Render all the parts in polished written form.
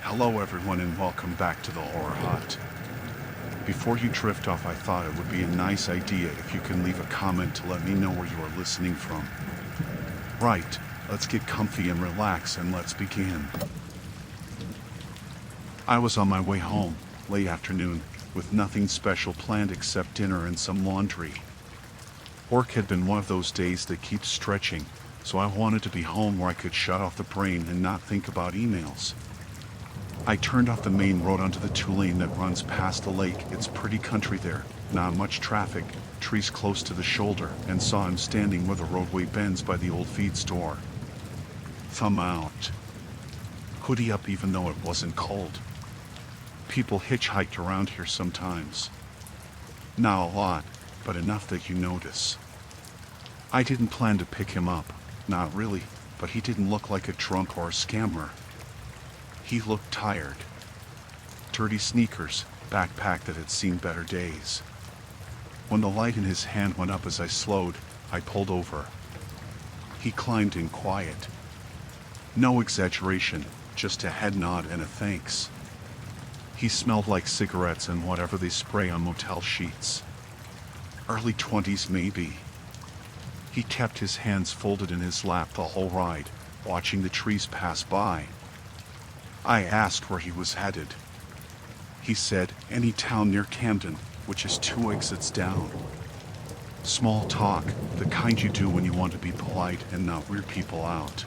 Hello everyone and welcome back to the Horror Hut. Before you drift off, I thought it would be a nice idea if you can leave a comment to let me know where you are listening from. Right, let's get comfy and relax and let's begin. I was on my way home, late afternoon, with nothing special planned except dinner and some laundry. Work had been one of those days that keeps stretching, so I wanted to be home where I could shut off the brain and not think about emails. I turned off the main road onto the two-lane that runs past the lake. It's pretty country there, not much traffic, trees close to the shoulder, and saw him standing where the roadway bends by the old feed store. Thumb out. Hoodie up even though it wasn't cold. People hitchhiked around here sometimes. Not a lot, but enough that you notice. I didn't plan to pick him up, not really, but he didn't look like a drunk or a scammer. He looked tired. Dirty sneakers, backpack that had seen better days. When the light in his hand went up as I slowed, I pulled over. He climbed in quiet. No exaggeration, just a head nod and a thanks. He smelled like cigarettes and whatever they spray on motel sheets. Early 20s maybe. He kept his hands folded in his lap the whole ride, watching the trees pass by. I asked where he was headed. He said, any town near Camden, which is 2 exits down. Small talk, the kind you do when you want to be polite and not weird people out.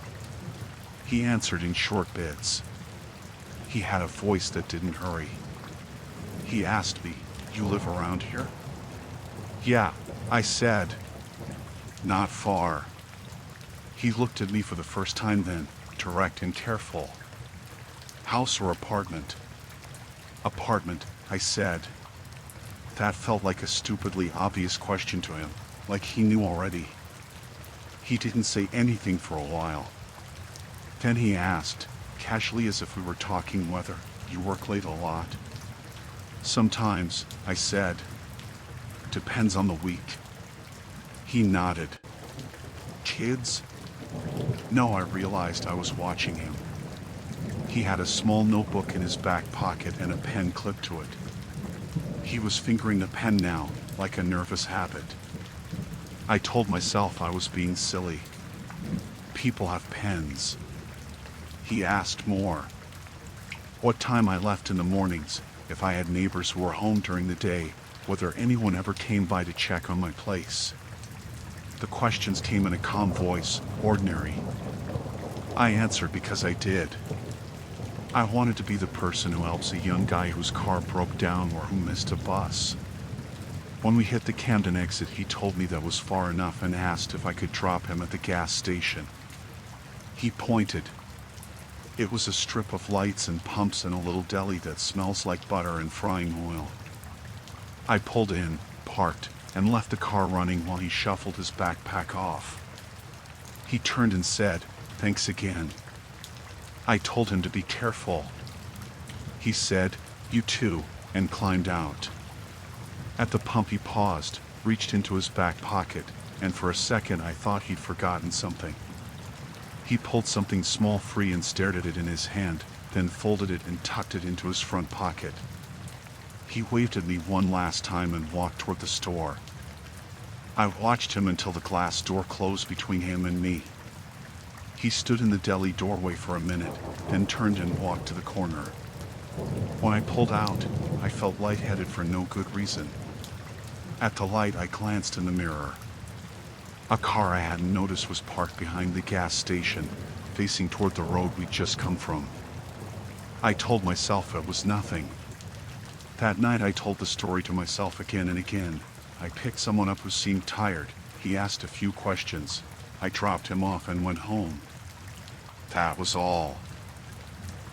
He answered in short bits. He had a voice that didn't hurry. He asked me, you live around here? Yeah, I said. Not far. He looked at me for the first time then, direct and careful. House or apartment? Apartment, I said. That felt like a stupidly obvious question to him, like he knew already. He didn't say anything for a while. Then he asked, casually as if we were talking weather, you work late a lot? Sometimes, I said. Depends on the week. He nodded. Kids? No, I realized I was watching him. He had a small notebook in his back pocket and a pen clipped to it. He was fingering the pen now, like a nervous habit. I told myself I was being silly. People have pens. He asked more. What time I left in the mornings, if I had neighbors who were home during the day, whether anyone ever came by to check on my place. The questions came in a calm voice, ordinary. I answered because I did. I wanted to be the person who helps a young guy whose car broke down or who missed a bus. When we hit the Camden exit, he told me that was far enough and asked if I could drop him at the gas station. He pointed. It was a strip of lights and pumps and a little deli that smells like butter and frying oil. I pulled in, parked, and left the car running while he shuffled his backpack off. He turned and said, thanks again. I told him to be careful. He said, you too, and climbed out. At the pump he paused, reached into his back pocket, and for a second I thought he'd forgotten something. He pulled something small free and stared at it in his hand, then folded it and tucked it into his front pocket. He waved at me one last time and walked toward the store. I watched him until the glass door closed between him and me. He stood in the deli doorway for a minute, then turned and walked to the corner. When I pulled out, I felt lightheaded for no good reason. At the light, I glanced in the mirror. A car I hadn't noticed was parked behind the gas station, facing toward the road we'd just come from. I told myself it was nothing. That night I told the story to myself again and again. I picked someone up who seemed tired. He asked a few questions. I dropped him off and went home. That was all.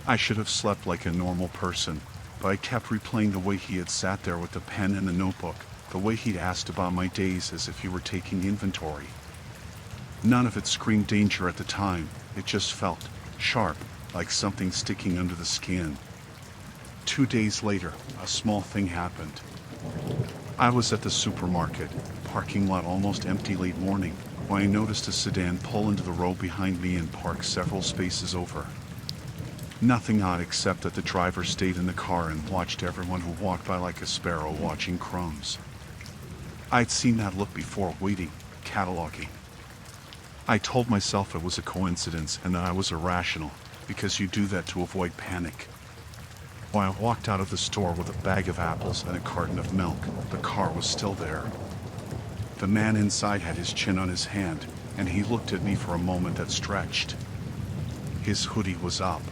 I should have slept like a normal person, but I kept replaying the way he had sat there with the pen and the notebook, the way he'd asked about my days as if he were taking inventory. None of it screamed danger at the time, it just felt sharp, like something sticking under the skin. 2 days later, a small thing happened. I was at the supermarket, parking lot almost empty late morning, when I noticed a sedan pull into the road behind me and park several spaces over. Nothing odd except that the driver stayed in the car and watched everyone who walked by like a sparrow watching crumbs. I'd seen that look before, waiting, cataloging. I told myself it was a coincidence and that I was irrational, because you do that to avoid panic. When I walked out of the store with a bag of apples and a carton of milk, the car was still there. The man inside had his chin on his hand, and he looked at me for a moment that stretched. His hoodie was up.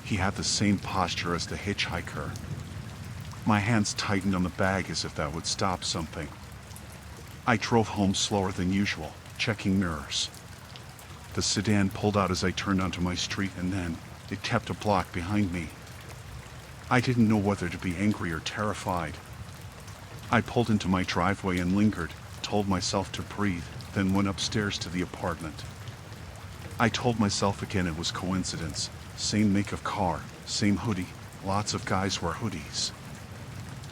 He had the same posture as the hitchhiker. My hands tightened on the bag as if that would stop something. I drove home slower than usual, checking mirrors. The sedan pulled out as I turned onto my street, and then it kept a block behind me. I didn't know whether to be angry or terrified. I pulled into my driveway and lingered, told myself to breathe, then went upstairs to the apartment. I told myself again it was coincidence. Same make of car, same hoodie, lots of guys wear hoodies.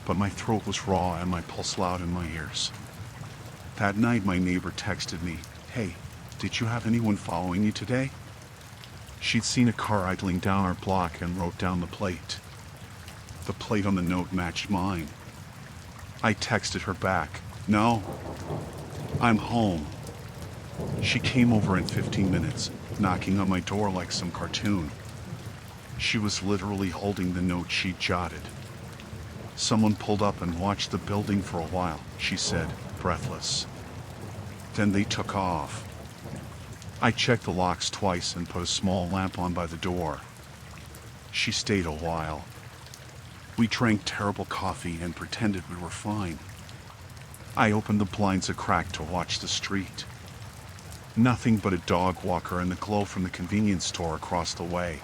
But my throat was raw and my pulse loud in my ears. That night my neighbor texted me, "Hey, did you have anyone following you today?" She'd seen a car idling down our block and wrote down the plate. The plate on the note matched mine. I texted her back, "No, I'm home." She came over in 15 minutes, knocking on my door like some cartoon. She was literally holding the note she'd jotted. "Someone pulled up and watched the building for a while," she said, breathless. "Then they took off." I checked the locks twice and put a small lamp on by the door. She stayed a while. We drank terrible coffee and pretended we were fine. I opened the blinds a crack to watch the street. Nothing but a dog walker and the glow from the convenience store across the way.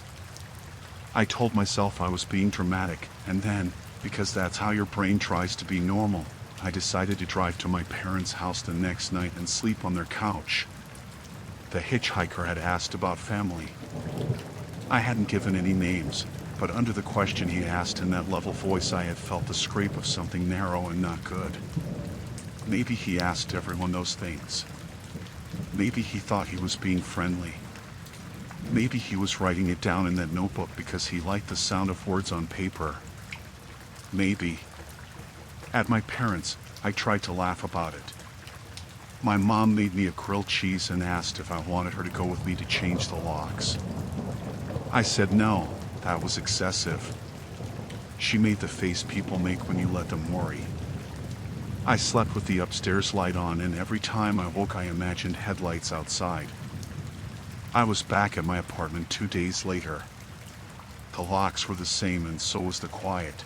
I told myself I was being dramatic, and then, because that's how your brain tries to be normal, I decided to drive to my parents' house the next night and sleep on their couch. The hitchhiker had asked about family. I hadn't given any names, but under the question he asked in that level voice I had felt the scrape of something narrow and not good. Maybe he asked everyone those things. Maybe he thought he was being friendly. Maybe he was writing it down in that notebook because he liked the sound of words on paper. Maybe. At my parents', I tried to laugh about it. My mom made me a grilled cheese and asked if I wanted her to go with me to change the locks. I said no, that was excessive. She made the face people make when you let them worry. I slept with the upstairs light on, and every time I woke I imagined headlights outside. I was back at my apartment 2 days later. The locks were the same and so was the quiet.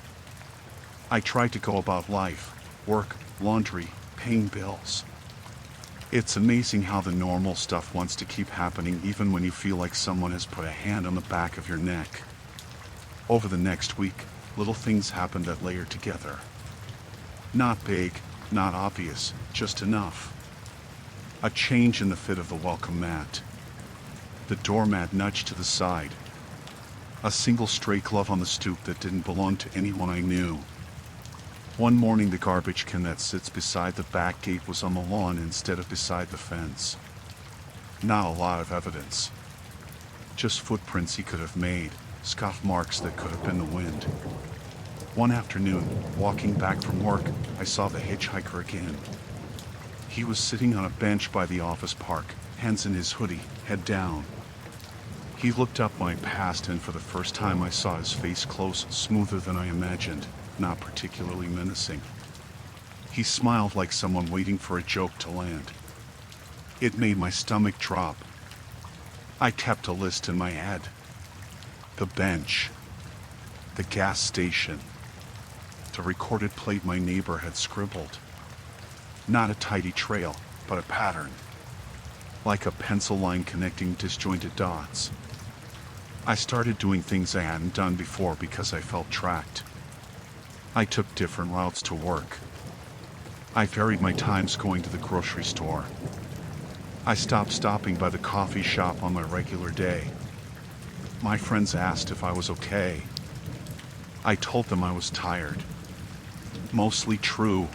I tried to go about life, work, laundry, paying bills. It's amazing how the normal stuff wants to keep happening even when you feel like someone has put a hand on the back of your neck. Over the next week, little things happened that layered together. Not big, not obvious, just enough. A change in the fit of the welcome mat. The doormat nudged to the side. A single stray glove on the stoop that didn't belong to anyone I knew. One morning the garbage can that sits beside the back gate was on the lawn instead of beside the fence. Not a lot of evidence. Just footprints he could have made, scuff marks that could have been the wind. One afternoon, walking back from work, I saw the hitchhiker again. He was sitting on a bench by the office park, hands in his hoodie, head down. He looked up when I passed, and for the first time I saw his face close, smoother than I imagined, not particularly menacing. He smiled like someone waiting for a joke to land. It made my stomach drop. I kept a list in my head. The bench. The gas station. The recorded plate my neighbor had scribbled. Not a tidy trail, but a pattern. Like a pencil line connecting disjointed dots. I started doing things I hadn't done before because I felt tracked. I took different routes to work. I varied my times going to the grocery store. I stopped stopping by the coffee shop on my regular day. My friends asked if I was okay. I told them I was tired. Mostly true.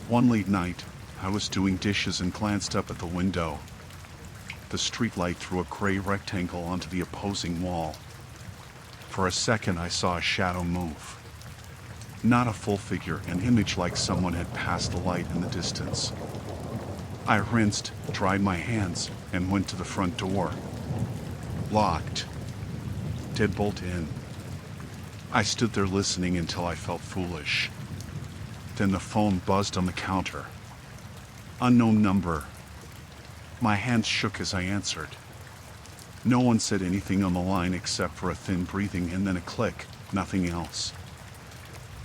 One late night, I was doing dishes and glanced up at the window. The streetlight threw a gray rectangle onto the opposing wall. For a second I saw a shadow move. Not a full figure, an image like someone had passed the light in the distance. I rinsed, dried my hands, and went to the front door. Locked. Deadbolt in. I stood there listening until I felt foolish. Then the phone buzzed on the counter. Unknown number. My hands shook as I answered. No one said anything on the line except for a thin breathing and then a click, nothing else.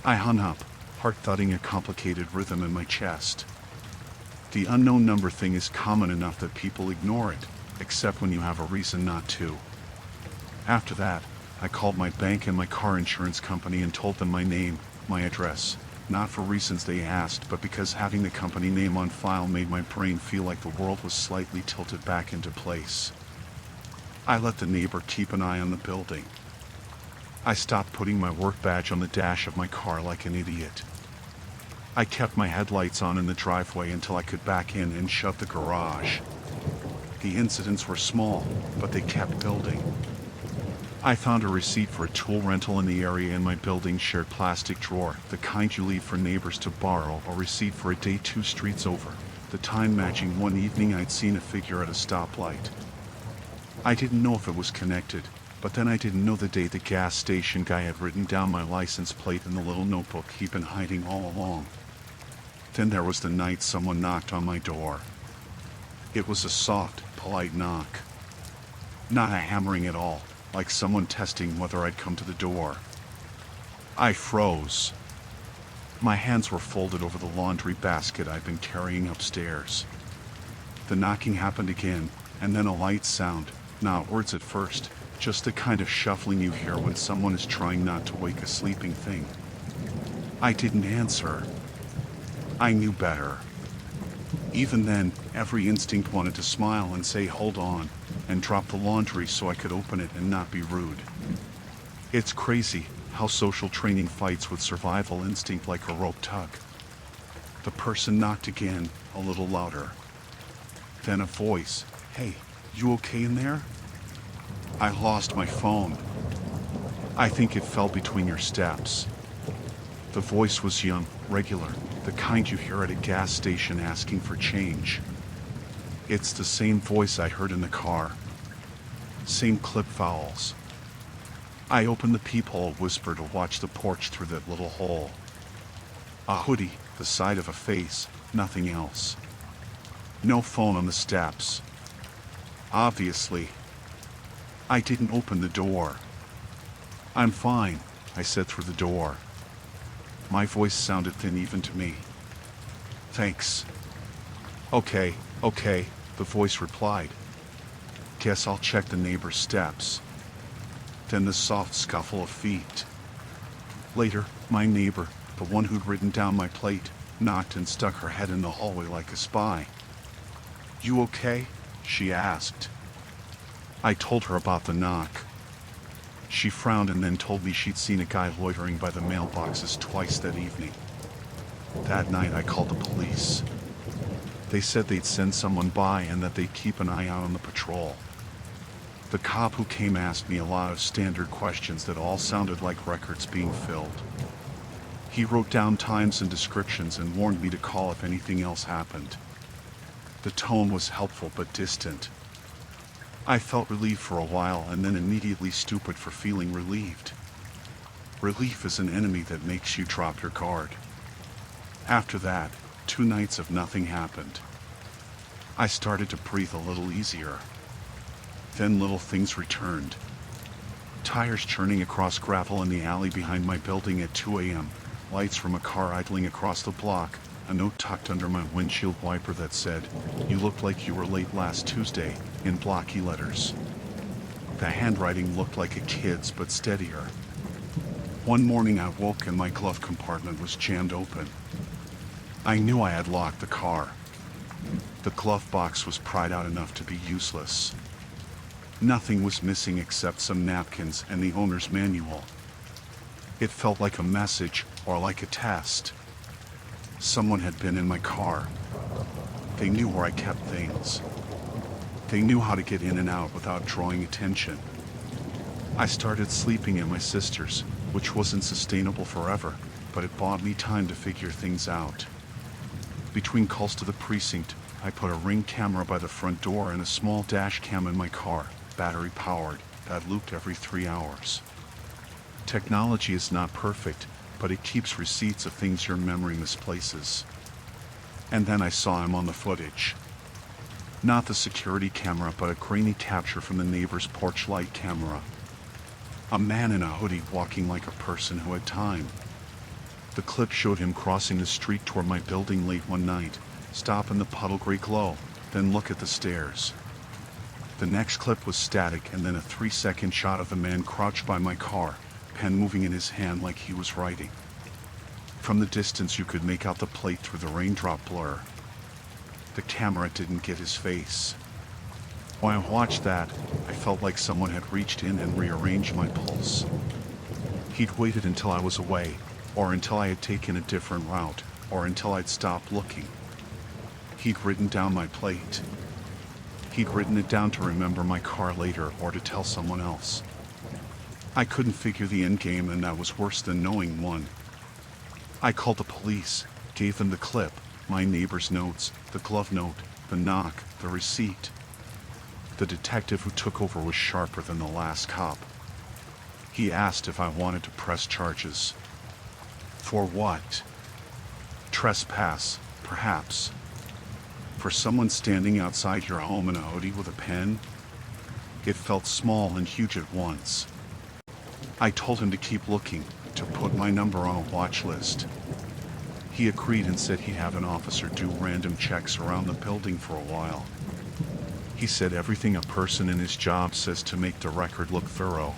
I hung up, heart thudding a complicated rhythm in my chest. The unknown number thing is common enough that people ignore it, except when you have a reason not to. After that, I called my bank and my car insurance company and told them my name, my address, not for reasons they asked, but because having the company name on file made my brain feel like the world was slightly tilted back into place. I let the neighbor keep an eye on the building. I stopped putting my work badge on the dash of my car like an idiot. I kept my headlights on in the driveway until I could back in and shut the garage. The incidents were small, but they kept building. I found a receipt for a tool rental in the area in my building's shared plastic drawer, the kind you leave for neighbors to borrow, a receipt for a day 2 streets over, the time matching one evening I'd seen a figure at a stoplight. I didn't know if it was connected, but then I didn't know the day the gas station guy had written down my license plate in the little notebook he'd been hiding all along. Then there was the night someone knocked on my door. It was a soft, polite knock. Not a hammering at all, like someone testing whether I'd come to the door. I froze. My hands were folded over the laundry basket I'd been carrying upstairs. The knocking happened again, and then a light sound, not words at first, just the kind of shuffling you hear when someone is trying not to wake a sleeping thing. I didn't answer. I knew better. Even then, every instinct wanted to smile and say hold on, and drop the laundry so I could open it and not be rude. It's crazy how social training fights with survival instinct like a rope tug. The person knocked again, a little louder. Then a voice, "Hey, you okay in there?" I lost my phone. I think it fell between your steps. The voice was young, regular, the kind you hear at a gas station asking for change. It's the same voice I heard in the car. Same clip vowels. I opened the peephole whisper to watch the porch through that little hole. A hoodie, the side of a face, nothing else. No phone on the steps. Obviously. I didn't open the door. "I'm fine," I said through the door. My voice sounded thin even to me. "Thanks." Okay, the voice replied. "Guess I'll check the neighbor's steps." Then the soft scuffle of feet. Later, my neighbor, the one who'd written down my plate, knocked and stuck her head in the hallway like a spy. "You okay?" she asked. I told her about the knock. She frowned and then told me she'd seen a guy loitering by the mailboxes twice that evening. That night I called the police. They said they'd send someone by and that they'd keep an eye out on the patrol. The cop who came asked me a lot of standard questions that all sounded like records being filled. He wrote down times and descriptions and warned me to call if anything else happened. The tone was helpful but distant. I felt relieved for a while and then immediately stupid for feeling relieved. Relief is an enemy that makes you drop your guard. After that, 2 nights of nothing happened. I started to breathe a little easier. Then little things returned. Tires churning across gravel in the alley behind my building at 2 a.m., lights from a car idling across the block, a note tucked under my windshield wiper that said, "You looked like you were late last Tuesday," in blocky letters. The handwriting looked like a kid's but steadier. One morning I woke and my glove compartment was jammed open. I knew I had locked the car. The glove box was pried out enough to be useless. Nothing was missing except some napkins and the owner's manual. It felt like a message or like a test. Someone had been in my car. They knew where I kept things. They knew how to get in and out without drawing attention. I started sleeping at my sister's, which wasn't sustainable forever, but it bought me time to figure things out. Between calls to the precinct, I put a Ring camera by the front door and a small dash cam in my car, battery powered, that looped every 3 hours. Technology is not perfect, but it keeps receipts of things your memory misplaces. And then I saw him on the footage. Not the security camera, but a grainy capture from the neighbor's porch light camera. A man in a hoodie walking like a person who had time. The clip showed him crossing the street toward my building late one night, stop in the puddle gray glow, then look at the stairs. The next clip was static, and then a 3-second shot of the man crouched by my car, pen moving in his hand like he was writing. From the distance you could make out the plate through the raindrop blur. The camera didn't get his face. When I watched that, I felt like someone had reached in and rearranged my pulse. He'd waited until I was away, or until I had taken a different route, or until I'd stopped looking. He'd written down my plate. He'd written it down to remember my car later or to tell someone else. I couldn't figure the end game, and that was worse than knowing one. I called the police, gave them the clip, my neighbor's notes, the glove note, the knock, the receipt. The detective who took over was sharper than the last cop. He asked if I wanted to press charges. For what? Trespass, perhaps. For someone standing outside your home in a hoodie with a pen? It felt small and huge at once. I told him to keep looking, to put my number on a watch list. He agreed and said he'd have an officer do random checks around the building for a while. He said everything a person in his job says to make the record look thorough.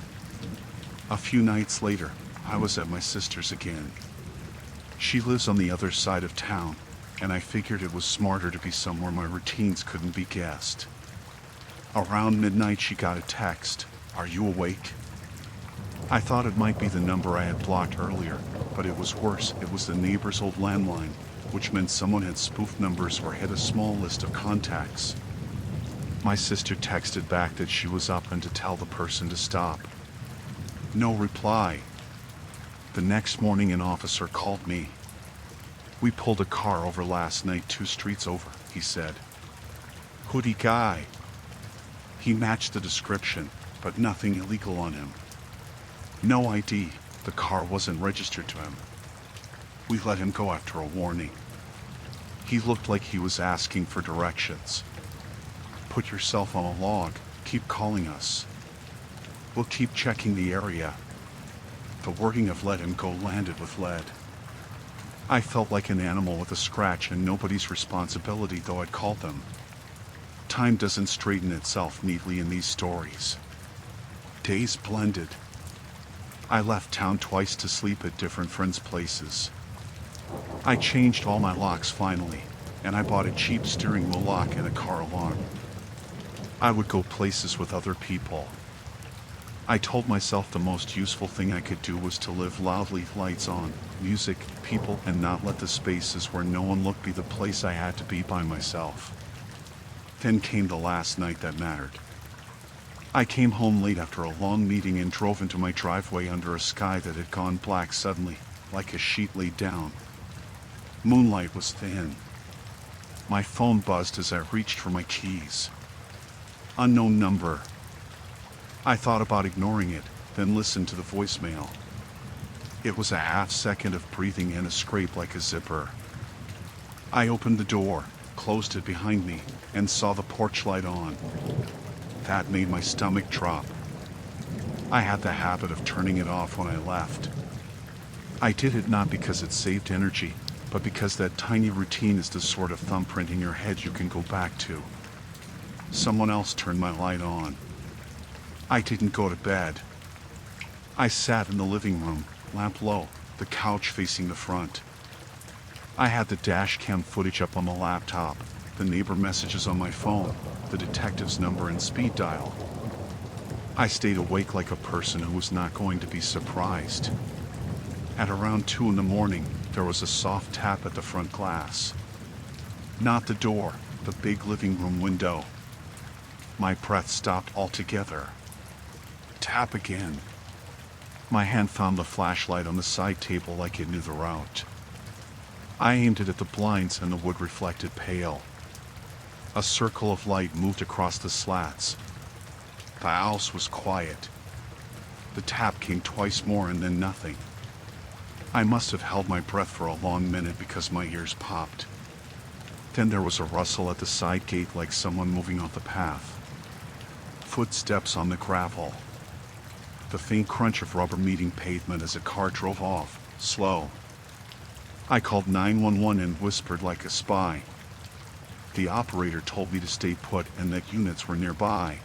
A few nights later, I was at my sister's again. She lives on the other side of town, and I figured it was smarter to be somewhere my routines couldn't be guessed. Around midnight she got a text, "Are you awake?" I thought it might be the number I had blocked earlier, but it was worse. It was the neighbor's old landline, which meant someone had spoofed numbers or had a small list of contacts. My sister texted back that she was up and to tell the person to stop. No reply. The next morning an officer called me. "We pulled a car over last night 2 streets over," he said. "Hoodie guy." He matched the description, but nothing illegal on him. No ID, the car wasn't registered to him. We let him go after a warning. He looked like he was asking for directions. "Put yourself on a log, keep calling us. We'll keep checking the area." The wording of "let him go" landed with lead. I felt like an animal with a scratch and nobody's responsibility, though I'd called them. Time doesn't straighten itself neatly in these stories. Days blended. I left town twice to sleep at different friends' places. I changed all my locks finally, and I bought a cheap steering wheel lock and a car alarm. I would go places with other people. I told myself the most useful thing I could do was to live loudly, lights on, music, people, and not let the spaces where no one looked be the place I had to be by myself. Then came the last night that mattered. I came home late after a long meeting and drove into my driveway under a sky that had gone black suddenly, like a sheet laid down. Moonlight was thin. My phone buzzed as I reached for my keys. Unknown number. I thought about ignoring it, then listened to the voicemail. It was a half-second of breathing and a scrape like a zipper. I opened the door, closed it behind me, and saw the porch light on. That made my stomach drop. I had the habit of turning it off when I left. I did it not because it saved energy, but because that tiny routine is the sort of thumbprint in your head you can go back to. Someone else turned my light on. I didn't go to bed. I sat in the living room, lamp low, the couch facing the front. I had the dash cam footage up on the laptop, the neighbor messages on my phone, the detective's number and speed dial. I stayed awake like a person who was not going to be surprised. At around 2 a.m, there was a soft tap at the front glass. Not the door, the big living room window. My breath stopped altogether. Tap again. My hand found the flashlight on the side table like it knew the route. I aimed it at the blinds and the wood reflected pale. A circle of light moved across the slats. The house was quiet. The tap came twice more and then nothing. I must have held my breath for a long minute because my ears popped. Then there was a rustle at the side gate like someone moving off the path. Footsteps on the gravel. The faint crunch of rubber meeting pavement as a car drove off, slow. I called 911 and whispered like a spy. The operator told me to stay put and that units were nearby.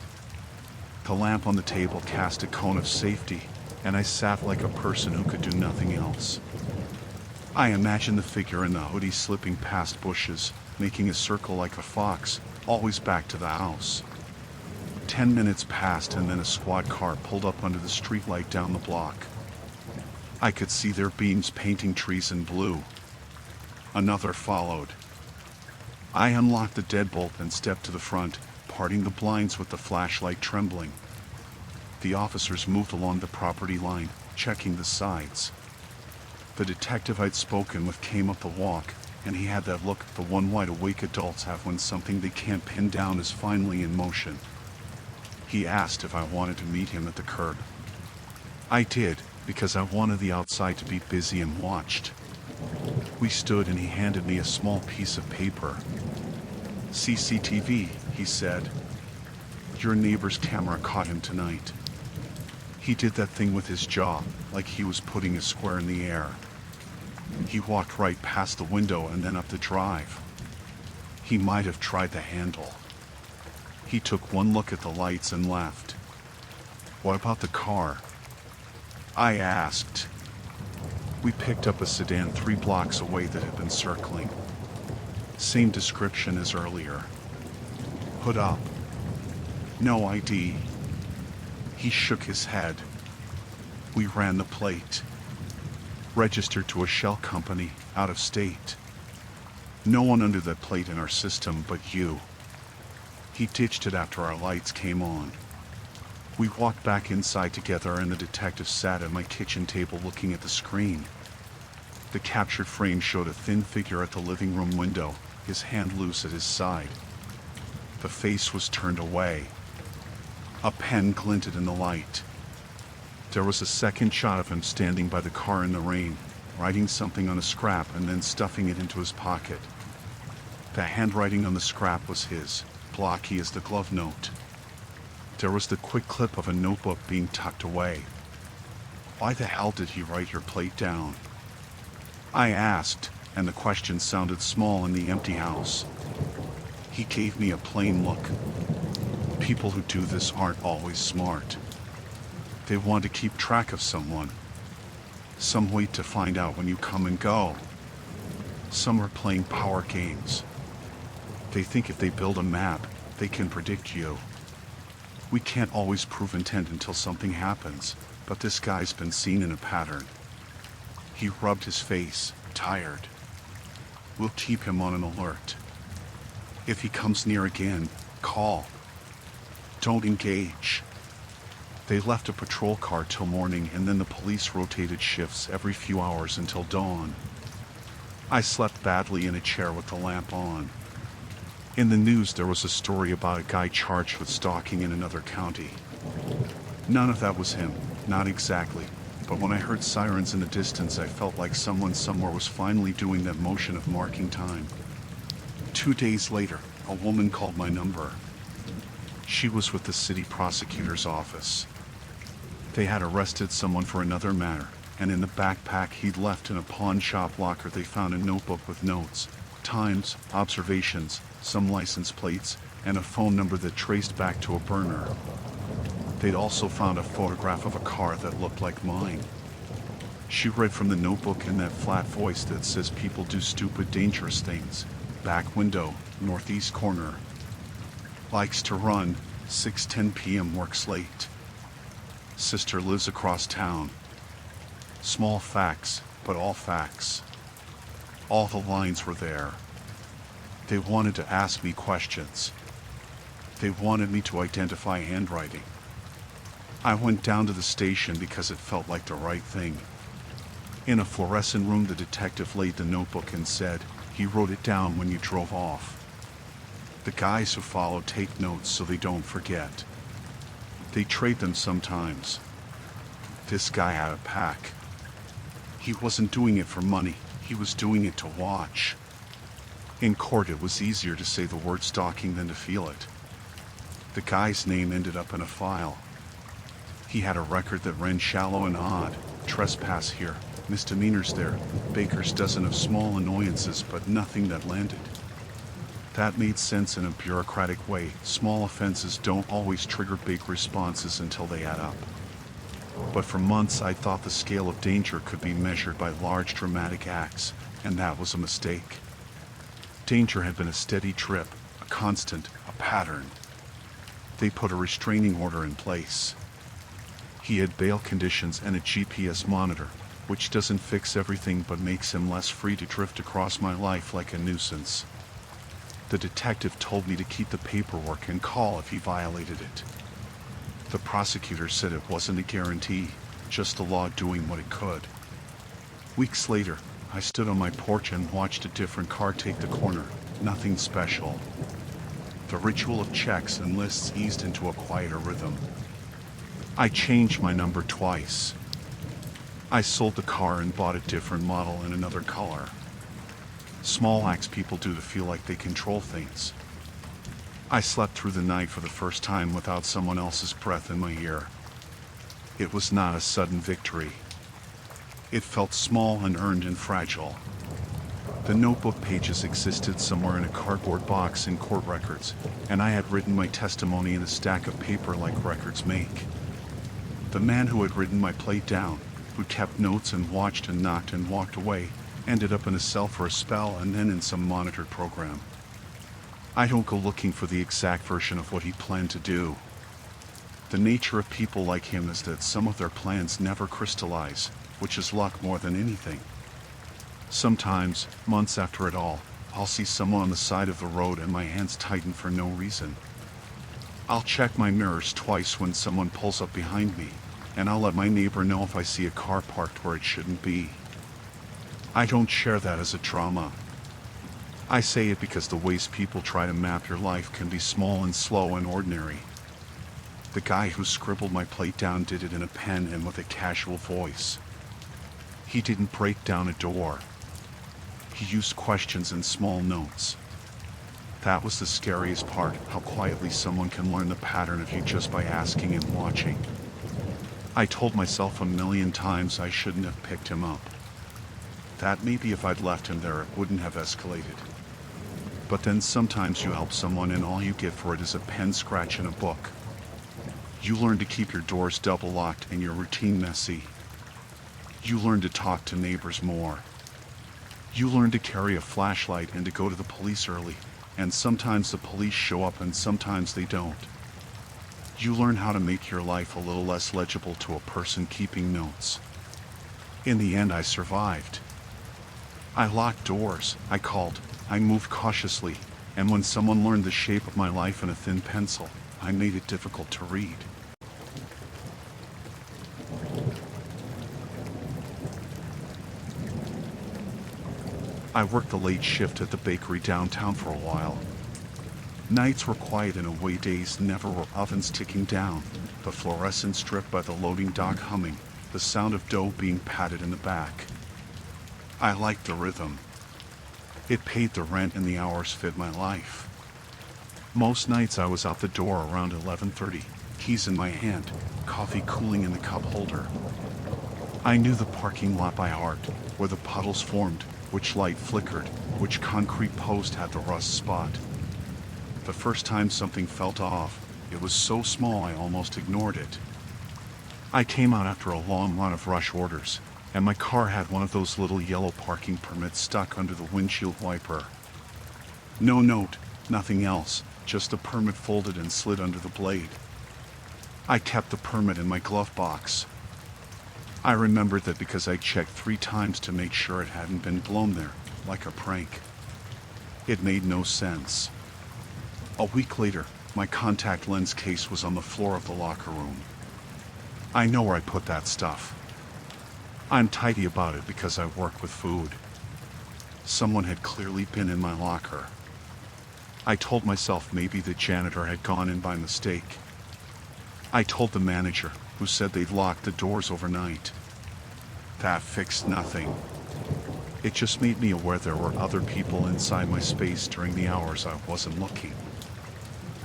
The lamp on the table cast a cone of safety, and I sat like a person who could do nothing else. I imagined the figure in the hoodie slipping past bushes, making a circle like a fox, always back to the house. 10 minutes passed and then a squad car pulled up under the streetlight down the block. I could see their beams painting trees in blue. Another followed. I unlocked the deadbolt and stepped to the front, parting the blinds with the flashlight trembling. The officers moved along the property line, checking the sides. The detective I'd spoken with came up the walk, and he had that look the one wide-awake adults have when something they can't pin down is finally in motion. He asked if I wanted to meet him at the curb. I did, because I wanted the outside to be busy and watched. We stood and he handed me a small piece of paper. CCTV, he said. Your neighbor's camera caught him tonight. He did that thing with his jaw, like he was putting a square in the air. He walked right past the window and then up the drive. He might have tried the handle. He took one look at the lights and left. What about the car? I asked. We picked up a sedan 3 blocks away that had been circling. Same description as earlier. Hood up. No ID. He shook his head. We ran the plate. Registered to a shell company, out of state. No one under that plate in our system but you. He ditched it after our lights came on. We walked back inside together and the detective sat at my kitchen table looking at the screen. The captured frame showed a thin figure at the living room window, his hand loose at his side. The face was turned away. A pen glinted in the light. There was a second shot of him standing by the car in the rain, writing something on a scrap and then stuffing it into his pocket. The handwriting on the scrap was his, blocky as the glove note. There was the quick clip of a notebook being tucked away. Why the hell did he write your plate down? I asked, and the question sounded small in the empty house. He gave me a plain look. People who do this aren't always smart. They want to keep track of someone. Some wait to find out when you come and go. Some are playing power games. They think if they build a map, they can predict you. We can't always prove intent until something happens, but this guy's been seen in a pattern. He rubbed his face, tired. We'll keep him on an alert. If he comes near again, call. Don't engage. They left a patrol car till morning and then the police rotated shifts every few hours until dawn. I slept badly in a chair with the lamp on. In the news there was a story about a guy charged with stalking in another county. None of that was him, not exactly, but when I heard sirens in the distance I felt like someone somewhere was finally doing that motion of marking time. 2 days later, a woman called my number. She was with the city prosecutor's office. They had arrested someone for another matter, and in the backpack he'd left in a pawn shop locker they found a notebook with notes, times, observations, some license plates, and a phone number that traced back to a burner. They'd also found a photograph of a car that looked like mine. She read from the notebook in that flat voice that says people do stupid, dangerous things. Back window, northeast corner. Likes to run, 6:10 p.m. works late. Sister lives across town. Small facts, but all facts. All the lines were there. They wanted to ask me questions. They wanted me to identify handwriting. I went down to the station because it felt like the right thing. In a fluorescent room, the detective laid the notebook and said he wrote it down when you drove off. The guys who follow take notes so they don't forget. They trade them sometimes. This guy had a pack. He wasn't doing it for money, he was doing it to watch. In court, it was easier to say the word stalking than to feel it. The guy's name ended up in a file. He had a record that ran shallow and odd. Trespass here, misdemeanors there, Baker's dozen of small annoyances, but nothing that landed. That made sense in a bureaucratic way. Small offenses don't always trigger big responses until they add up. But for months I thought the scale of danger could be measured by large dramatic acts, and that was a mistake. Danger had been a steady trip, a constant, a pattern. They put a restraining order in place. He had bail conditions and a GPS monitor, which doesn't fix everything but makes him less free to drift across my life like a nuisance. The detective told me to keep the paperwork and call if he violated it. The prosecutor said it wasn't a guarantee, just the law doing what it could. Weeks later, I stood on my porch and watched a different car take the corner. Nothing special. The ritual of checks and lists eased into a quieter rhythm. I changed my number twice. I sold the car and bought a different model in another color. Small acts people do to feel like they control things. I slept through the night for the first time without someone else's breath in my ear. It was not a sudden victory. It felt small and earned and fragile. The notebook pages existed somewhere in a cardboard box in court records, and I had written my testimony in a stack of paper like records make. The man who had written my plate down, who kept notes and watched and knocked and walked away, ended up in a cell for a spell and then in some monitored program. I don't go looking for the exact version of what he planned to do. The nature of people like him is that some of their plans never crystallize, which is luck more than anything. Sometimes, months after it all, I'll see someone on the side of the road and my hands tighten for no reason. I'll check my mirrors twice when someone pulls up behind me, and I'll let my neighbor know if I see a car parked where it shouldn't be. I don't share that as a trauma. I say it because the ways people try to map your life can be small and slow and ordinary. The guy who scribbled my plate down did it in a pen and with a casual voice. He didn't break down a door. He used questions and small notes. That was the scariest part, how quietly someone can learn the pattern of you just by asking and watching. I told myself a million times I shouldn't have picked him up. That maybe if I'd left him there, it wouldn't have escalated. But then sometimes you help someone and all you get for it is a pen scratch in a book. You learn to keep your doors double locked and your routine messy. You learn to talk to neighbors more. You learn to carry a flashlight and to go to the police early, and sometimes the police show up and sometimes they don't. You learn how to make your life a little less legible to a person keeping notes. In the end, I survived. I locked doors, I called, I moved cautiously, and when someone learned the shape of my life in a thin pencil, I made it difficult to read. I worked the late shift at the bakery downtown for a while. Nights were quiet in a way days never were. Ovens ticking down, the fluorescent strip by the loading dock humming, the sound of dough being patted in the back. I liked the rhythm. It paid the rent and the hours fit my life. Most nights I was out the door around 11:30, keys in my hand, coffee cooling in the cup holder. I knew the parking lot by heart, where the puddles formed, which light flickered, which concrete post had the rust spot. The first time something felt off, it was so small I almost ignored it. I came out after a long run of rush orders, and my car had one of those little yellow parking permits stuck under the windshield wiper. No note, nothing else, just the permit folded and slid under the blade. I kept the permit in my glove box. I remembered that because I checked 3 times to make sure it hadn't been blown there, like a prank. It made no sense. A week later, my contact lens case was on the floor of the locker room. I know where I put that stuff. I'm tidy about it because I work with food. Someone had clearly been in my locker. I told myself maybe the janitor had gone in by mistake. I told the manager, who said they'd locked the doors overnight. That fixed nothing. It just made me aware there were other people inside my space during the hours I wasn't looking.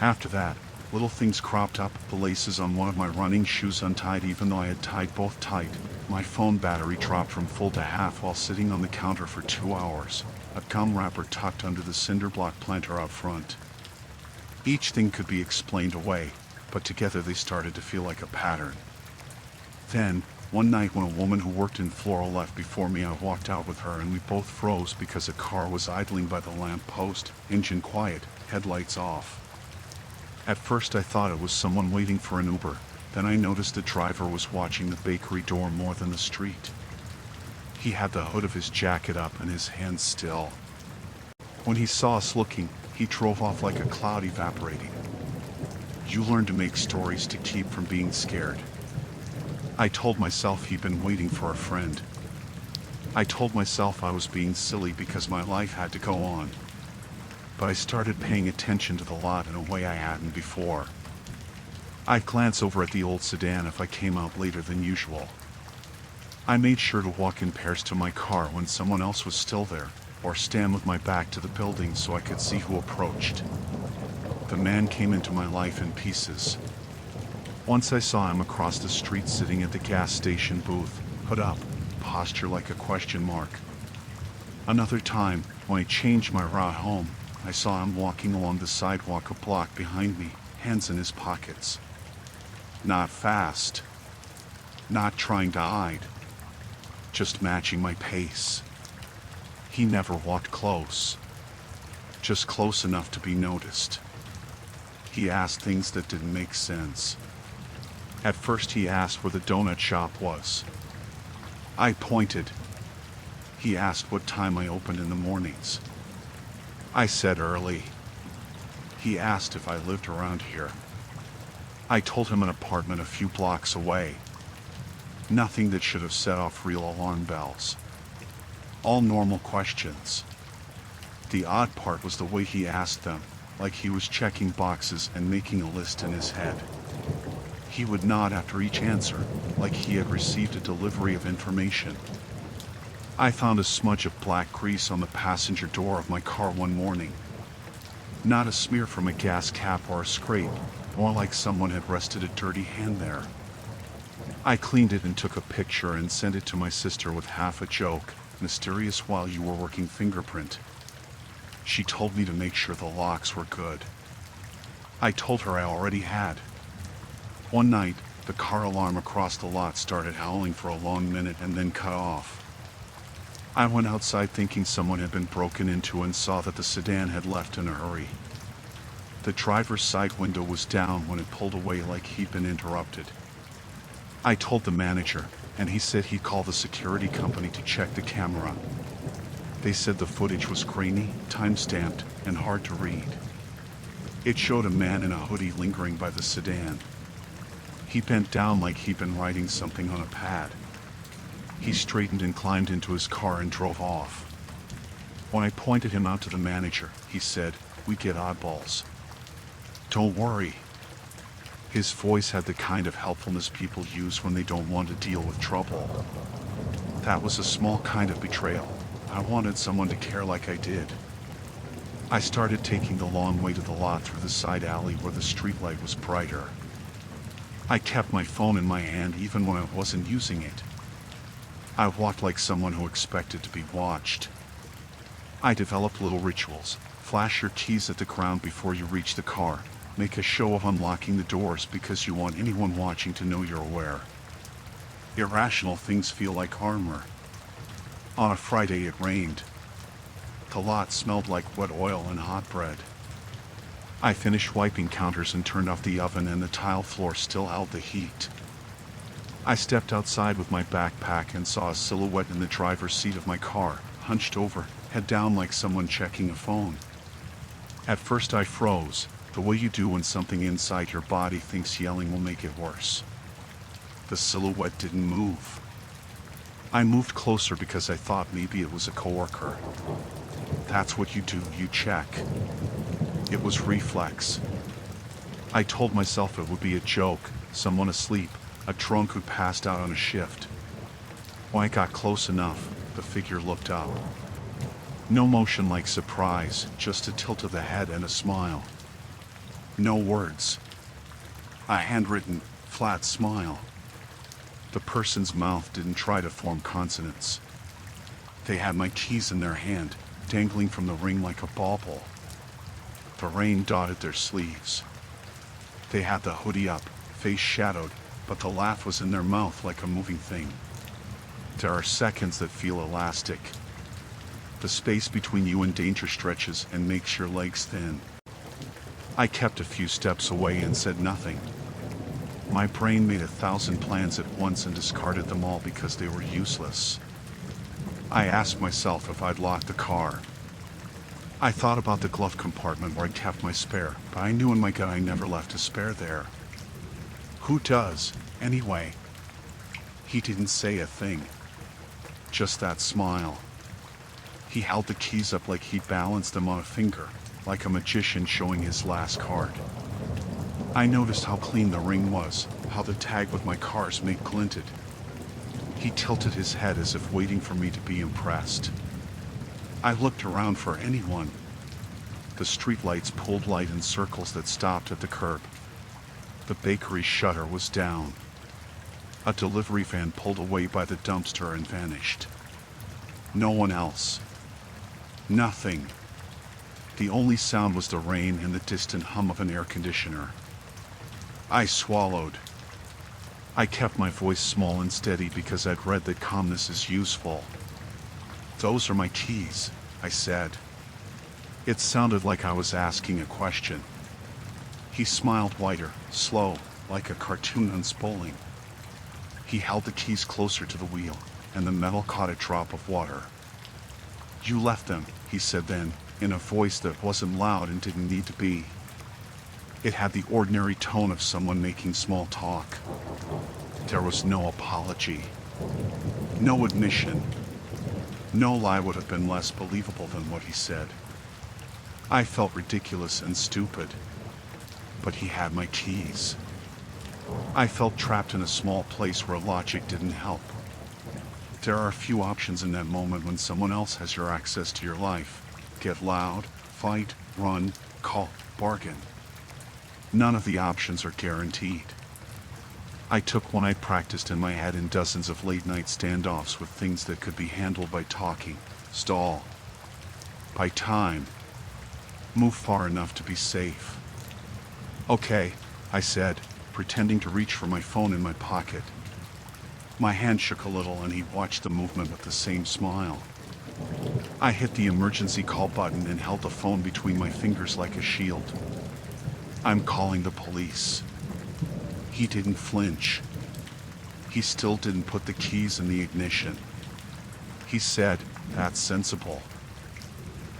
After that, little things cropped up, the laces on one of my running shoes untied even though I had tied both tight. My phone battery dropped from full to half while sitting on the counter for 2 hours. A gum wrapper tucked under the cinder block planter out front. Each thing could be explained away, but together they started to feel like a pattern. Then, one night when a woman who worked in floral left before me, I walked out with her and we both froze because a car was idling by the lamp post, engine quiet, headlights off. At first I thought it was someone waiting for an Uber, then I noticed the driver was watching the bakery door more than the street. He had the hood of his jacket up and his hands still. When he saw us looking, he drove off like a cloud evaporating. You learn to make stories to keep from being scared. I told myself he'd been waiting for a friend. I told myself I was being silly because my life had to go on. But I started paying attention to the lot in a way I hadn't before. I'd glance over at the old sedan if I came out later than usual. I made sure to walk in pairs to my car when someone else was still there, or stand with my back to the building so I could see who approached. The man came into my life in pieces. Once I saw him across the street sitting at the gas station booth, hood up, posture like a question mark. Another time, when I changed my route home, I saw him walking along the sidewalk a block behind me, hands in his pockets. Not fast. Not trying to hide. Just matching my pace. He never walked close. Just close enough to be noticed. He asked things that didn't make sense. At first he asked where the donut shop was. I pointed. He asked what time I opened in the mornings. I said early. He asked if I lived around here. I told him an apartment a few blocks away. Nothing that should have set off real alarm bells. All normal questions. The odd part was the way he asked them, like he was checking boxes and making a list in his head. He would nod after each answer, like he had received a delivery of information. I found a smudge of black grease on the passenger door of my car one morning. Not a smear from a gas cap or a scrape, more like someone had rested a dirty hand there. I cleaned it and took a picture and sent it to my sister with half a joke, mysterious while you were working fingerprint. She told me to make sure the locks were good. I told her I already had. One night, the car alarm across the lot started howling for a long minute and then cut off. I went outside thinking someone had been broken into and saw that the sedan had left in a hurry. The driver's side window was down when it pulled away like he'd been interrupted. I told the manager, and he said he'd call the security company to check the camera. They said the footage was grainy, time-stamped, and hard to read. It showed a man in a hoodie lingering by the sedan. He bent down like he'd been writing something on a pad. He straightened and climbed into his car and drove off. When I pointed him out to the manager, he said, "We get oddballs. Don't worry." His voice had the kind of helpfulness people use when they don't want to deal with trouble. That was a small kind of betrayal. I wanted someone to care like I did. I started taking the long way to the lot through the side alley where the streetlight was brighter. I kept my phone in my hand even when I wasn't using it. I walked like someone who expected to be watched. I developed little rituals. Flash your keys at the ground before you reach the car. Make a show of unlocking the doors because you want anyone watching to know you're aware. Irrational things feel like armor. On a Friday it rained. The lot smelled like wet oil and hot bread. I finished wiping counters and turned off the oven, and the tile floor still held the heat. I stepped outside with my backpack and saw a silhouette in the driver's seat of my car, hunched over, head down like someone checking a phone. At first I froze, the way you do when something inside your body thinks yelling will make it worse. The silhouette didn't move. I moved closer because I thought maybe it was a coworker. That's what you do, you check. It was reflex. I told myself it would be a joke, someone asleep, a drunk who passed out on a shift. When I got close enough, the figure looked up. No motion like surprise, just a tilt of the head and a smile. No words. A handwritten, flat smile. The person's mouth didn't try to form consonants. They had my keys in their hand, dangling from the ring like a bauble. The rain dotted their sleeves. They had the hoodie up, face shadowed, but the laugh was in their mouth like a moving thing. There are seconds that feel elastic. The space between you and danger stretches and makes your legs thin. I kept a few steps away and said nothing. My brain made 1,000 plans at once and discarded them all because they were useless. I asked myself if I'd locked the car. I thought about the glove compartment where I kept my spare, but I knew in my gut I never left a spare there. Who does, anyway? He didn't say a thing. Just that smile. He held the keys up like he balanced them on a finger, like a magician showing his last card. I noticed how clean the ring was, how the tag with my car's mate glinted. He tilted his head as if waiting for me to be impressed. I looked around for anyone. The streetlights pulled light in circles that stopped at the curb. The bakery shutter was down. A delivery van pulled away by the dumpster and vanished. No one else. Nothing. The only sound was the rain and the distant hum of an air conditioner. I swallowed. I kept my voice small and steady because I'd read that calmness is useful. "Those are my keys," I said. It sounded like I was asking a question. He smiled wider, slow, like a cartoon unspoling. He held the keys closer to the wheel, and the metal caught a drop of water. "You left them," he said then, in a voice that wasn't loud and didn't need to be. It had the ordinary tone of someone making small talk. There was no apology. No admission. No lie would have been less believable than what he said. I felt ridiculous and stupid. But he had my keys. I felt trapped in a small place where logic didn't help. There are a few options in that moment when someone else has your access to your life. Get loud, fight, run, call, bargain. None of the options are guaranteed. I took one I practiced in my head in dozens of late-night standoffs with things that could be handled by talking, stall, by time, move far enough to be safe. "Okay," I said, pretending to reach for my phone in my pocket. My hand shook a little and he watched the movement with the same smile. I hit the emergency call button and held the phone between my fingers like a shield. "I'm calling the police." He didn't flinch. He still didn't put the keys in the ignition. He said, "That's sensible."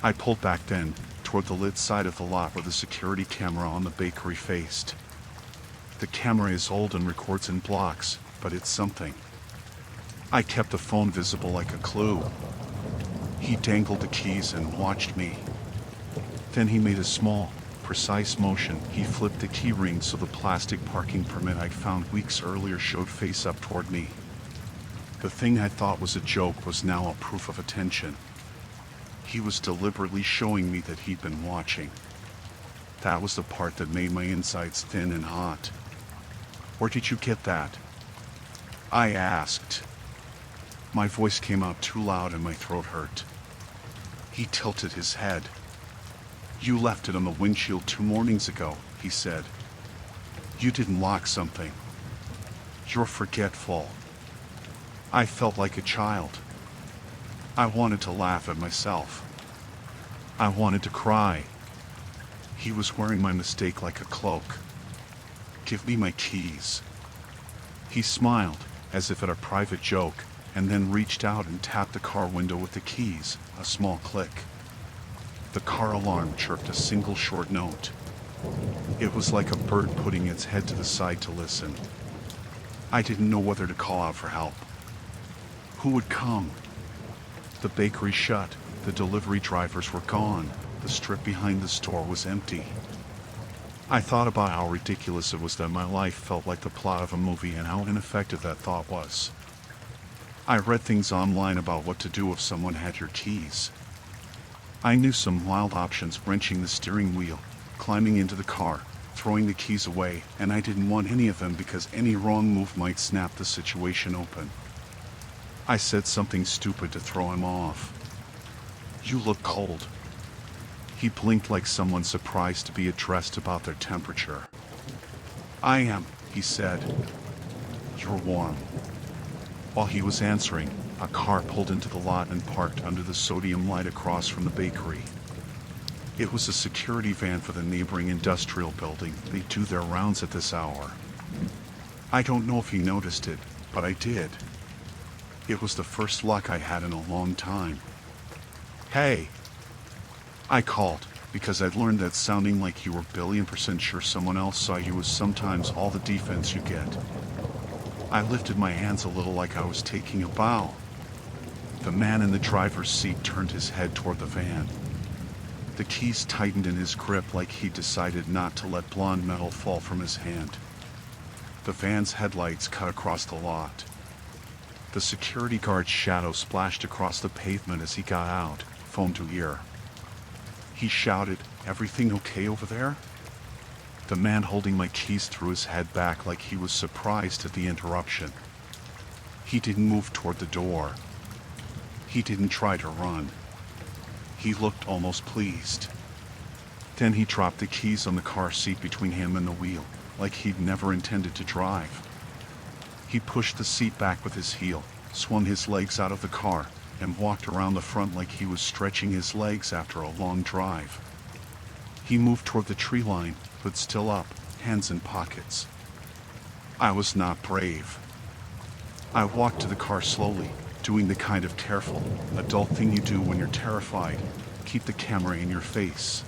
I pulled back then, toward the lit side of the lot where the security camera on the bakery faced. The camera is old and records in blocks, but it's something. I kept the phone visible like a clue. He dangled the keys and watched me. Then he made a small, precise motion. He flipped the key ring so the plastic parking permit I'd found weeks earlier showed face up toward me. The thing I thought was a joke was now a proof of attention. He was deliberately showing me that he'd been watching. That was the part that made my insides thin and hot. "Where did you get that?" I asked. My voice came out too loud and my throat hurt. He tilted his head. "You left it on the windshield 2 mornings ago," he said. "You didn't lock something. You're forgetful." I felt like a child. I wanted to laugh at myself. I wanted to cry. He was wearing my mistake like a cloak. "Give me my keys." He smiled, as if at a private joke, and then reached out and tapped the car window with the keys, a small click. The car alarm chirped a single short note. It was like a bird putting its head to the side to listen. I didn't know whether to call out for help. Who would come? The bakery shut, the delivery drivers were gone, the strip behind the store was empty. I thought about how ridiculous it was that my life felt like the plot of a movie and how ineffective that thought was. I read things online about what to do if someone had your keys. I knew some wild options: wrenching the steering wheel, climbing into the car, throwing the keys away, and I didn't want any of them because any wrong move might snap the situation open. I said something stupid to throw him off. "You look cold." He blinked like someone surprised to be addressed about their temperature. "I am," he said. "You're warm." While he was answering, a car pulled into the lot and parked under the sodium light across from the bakery. It was a security van for the neighboring industrial building. They do their rounds at this hour. I don't know if he noticed it, but I did. It was the first luck I had in a long time. "Hey," I called, because I'd learned that sounding like you were billion% sure someone else saw you was sometimes all the defense you get. I lifted my hands a little like I was taking a bow. The man in the driver's seat turned his head toward the van. The keys tightened in his grip like he decided not to let blonde metal fall from his hand. The van's headlights cut across the lot. The security guard's shadow splashed across the pavement as he got out, phone to ear. He shouted, "Everything okay over there?" The man holding my keys threw his head back like he was surprised at the interruption. He didn't move toward the door. He didn't try to run. He looked almost pleased. Then he dropped the keys on the car seat between him and the wheel, like he'd never intended to drive. He pushed the seat back with his heel, swung his legs out of the car, and walked around the front like he was stretching his legs after a long drive. He moved toward the tree line, but still up, hands in pockets. I was not brave. I walked to the car slowly, doing the kind of careful, adult thing you do when you're terrified: keep the camera in your face.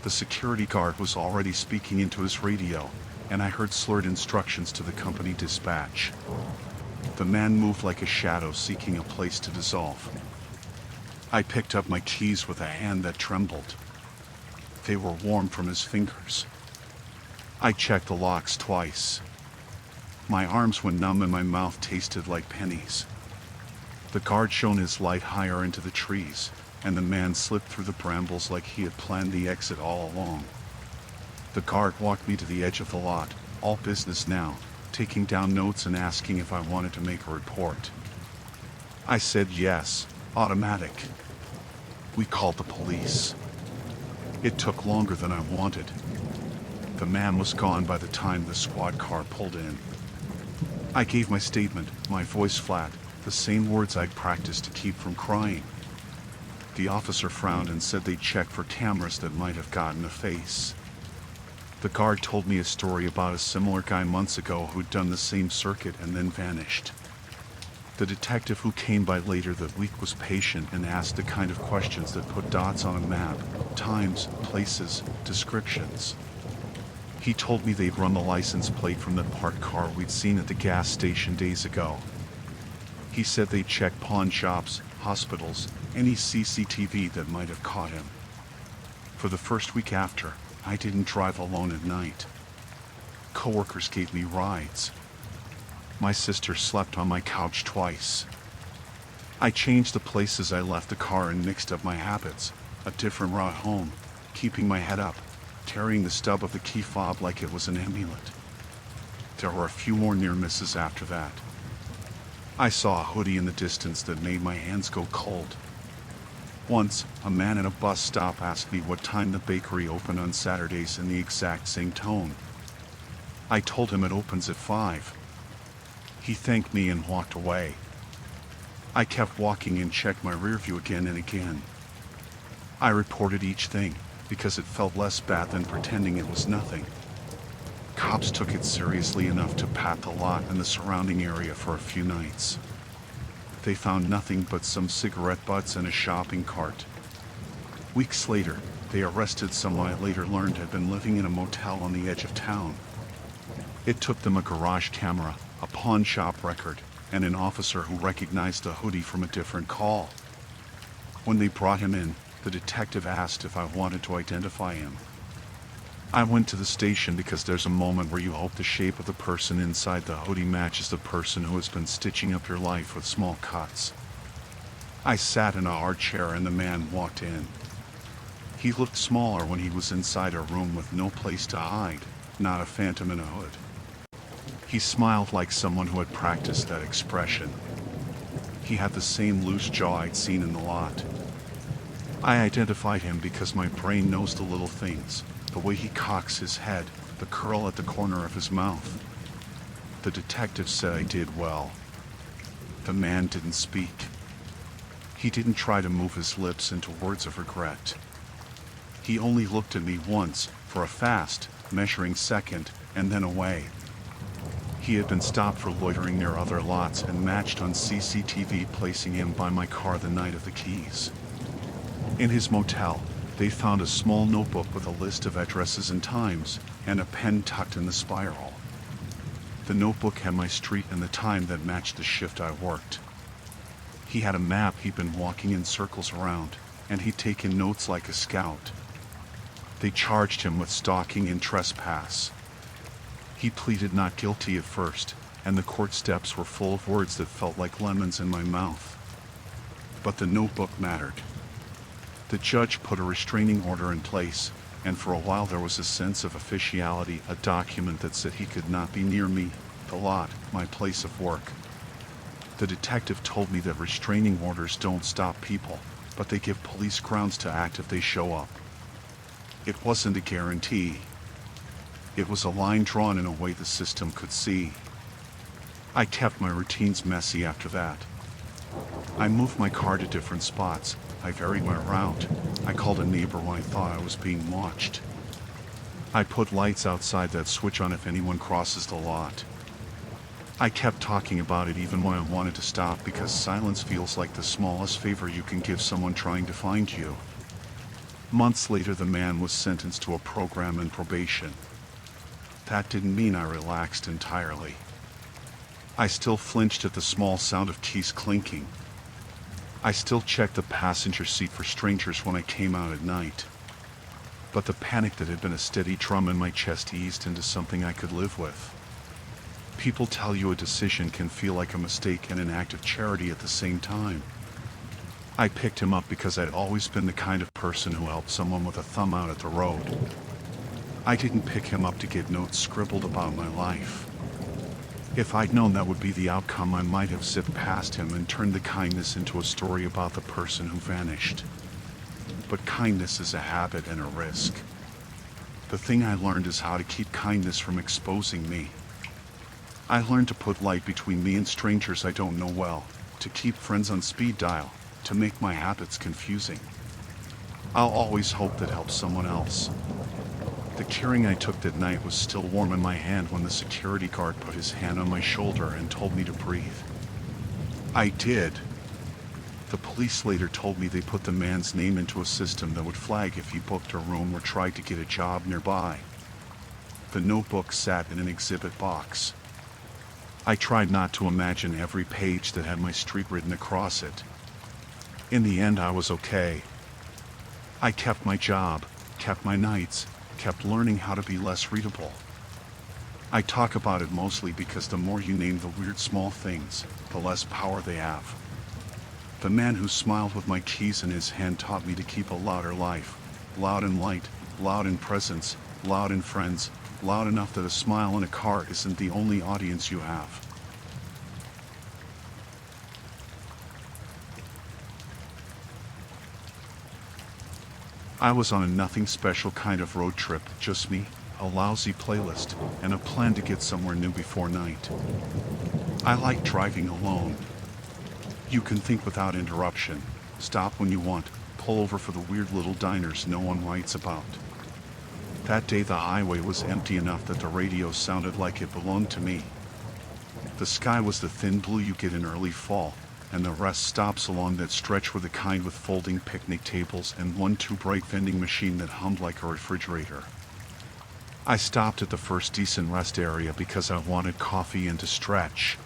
The security guard was already speaking into his radio, and I heard slurred instructions to the company dispatch. The man moved like a shadow seeking a place to dissolve. I picked up my keys with a hand that trembled. They were warm from his fingers. I checked the locks twice. My arms went numb and my mouth tasted like pennies. The guard shone his light higher into the trees, and the man slipped through the brambles like he had planned the exit all along. The guard walked me to the edge of the lot, all business now, taking down notes and asking if I wanted to make a report. I said yes, automatic. We called the police. It took longer than I wanted. The man was gone by the time the squad car pulled in. I gave my statement, my voice flat, the same words I'd practiced to keep from crying. The officer frowned and said they'd check for cameras that might have gotten a face. The guard told me a story about a similar guy months ago who'd done the same circuit and then vanished. The detective who came by later that week was patient and asked the kind of questions that put dots on a map: times, places, descriptions. He told me they'd run the license plate from the parked car we'd seen at the gas station days ago. He said they'd check pawn shops, hospitals, any CCTV that might have caught him. For the first week after, I didn't drive alone at night. Coworkers gave me rides. My sister slept on my couch twice. I changed the places I left the car and mixed up my habits: a different route home, keeping my head up, carrying the stub of the key fob like it was an amulet. There were a few more near misses after that. I saw a hoodie in the distance that made my hands go cold. Once, a man at a bus stop asked me what time the bakery opened on Saturdays in the exact same tone. I told him it opens at 5. He thanked me and walked away. I kept walking and checked my rear view again and again. I reported each thing, because it felt less bad than pretending it was nothing. Cops took it seriously enough to pat the lot and the surrounding area for a few nights. They found nothing but some cigarette butts and a shopping cart. Weeks later, they arrested someone I later learned had been living in a motel on the edge of town. It took them a garage camera, a pawn shop record, and an officer who recognized the hoodie from a different call. When they brought him in, the detective asked if I wanted to identify him. I went to the station because there's a moment where you hope the shape of the person inside the hoodie matches the person who has been stitching up your life with small cuts. I sat in a hard chair and the man walked in. He looked smaller when he was inside a room with no place to hide, not a phantom in a hood. He smiled like someone who had practiced that expression. He had the same loose jaw I'd seen in the lot. I identified him because my brain knows the little things, the way he cocks his head, the curl at the corner of his mouth. The detective said I did well. The man didn't speak. He didn't try to move his lips into words of regret. He only looked at me once, for a fast, measuring second, and then away. He had been stopped for loitering near other lots and matched on CCTV, placing him by my car the night of the keys. In his motel, they found a small notebook with a list of addresses and times, and a pen tucked in the spiral. The notebook had my street and the time that matched the shift I worked. He had a map he'd been walking in circles around, and he'd taken notes like a scout. They charged him with stalking and trespass. He pleaded not guilty at first, and the court steps were full of words that felt like lemons in my mouth. But the notebook mattered. The judge put a restraining order in place, and for a while there was a sense of officiality, a document that said he could not be near me, the lot, my place of work. The detective told me that restraining orders don't stop people, but they give police grounds to act if they show up. It wasn't a guarantee. It was a line drawn in a way the system could see. I kept my routines messy after that. I moved my car to different spots. I varied my route. I called a neighbor when I thought I was being watched. I put lights outside that switch on if anyone crosses the lot. I kept talking about it even when I wanted to stop, because silence feels like the smallest favor you can give someone trying to find you. Months later, the man was sentenced to a program in probation. That didn't mean I relaxed entirely. I still flinched at the small sound of keys clinking. I still checked the passenger seat for strangers when I came out at night. But the panic that had been a steady drum in my chest eased into something I could live with. People tell you a decision can feel like a mistake and an act of charity at the same time. I picked him up because I'd always been the kind of person who helped someone with a thumb out at the road. I didn't pick him up to get notes scribbled about my life. If I'd known that would be the outcome, I might have zipped past him and turned the kindness into a story about the person who vanished. But kindness is a habit and a risk. The thing I learned is how to keep kindness from exposing me. I learned to put light between me and strangers I don't know well, to keep friends on speed dial, to make my habits confusing. I'll always hope that helps someone else. The curing I took that night was still warm in my hand when the security guard put his hand on my shoulder and told me to breathe. I did. The police later told me they put the man's name into a system that would flag if he booked a room or tried to get a job nearby. The notebook sat in an exhibit box. I tried not to imagine every page that had my street written across it. In the end, I was okay. I kept my job, kept my nights, kept learning how to be less readable. I talk about it mostly because the more you name the weird small things, the less power they have. The man who smiled with my keys in his hand taught me to keep a louder life, loud in light, loud in presence, loud in friends, loud enough that a smile in a car isn't the only audience you have. I was on a nothing special kind of road trip, just me, a lousy playlist, and a plan to get somewhere new before night. I like driving alone. You can think without interruption, stop when you want, pull over for the weird little diners no one writes about. That day the highway was empty enough that the radio sounded like it belonged to me. The sky was the thin blue you get in early fall, and the rest stops along that stretch were the kind with folding picnic tables and one too bright vending machine that hummed like a refrigerator. I stopped at the first decent rest area because I wanted coffee and to stretch.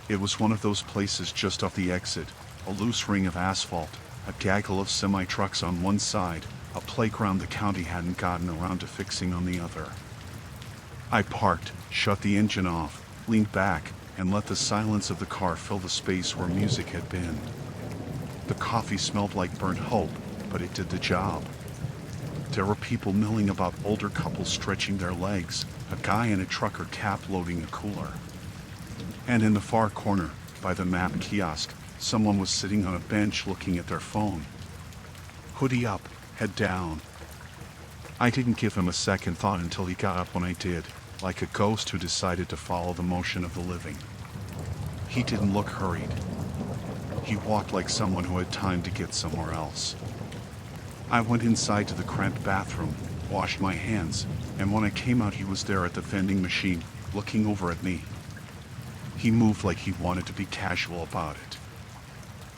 It was one of those places just off the exit, a loose ring of asphalt, a gaggle of semi-trucks on one side, a playground the county hadn't gotten around to fixing on the other. I parked, shut the engine off, leaned back, and let the silence of the car fill the space where music had been. The coffee smelled like burnt hope, but it did the job. There were people milling about, older couples stretching their legs, a guy in a trucker cap loading a cooler. And in the far corner, by the map kiosk, someone was sitting on a bench looking at their phone. Hoodie up, head down. I didn't give him a second thought until he got up when I did, like a ghost who decided to follow the motion of the living. He didn't look hurried. He walked like someone who had time to get somewhere else. I went inside to the cramped bathroom, washed my hands, and when I came out he was there at the vending machine, looking over at me. He moved like he wanted to be casual about it.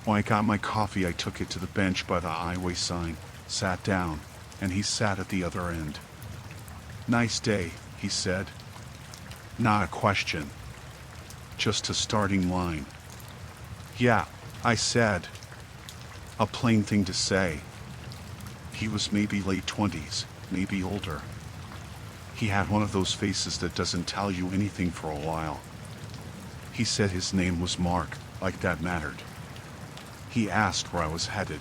When I got my coffee, I took it to the bench by the highway sign, sat down, and he sat at the other end. "Nice day," he said. Not a question. Just a starting line. "Yeah," I said. A plain thing to say. He was maybe late 20s, maybe older. He had one of those faces that doesn't tell you anything for a while. He said his name was Mark, like that mattered. He asked where I was headed.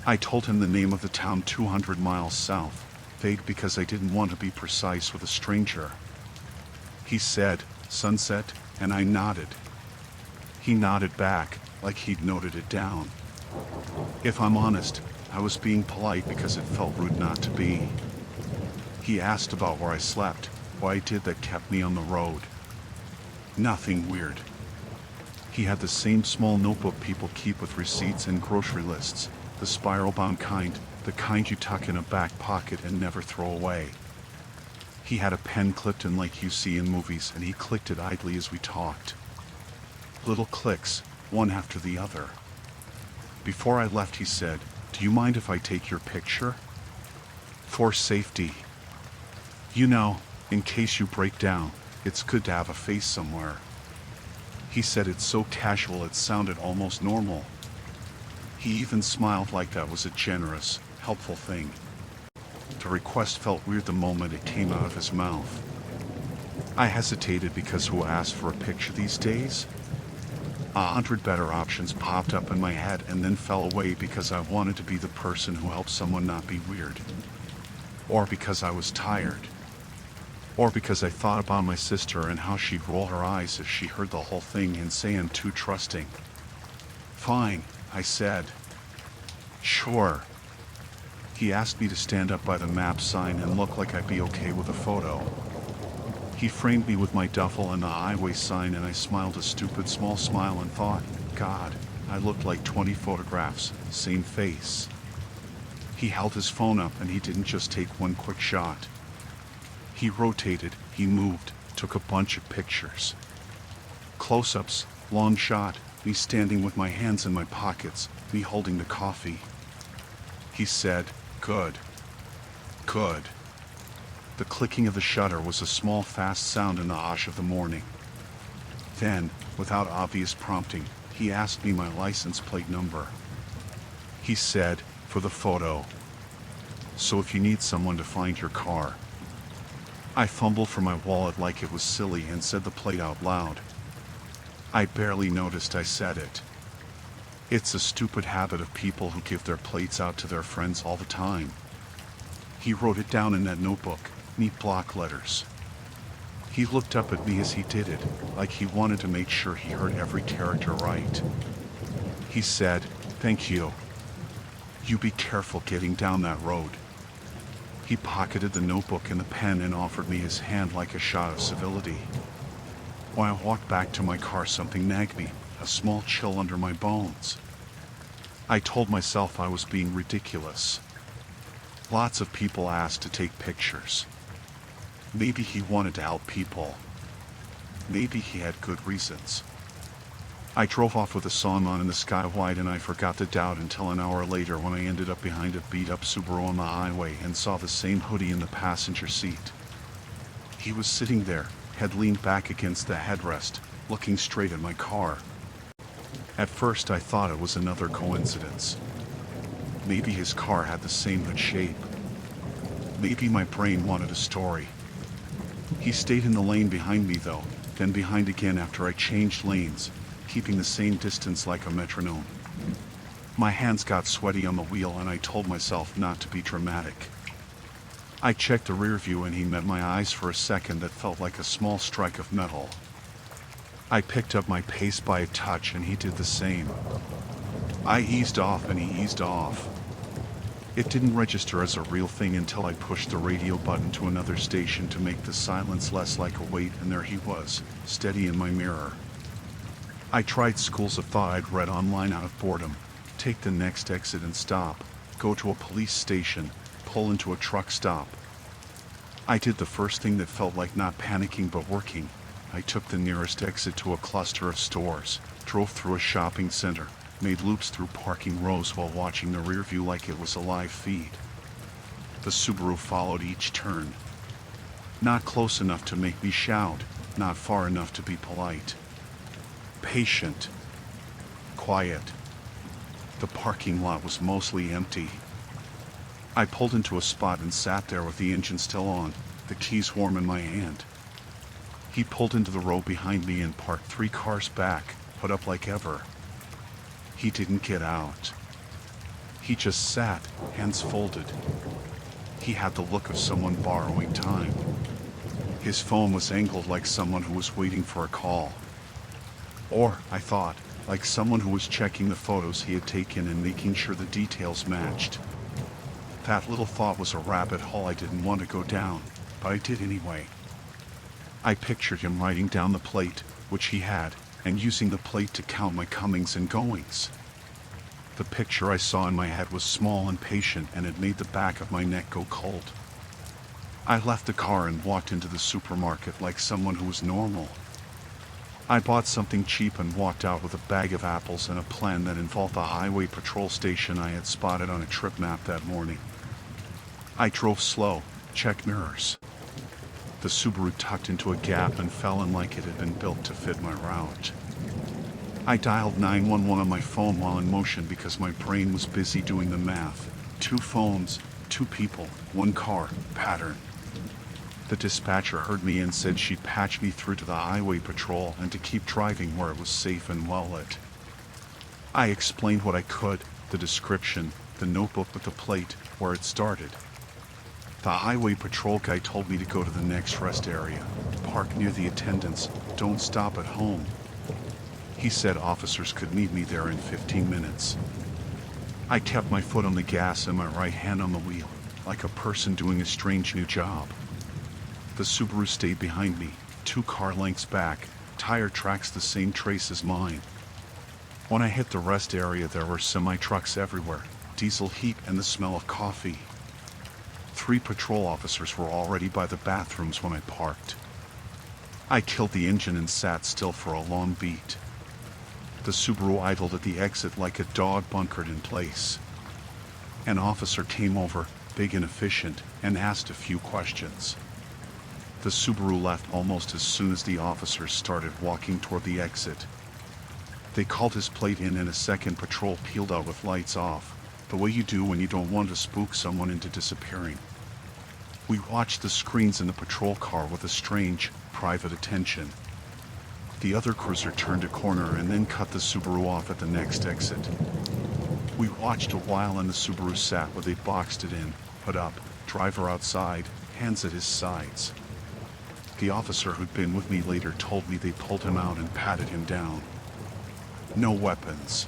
I told him the name of the town 200 miles south, vague because I didn't want to be precise with a stranger. He said, "Sunset," and I nodded. He nodded back, like he'd noted it down. If I'm honest, I was being polite because it felt rude not to be. He asked about where I slept, what I did that kept me on the road. Nothing weird. He had the same small notebook people keep with receipts and grocery lists, the spiral-bound kind, the kind you tuck in a back pocket and never throw away. He had a pen clipped in like you see in movies, and he clicked it idly as we talked. Little clicks, one after the other. Before I left he said, "Do you mind if I take your picture? For safety. You know, in case you break down, it's good to have a face somewhere." He said it so casual it sounded almost normal. He even smiled like that was a generous, helpful thing. The request felt weird the moment it came out of his mouth. I hesitated because who asks for a picture these days? 100 better options popped up in my head and then fell away because I wanted to be the person who helped someone not be weird. Or because I was tired. Or because I thought about my sister and how she'd roll her eyes if she heard the whole thing and say I'm too trusting. "Fine," I said. "Sure." He asked me to stand up by the map sign and look like I'd be okay with a photo. He framed me with my duffel and the highway sign, and I smiled a stupid small smile and thought, God, I looked like 20 photographs, same face. He held his phone up and he didn't just take one quick shot. He rotated, he moved, took a bunch of pictures. Close-ups, long shot, me standing with my hands in my pockets, me holding the coffee. He said, "Good. Good." The clicking of the shutter was a small fast sound in the hush of the morning. Then, without obvious prompting, he asked me my license plate number. He said, "For the photo. So if you need someone to find your car." I fumbled for my wallet like it was silly and said the plate out loud. I barely noticed I said it. It's a stupid habit of people who give their plates out to their friends all the time. He wrote it down in that notebook, neat block letters. He looked up at me as he did it, like he wanted to make sure he heard every character right. He said, "Thank you. You be careful getting down that road." He pocketed the notebook and the pen and offered me his hand like a shot of civility. When I walked back to my car, something nagged me, a small chill under my bones. I told myself I was being ridiculous. Lots of people asked to take pictures. Maybe he wanted to help people. Maybe he had good reasons. I drove off with the sun on and the sky wide, and I forgot the doubt until an hour later when I ended up behind a beat-up Subaru on the highway and saw the same hoodie in the passenger seat. He was sitting there, head leaned back against the headrest, looking straight at my car. At first I thought it was another coincidence. Maybe his car had the same hood shape. Maybe my brain wanted a story. He stayed in the lane behind me though, then behind again after I changed lanes, keeping the same distance like a metronome. My hands got sweaty on the wheel and I told myself not to be dramatic. I checked the rear view and he met my eyes for a second that felt like a small strike of metal. I picked up my pace by a touch and he did the same. I eased off and he eased off. It didn't register as a real thing until I pushed the radio button to another station to make the silence less like a weight, and there he was, steady in my mirror. I tried schools of thought I'd read online out of boredom. Take the next exit and stop. Go to a police station. Pull into a truck stop. I did the first thing that felt like not panicking but working. I took the nearest exit to a cluster of stores, drove through a shopping center, made loops through parking rows while watching the rear view like it was a live feed. The Subaru followed each turn. Not close enough to make me shout, not far enough to be polite. Patient. Quiet. The parking lot was mostly empty. I pulled into a spot and sat there with the engine still on, the keys warm in my hand. He pulled into the row behind me and parked 3 cars back, put up like ever. He didn't get out. He just sat, hands folded. He had the look of someone borrowing time. His phone was angled like someone who was waiting for a call. Or, I thought, like someone who was checking the photos he had taken and making sure the details matched. That little thought was a rabbit hole I didn't want to go down, but I did anyway. I pictured him writing down the plate, which he had, and using the plate to count my comings and goings. The picture I saw in my head was small and patient, and it made the back of my neck go cold. I left the car and walked into the supermarket like someone who was normal. I bought something cheap and walked out with a bag of apples and a plan that involved the highway patrol station I had spotted on a trip map that morning. I drove slow, checked mirrors. The Subaru tucked into a gap and fell in like it had been built to fit my route. I dialed 911 on my phone while in motion because my brain was busy doing the math. 2 phones, 2 people, 1 car, pattern. The dispatcher heard me and said she'd patch me through to the highway patrol and to keep driving where it was safe and well lit. I explained what I could, the description, the notebook with the plate, where it started. The highway patrol guy told me to go to the next rest area, park near the attendants, don't stop at home. He said officers could meet me there in 15 minutes. I kept my foot on the gas and my right hand on the wheel, like a person doing a strange new job. The Subaru stayed behind me, 2 car lengths back, tire tracks the same trace as mine. When I hit the rest area there were semi-trucks everywhere, diesel heat and the smell of coffee. 3 patrol officers were already by the bathrooms when I parked. I killed the engine and sat still for a long beat. The Subaru idled at the exit like a dog bunkered in place. An officer came over, big and efficient, and asked a few questions. The Subaru left almost as soon as the officers started walking toward the exit. They called his plate in and a second patrol peeled out with lights off, the way you do when you don't want to spook someone into disappearing. We watched the screens in the patrol car with a strange, private attention. The other cruiser turned a corner and then cut the Subaru off at the next exit. We watched a while and the Subaru sat where they boxed it in, put up, driver outside, hands at his sides. The officer who'd been with me later told me they pulled him out and patted him down. No weapons.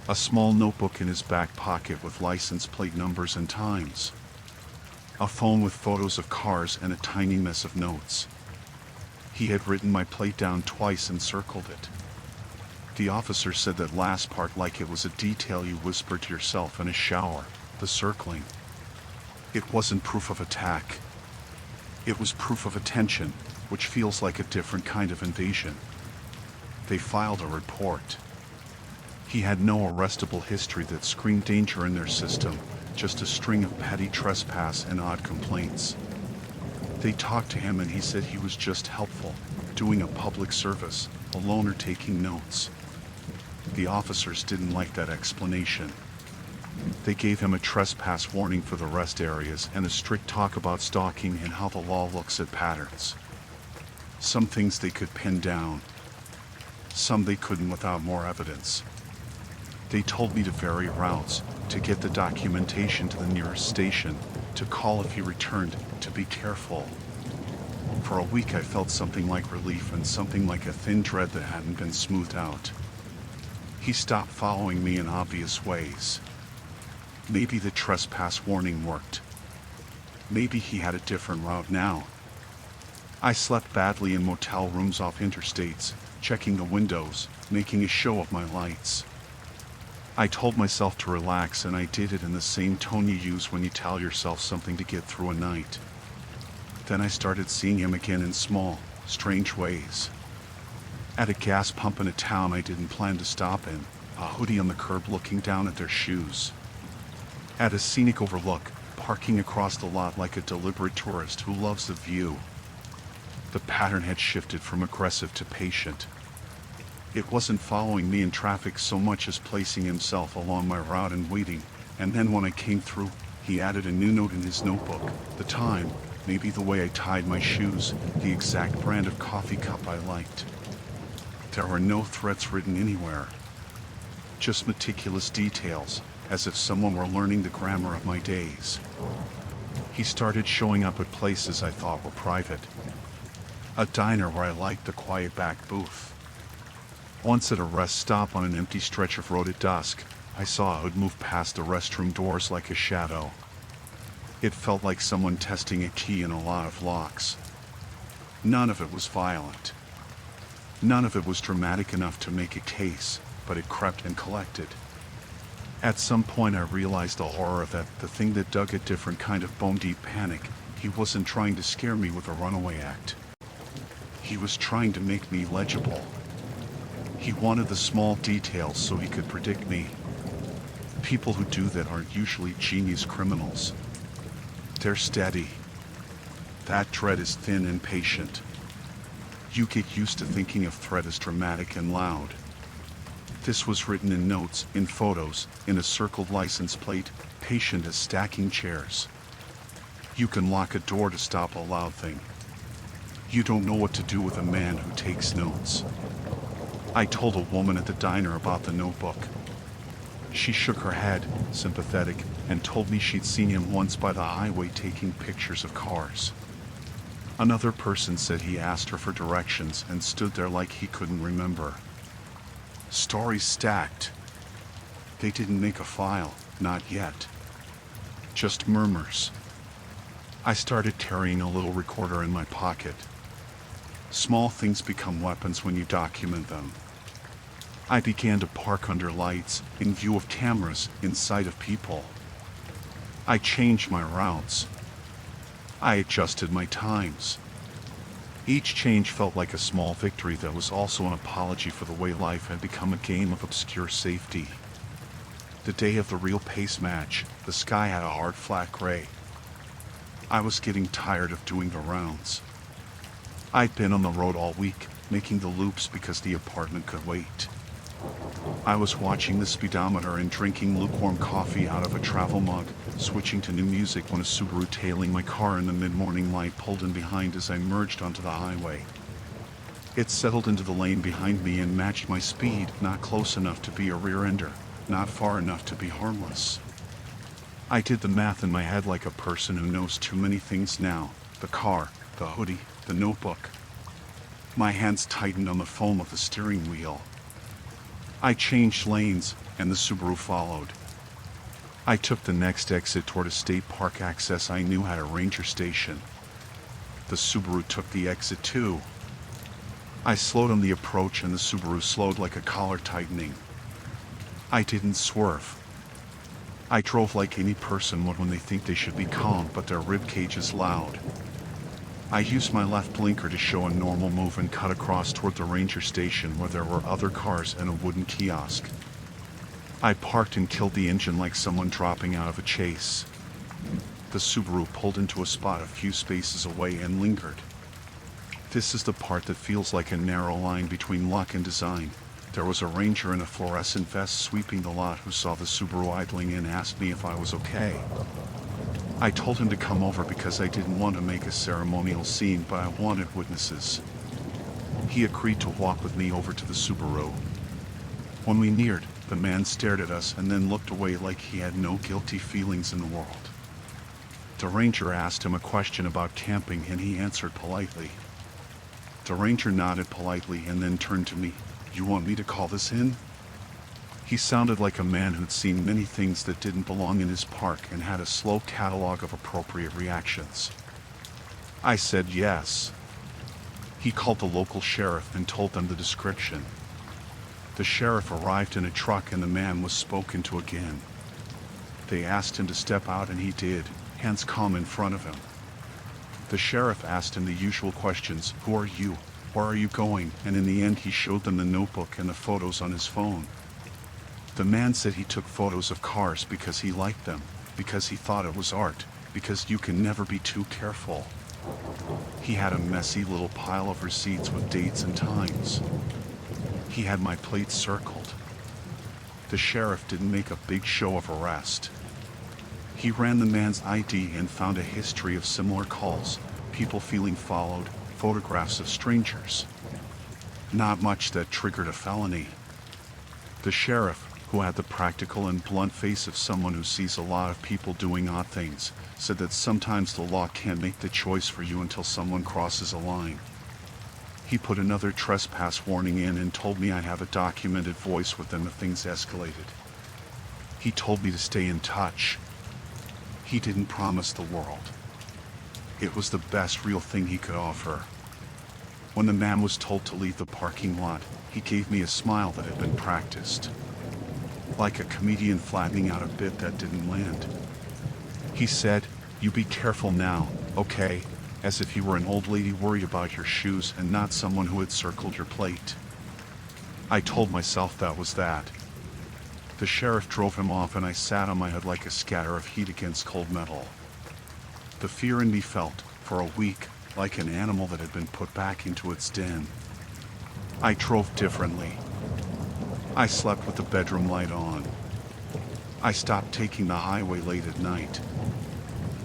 A small notebook in his back pocket with license plate numbers and times. A phone with photos of cars and a tiny mess of notes. He had written my plate down twice and circled it. The officer said that last part like it was a detail you whispered to yourself in a shower, the circling. It wasn't proof of attack. It was proof of attention, which feels like a different kind of invasion. They filed a report. He had no arrestable history that screamed danger in their system, just a string of petty trespass and odd complaints. They talked to him and he said he was just helpful, doing a public service, a loner taking notes. The officers didn't like that explanation. They gave him a trespass warning for the rest areas and a strict talk about stalking and how the law looks at patterns. Some things they could pin down. Some they couldn't without more evidence. They told me to vary routes, to get the documentation to the nearest station, to call if he returned, to be careful. For a week I felt something like relief and something like a thin dread that hadn't been smoothed out. He stopped following me in obvious ways. Maybe the trespass warning worked. Maybe he had a different route now. I slept badly in motel rooms off interstates, checking the windows, making a show of my lights. I told myself to relax, and I did it in the same tone you use when you tell yourself something to get through a night. Then I started seeing him again in small, strange ways. At a gas pump in a town I didn't plan to stop in, a hoodie on the curb looking down at their shoes. At a scenic overlook, parking across the lot like a deliberate tourist who loves the view. The pattern had shifted from aggressive to patient. It wasn't following me in traffic so much as placing himself along my route and waiting, and then when I came through, he added a new note in his notebook, the time, maybe the way I tied my shoes, the exact brand of coffee cup I liked. There were no threats written anywhere. Just meticulous details, as if someone were learning the grammar of my days. He started showing up at places I thought were private. A diner where I liked the quiet back booth. Once at a rest stop on an empty stretch of road at dusk, I saw a hood move past the restroom doors like a shadow. It felt like someone testing a key in a lot of locks. None of it was violent. None of it was dramatic enough to make a case, but it crept and collected. At some point I realized the horror of that, the thing that dug a different kind of bone-deep panic. He wasn't trying to scare me with a runaway act. He was trying to make me legible. He wanted the small details so he could predict me. People who do that aren't usually genius criminals. They're steady. That dread is thin and patient. You get used to thinking of threat as dramatic and loud. This was written in notes, in photos, in a circled license plate, patient as stacking chairs. You can lock a door to stop a loud thing. You don't know what to do with a man who takes notes. I told a woman at the diner about the notebook. She shook her head, sympathetic, and told me she'd seen him once by the highway taking pictures of cars. Another person said he asked her for directions and stood there like he couldn't remember. Stories stacked. They didn't make a file, not yet. Just murmurs. I started carrying a little recorder in my pocket. Small things become weapons when you document them. I began to park under lights, in view of cameras, in sight of people. I changed my routes. I adjusted my times. Each change felt like a small victory that was also an apology for the way life had become a game of obscure safety. The day of the real pace match, the sky had a hard flat gray. I was getting tired of doing the rounds. I'd been on the road all week, making the loops because the apartment could wait. I was watching the speedometer and drinking lukewarm coffee out of a travel mug, switching to new music when a Subaru tailing my car in the mid-morning light pulled in behind as I merged onto the highway. It settled into the lane behind me and matched my speed, not close enough to be a rear-ender, not far enough to be harmless. I did the math in my head like a person who knows too many things now: the car, the hoodie, the notebook. My hands tightened on the foam of the steering wheel. I changed lanes, and the Subaru followed. I took the next exit toward a state park access I knew had a ranger station. The Subaru took the exit too. I slowed on the approach and the Subaru slowed like a collar tightening. I didn't swerve. I drove like any person would when they think they should be calm but their ribcage is loud. I used my left blinker to show a normal move and cut across toward the ranger station where there were other cars and a wooden kiosk. I parked and killed the engine like someone dropping out of a chase. The Subaru pulled into a spot a few spaces away and lingered. This is the part that feels like a narrow line between luck and design. There was a ranger in a fluorescent vest sweeping the lot who saw the Subaru idling and asked me if I was okay. I told him to come over because I didn't want to make a ceremonial scene, but I wanted witnesses. He agreed to walk with me over to the Subaru. When we neared, the man stared at us and then looked away like he had no guilty feelings in the world. The ranger asked him a question about camping and he answered politely. The ranger nodded politely and then turned to me. "You want me to call this in?" He sounded like a man who'd seen many things that didn't belong in his park and had a slow catalog of appropriate reactions. I said yes. He called the local sheriff and told them the description. The sheriff arrived in a truck and the man was spoken to again. They asked him to step out and he did, hands calm in front of him. The sheriff asked him the usual questions: who are you? Where are you going? And in the end he showed them the notebook and the photos on his phone. The man said he took photos of cars because he liked them, because he thought it was art, because you can never be too careful. He had a messy little pile of receipts with dates and times. He had my plate circled. The sheriff didn't make a big show of arrest. He ran the man's ID and found a history of similar calls, people feeling followed, photographs of strangers. Not much that triggered a felony. The sheriff, who had the practical and blunt face of someone who sees a lot of people doing odd things, said that sometimes the law can't make the choice for you until someone crosses a line. He put another trespass warning in and told me I'd have a documented voice with them if things escalated. He told me to stay in touch. He didn't promise the world. It was the best real thing he could offer. When the man was told to leave the parking lot, he gave me a smile that had been practiced. Like a comedian flattening out a bit that didn't land. He said, "You be careful now, okay?" As if he were an old lady worried about your shoes and not someone who had circled your plate. I told myself that was that. The sheriff drove him off and I sat on my head like a scatter of heat against cold metal. The fear in me felt, for a week, like an animal that had been put back into its den. I drove differently. I slept with the bedroom light on. I stopped taking the highway late at night.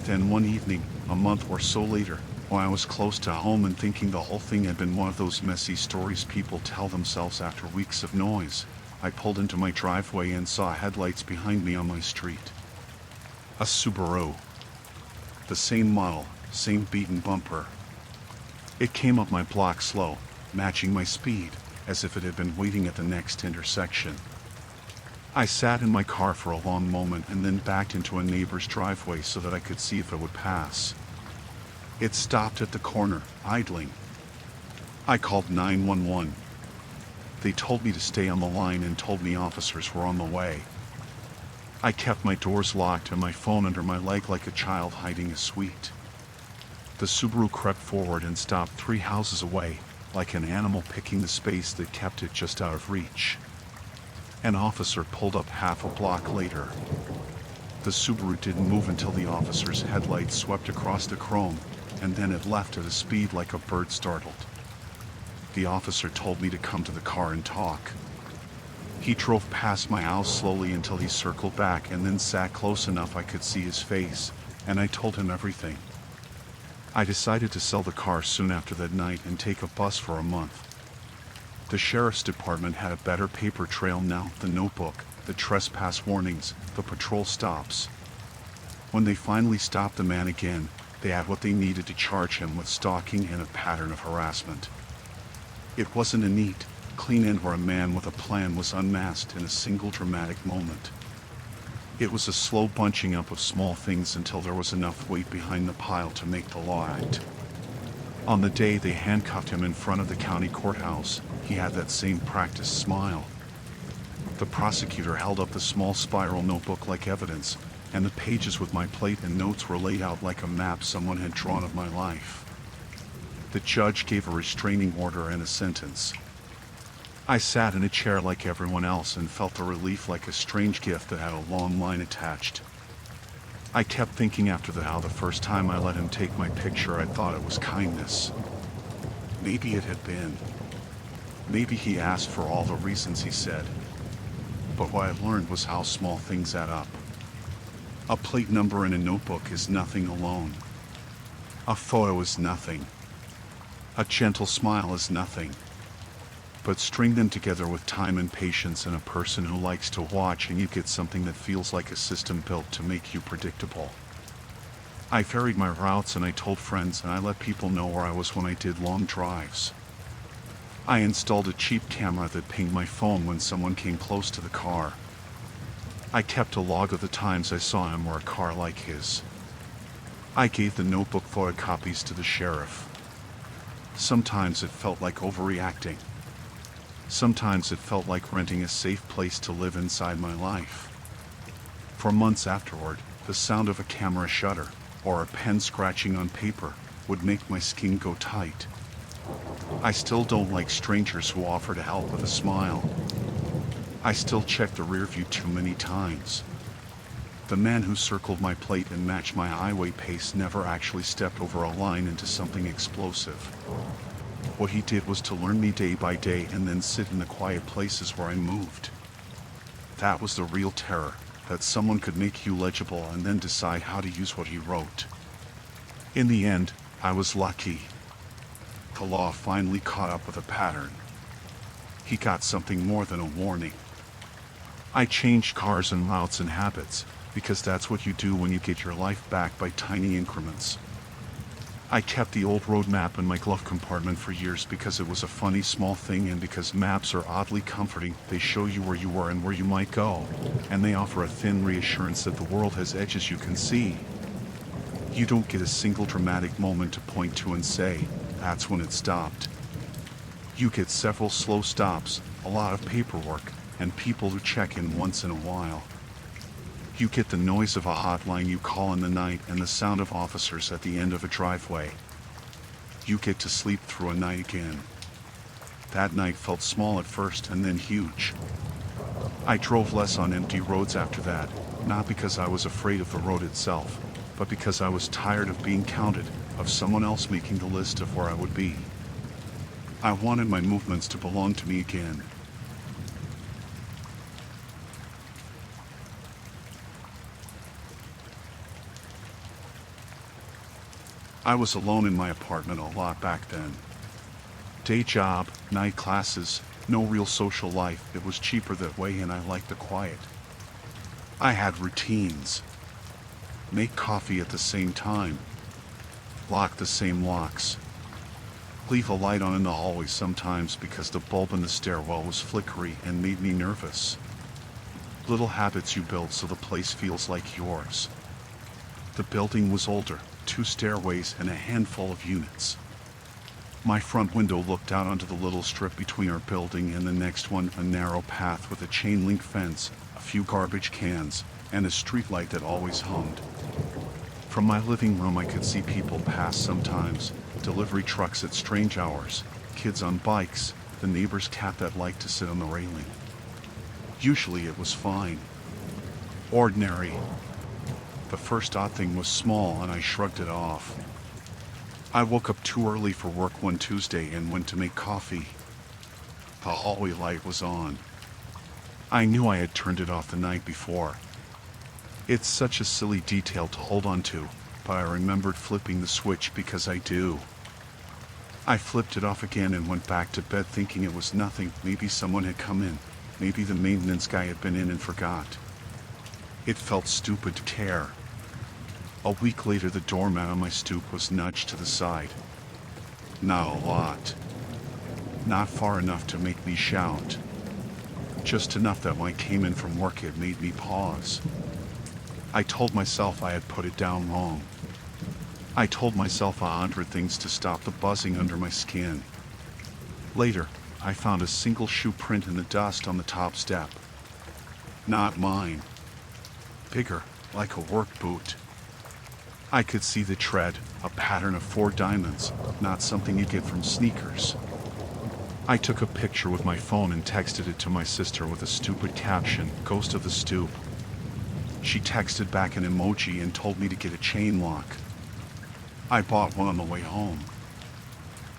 Then one evening, a month or so later, when I was close to home and thinking the whole thing had been one of those messy stories people tell themselves after weeks of noise, I pulled into my driveway and saw headlights behind me on my street. A Subaru. The same model, same beaten bumper. It came up my block slow, matching my speed, as if it had been waiting at the next intersection. I sat in my car for a long moment and then backed into a neighbor's driveway so that I could see if it would pass. It stopped at the corner, idling. I called 911. They told me to stay on the line and told me officers were on the way. I kept my doors locked and my phone under my leg like a child hiding a sweet. The Subaru crept forward and stopped 3 houses away, like an animal picking the space that kept it just out of reach. An officer pulled up half a block later. The Subaru didn't move until the officer's headlights swept across the chrome, and then it left at a speed like a bird startled. The officer told me to come to the car and talk. He drove past my house slowly until he circled back and then sat close enough I could see his face, and I told him everything. I decided to sell the car soon after that night and take a bus for a month. The sheriff's department had a better paper trail now: the notebook, the trespass warnings, the patrol stops. When they finally stopped the man again, they had what they needed to charge him with stalking and a pattern of harassment. It wasn't a neat, clean end where a man with a plan was unmasked in a single dramatic moment. It was a slow bunching up of small things until there was enough weight behind the pile to make the law act. On the day they handcuffed him in front of the county courthouse, he had that same practiced smile. The prosecutor held up the small spiral notebook like evidence, and the pages with my plate and notes were laid out like a map someone had drawn of my life. The judge gave a restraining order and a sentence. I sat in a chair like everyone else and felt the relief like a strange gift that had a long line attached. I kept thinking after that how the first time I let him take my picture I thought it was kindness. Maybe it had been. Maybe he asked for all the reasons he said. But what I learned was how small things add up. A plate number in a notebook is nothing alone. A photo is nothing. A gentle smile is nothing. But string them together with time and patience and a person who likes to watch, and you get something that feels like a system built to make you predictable. I varied my routes and I told friends and I let people know where I was when I did long drives. I installed a cheap camera that pinged my phone when someone came close to the car. I kept a log of the times I saw him or a car like his. I gave the notebook photocopies to the sheriff. Sometimes it felt like overreacting. Sometimes it felt like renting a safe place to live inside my life. For months afterward, the sound of a camera shutter, or a pen scratching on paper, would make my skin go tight. I still don't like strangers who offer to help with a smile. I still check the rear view too many times. The man who circled my plate and matched my highway pace never actually stepped over a line into something explosive. What he did was to learn me day by day and then sit in the quiet places where I moved. That was the real terror, that someone could make you legible and then decide how to use what he wrote. In the end, I was lucky. The law finally caught up with a pattern. He got something more than a warning. I changed cars and routes and habits, because that's what you do when you get your life back by tiny increments. I kept the old road map in my glove compartment for years because it was a funny small thing, and because maps are oddly comforting. They show you where you were and where you might go, and they offer a thin reassurance that the world has edges you can see. You don't get a single dramatic moment to point to and say, that's when it stopped. You get several slow stops, a lot of paperwork, and people who check in once in a while. You get the noise of a hotline you call in the night and the sound of officers at the end of a driveway. You get to sleep through a night again. That night felt small at first and then huge. I drove less on empty roads after that, not because I was afraid of the road itself, but because I was tired of being counted, of someone else making the list of where I would be. I wanted my movements to belong to me again. I was alone in my apartment a lot back then. Day job, night classes, no real social life. It was cheaper that way and I liked the quiet. I had routines. Make coffee at the same time. Lock the same locks. Leave a light on in the hallway sometimes because the bulb in the stairwell was flickery and made me nervous. Little habits you build so the place feels like yours. The building was older. 2 stairways and a handful of units. My front window looked out onto the little strip between our building and the next one, a narrow path with a chain link fence, a few garbage cans, and a streetlight that always hummed. From my living room I could see people pass sometimes, delivery trucks at strange hours, kids on bikes, the neighbor's cat that liked to sit on the railing. Usually it was fine. Ordinary. The first odd thing was small and I shrugged it off. I woke up too early for work one Tuesday and went to make coffee. The hallway light was on. I knew I had turned it off the night before. It's such a silly detail to hold on to, but I remembered flipping the switch because I do. I flipped it off again and went back to bed thinking it was nothing. Maybe someone had come in. Maybe the maintenance guy had been in and forgot. It felt stupid to care. A week later, the doormat on my stoop was nudged to the side. Not a lot. Not far enough to make me shout. Just enough that when I came in from work it made me pause. I told myself I had put it down wrong. I told myself 100 things to stop the buzzing under my skin. Later, I found a single shoe print in the dust on the top step. Not mine. Bigger, like a work boot. I could see the tread, a pattern of 4 diamonds, not something you get from sneakers. I took a picture with my phone and texted it to my sister with a stupid caption, "Ghost of the Stoop." She texted back an emoji and told me to get a chain lock. I bought one on the way home.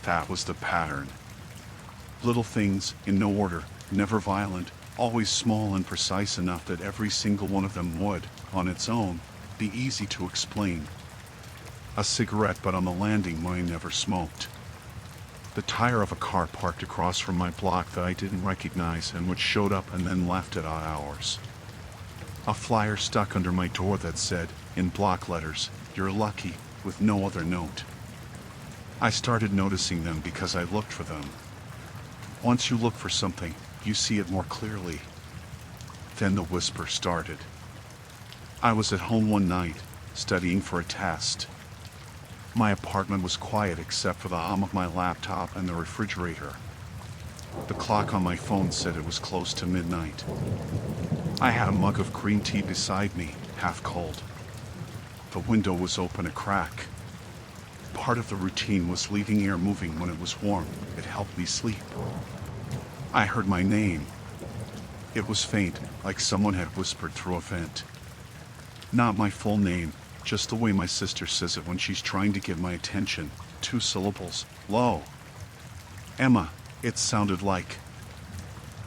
That was the pattern. Little things, in no order, never violent, always small and precise enough that every single one of them would, on its own, be easy to explain. A cigarette butt on the landing when I never smoked. The tire of a car parked across from my block that I didn't recognize and which showed up and then left at odd hours. A flyer stuck under my door that said, in block letters, "You're lucky," with no other note. I started noticing them because I looked for them. Once you look for something, you see it more clearly. Then the whisper started. I was at home one night, studying for a test. My apartment was quiet except for the hum of my laptop and the refrigerator. The clock on my phone said it was close to midnight. I had a mug of green tea beside me, half cold. The window was open a crack. Part of the routine was leaving air moving when it was warm. It helped me sleep. I heard my name. It was faint, like someone had whispered through a vent. Not my full name, just the way my sister says it when she's trying to get my attention. 2 syllables, low. Emma, it sounded like.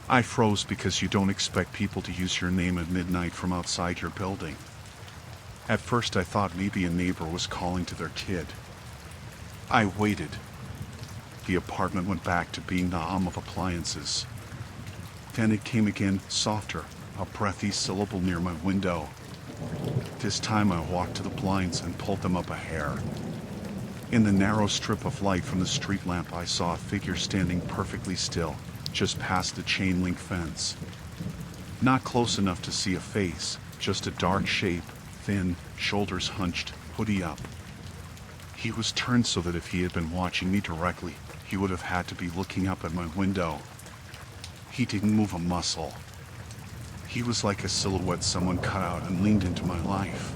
I froze because you don't expect people to use your name at midnight from outside your building. At first I thought maybe a neighbor was calling to their kid. I waited. The apartment went back to being the hum of appliances. Then it came again, softer, a breathy syllable near my window. This time I walked to the blinds and pulled them up a hair. In the narrow strip of light from the street lamp I saw a figure standing perfectly still, just past the chain link fence. Not close enough to see a face, just a dark shape, thin, shoulders hunched, hoodie up. He was turned so that if he had been watching me directly, he would have had to be looking up at my window. He didn't move a muscle. He was like a silhouette someone cut out and leaned into my life.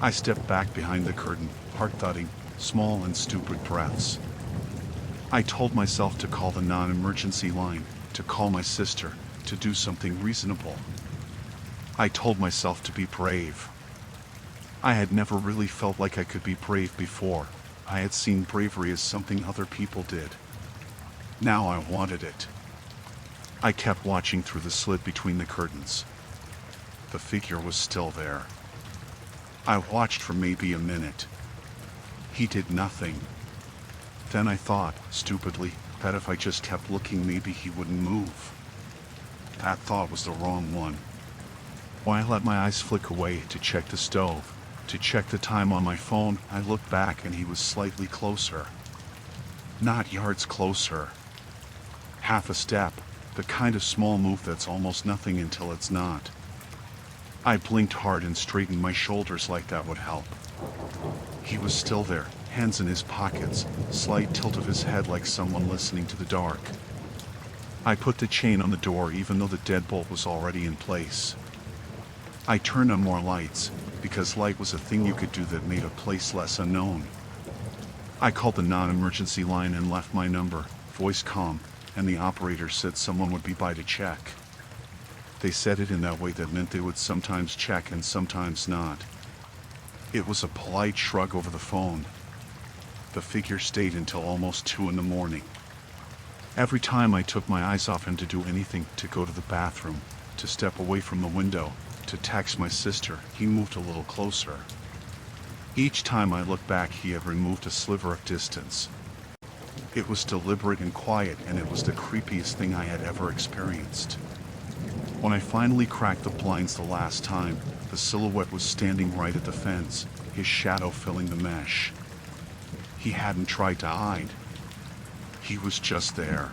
I stepped back behind the curtain, heart thudding, small and stupid breaths. I told myself to call the non-emergency line, to call my sister, to do something reasonable. I told myself to be brave. I had never really felt like I could be brave before. I had seen bravery as something other people did. Now I wanted it. I kept watching through the slit between the curtains. The figure was still there. I watched for maybe a minute. He did nothing. Then I thought, stupidly, that if I just kept looking maybe he wouldn't move. That thought was the wrong one. When I let my eyes flick away to check the stove, to check the time on my phone, I looked back and he was slightly closer. Not yards closer. Half a step, the kind of small move that's almost nothing until it's not. I blinked hard and straightened my shoulders like that would help. He was still there, hands in his pockets, slight tilt of his head like someone listening to the dark. I put the chain on the door even though the deadbolt was already in place. I turned on more lights, because light was a thing you could do that made a place less unknown. I called the non-emergency line and left my number, voice calm, and the operator said someone would be by to check. They said it in that way that meant they would sometimes check and sometimes not. It was a polite shrug over the phone. The figure stayed until almost 2 in the morning. Every time I took my eyes off him to do anything, to go to the bathroom, to step away from the window, to text my sister, he moved a little closer. Each time I looked back he had removed a sliver of distance. It was deliberate and quiet, and it was the creepiest thing I had ever experienced. When I finally cracked the blinds the last time, the silhouette was standing right at the fence, his shadow filling the mesh. He hadn't tried to hide. He was just there.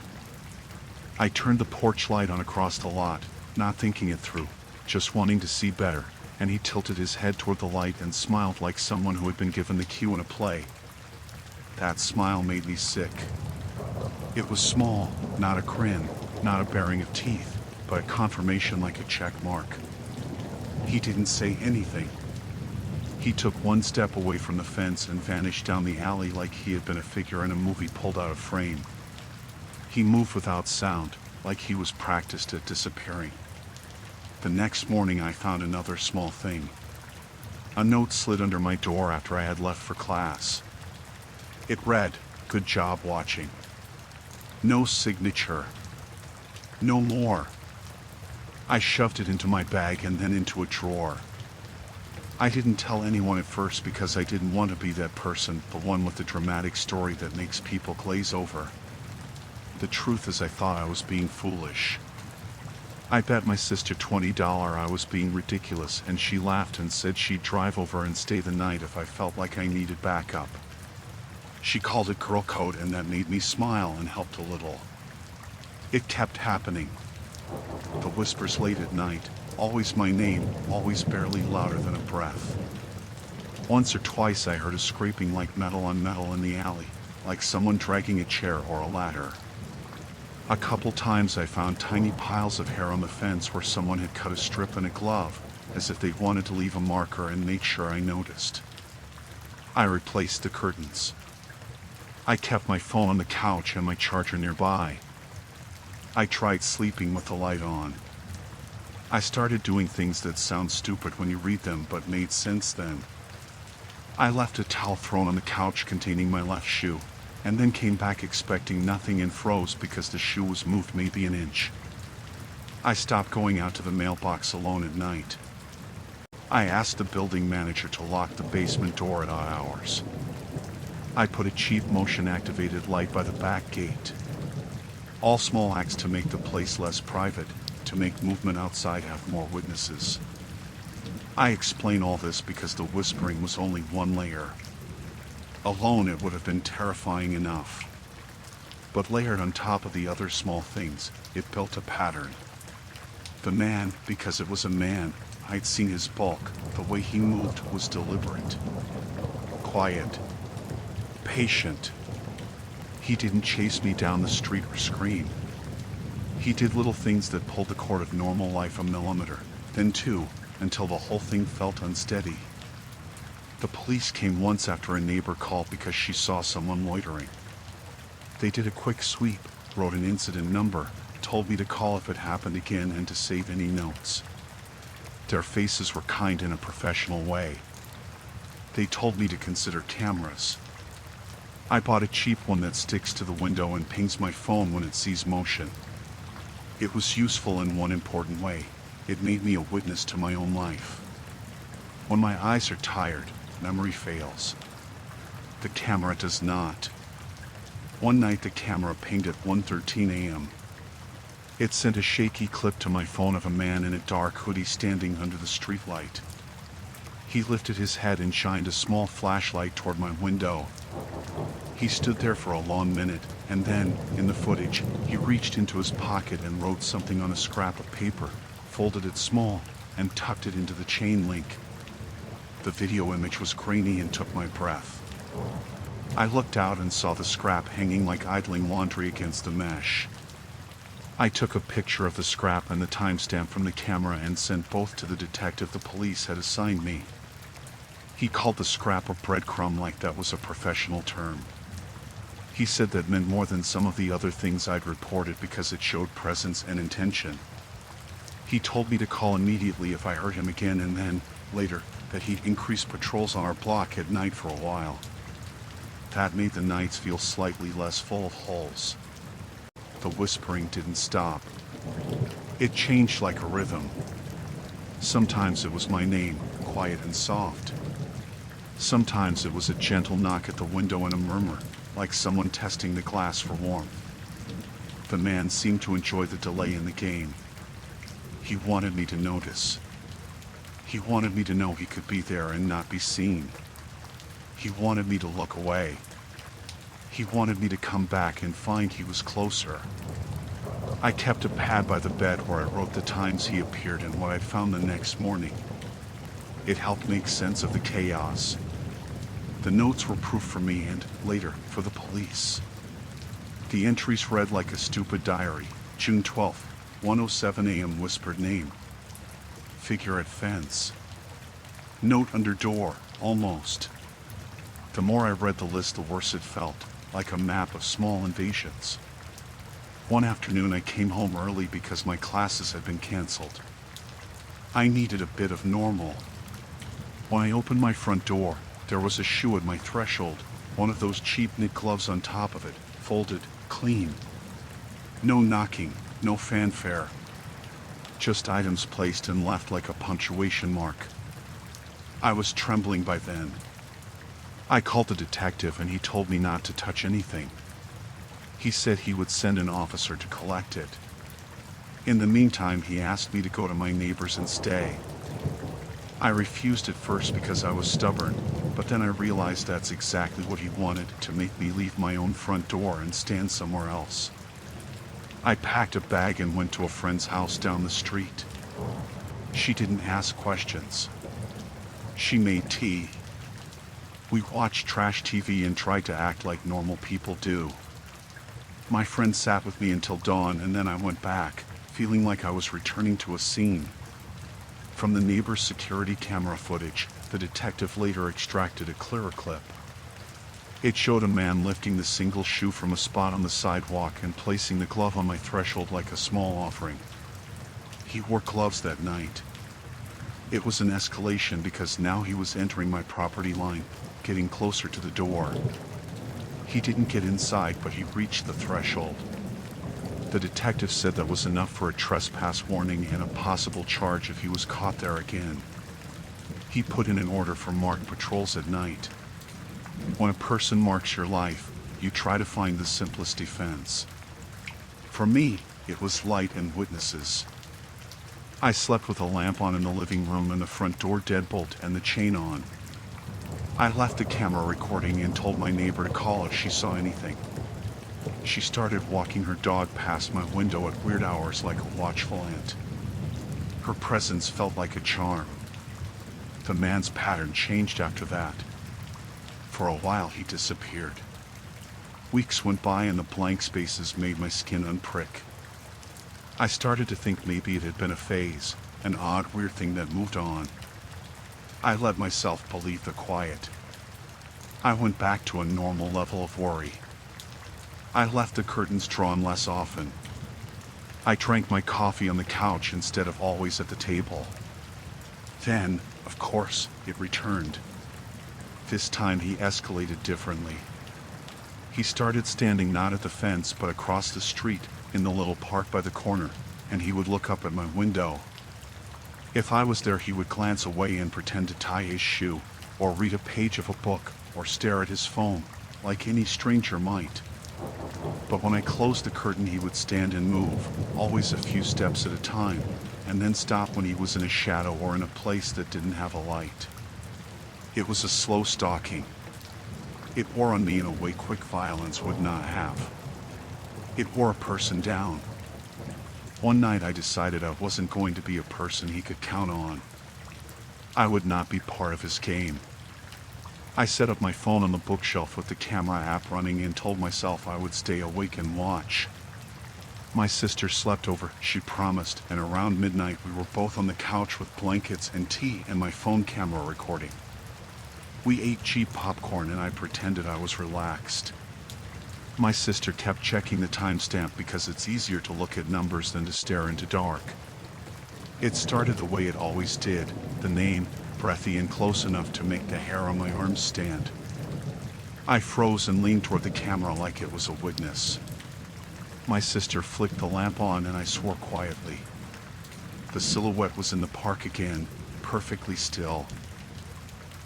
I turned the porch light on across the lot, not thinking it through, just wanting to see better, and he tilted his head toward the light and smiled like someone who had been given the cue in a play. That smile made me sick. It was small, not a grin, not a baring of teeth, but a confirmation like a check mark. He didn't say anything. He took one step away from the fence and vanished down the alley like he had been a figure in a movie pulled out of frame. He moved without sound, like he was practiced at disappearing. The next morning I found another small thing. A note slid under my door after I had left for class. It read, "Good job watching." No signature. No more. I shoved it into my bag and then into a drawer. I didn't tell anyone at first because I didn't want to be that person, the one with the dramatic story that makes people glaze over. The truth is I thought I was being foolish. I bet my sister $20 I was being ridiculous, and she laughed and said she'd drive over and stay the night if I felt like I needed backup. She called it girl code, and that made me smile and helped a little. It kept happening. The whispers late at night, always my name, always barely louder than a breath. Once or twice I heard a scraping like metal on metal in the alley, like someone dragging a chair or a ladder. A couple times I found tiny piles of hair on the fence where someone had cut a strip and a glove, as if they wanted to leave a marker and make sure I noticed. I replaced the curtains. I kept my phone on the couch and my charger nearby. I tried sleeping with the light on. I started doing things that sound stupid when you read them but made sense then. I left a towel thrown on the couch containing my left shoe, and then came back expecting nothing and froze because the shoe was moved maybe an inch. I stopped going out to the mailbox alone at night. I asked the building manager to lock the basement door at odd hours. I put a cheap motion-activated light by the back gate. All small acts to make the place less private, to make movement outside have more witnesses. I explain all this because the whispering was only one layer. Alone it would have been terrifying enough. But layered on top of the other small things, it built a pattern. The man, because it was a man, I'd seen his bulk, the way he moved was deliberate. Quiet. Patient. He didn't chase me down the street or scream. He did little things that pulled the cord of normal life a millimeter, then two, until the whole thing felt unsteady. The police came once after a neighbor called because she saw someone loitering. They did a quick sweep, wrote an incident number, told me to call if it happened again and to save any notes. Their faces were kind in a professional way. They told me to consider cameras. I bought a cheap one that sticks to the window and pings my phone when it sees motion. It was useful in one important way. It made me a witness to my own life. When my eyes are tired, memory fails. The camera does not. One night the camera pinged at 1:13 a.m. It sent a shaky clip to my phone of a man in a dark hoodie standing under the streetlight. He lifted his head and shined a small flashlight toward my window. He stood there for a long minute, and then, in the footage, he reached into his pocket and wrote something on a scrap of paper, folded it small, and tucked it into the chain link. The video image was grainy and took my breath. I looked out and saw the scrap hanging like idling laundry against the mesh. I took a picture of the scrap and the timestamp from the camera and sent both to the detective the police had assigned me. He called the scrap a breadcrumb like that was a professional term. He said that meant more than some of the other things I'd reported because it showed presence and intention. He told me to call immediately if I heard him again, and then, later, that he'd increase patrols on our block at night for a while. That made the nights feel slightly less full of holes. The whispering didn't stop. It changed like a rhythm. Sometimes it was my name, quiet and soft. Sometimes it was a gentle knock at the window and a murmur, like someone testing the glass for warmth. The man seemed to enjoy the delay in the game. He wanted me to notice. He wanted me to know he could be there and not be seen. He wanted me to look away. He wanted me to come back and find he was closer. I kept a pad by the bed where I wrote the times he appeared and what I found the next morning. It helped make sense of the chaos. The notes were proof for me and, later, for the police. The entries read like a stupid diary. June 12th, 1:07 a.m. Whispered name. Figure at fence. Note under door, almost. The more I read the list, the worse it felt, like a map of small invasions. One afternoon I came home early because my classes had been canceled. I needed a bit of normal. When I opened my front door, there was a shoe at my threshold, one of those cheap knit gloves on top of it, folded, clean. No knocking, no fanfare. Just items placed and left like a punctuation mark. I was trembling by then. I called the detective and he told me not to touch anything. He said he would send an officer to collect it. In the meantime, he asked me to go to my neighbor's and stay. I refused at first because I was stubborn, but then I realized that's exactly what he wanted, to make me leave my own front door and stand somewhere else. I packed a bag and went to a friend's house down the street. She didn't ask questions. She made tea. We watched trash TV and tried to act like normal people do. My friend sat with me until dawn, and then I went back, feeling like I was returning to a scene. From the neighbor's security camera footage, the detective later extracted a clearer clip. It showed a man lifting the single shoe from a spot on the sidewalk and placing the glove on my threshold like a small offering. He wore gloves that night. It was an escalation because now he was entering my property line, getting closer to the door. He didn't get inside, but he reached the threshold. The detective said that was enough for a trespass warning and a possible charge if he was caught there again. He put in an order for marked patrols at night. When a person marks your life, you try to find the simplest defense. For me, it was light and witnesses. I slept with a lamp on in the living room and the front door deadbolt and the chain on. I left the camera recording and told my neighbor to call if she saw anything. She started walking her dog past my window at weird hours like a watchful ant. Her presence felt like a charm. The man's pattern changed after that. For a while he disappeared. Weeks went by and the blank spaces made my skin unprick. I started to think maybe it had been a phase, an odd, weird thing that moved on. I let myself believe the quiet. I went back to a normal level of worry. I left the curtains drawn less often. I drank my coffee on the couch instead of always at the table. Then, of course, it returned. This time he escalated differently. He started standing not at the fence but across the street in the little park by the corner, and he would look up at my window. If I was there, he would glance away and pretend to tie his shoe, or read a page of a book, or stare at his phone, like any stranger might. But when I closed the curtain, he would stand and move, always a few steps at a time, and then stop when he was in a shadow or in a place that didn't have a light. It was a slow stalking. It wore on me in a way quick violence would not have. It wore a person down. One night I decided I wasn't going to be a person he could count on. I would not be part of his game. I set up my phone on the bookshelf with the camera app running and told myself I would stay awake and watch. My sister slept over, she promised, and around midnight we were both on the couch with blankets and tea and my phone camera recording. We ate cheap popcorn and I pretended I was relaxed. My sister kept checking the timestamp because it's easier to look at numbers than to stare into dark. It started the way it always did, the name, breathy and close enough to make the hair on my arms stand. I froze and leaned toward the camera like it was a witness. My sister flicked the lamp on and I swore quietly. The silhouette was in the park again, perfectly still.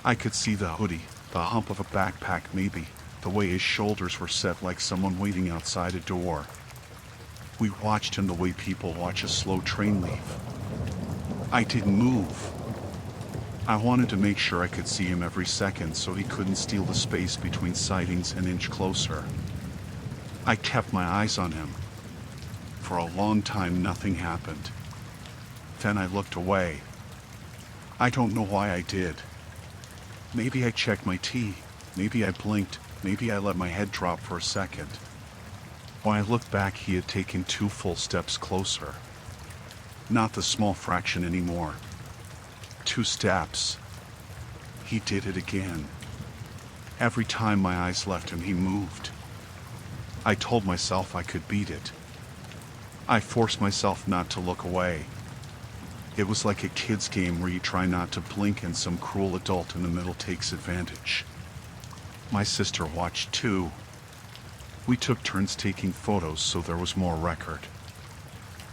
I could see the hoodie, the hump of a backpack maybe, the way his shoulders were set like someone waiting outside a door. We watched him the way people watch a slow train leave. I didn't move. I wanted to make sure I could see him every second so he couldn't steal the space between sightings an inch closer. I kept my eyes on him. For a long time nothing happened. Then I looked away. I don't know why I did. Maybe I checked my tea, maybe I blinked, maybe I let my head drop for a second. When I looked back, he had taken 2 full steps closer. Not the small fraction anymore. 2 steps. He did it again. Every time my eyes left him, he moved. I told myself I could beat it. I forced myself not to look away. It was like a kid's game where you try not to blink and some cruel adult in the middle takes advantage. My sister watched too. We took turns taking photos so there was more record.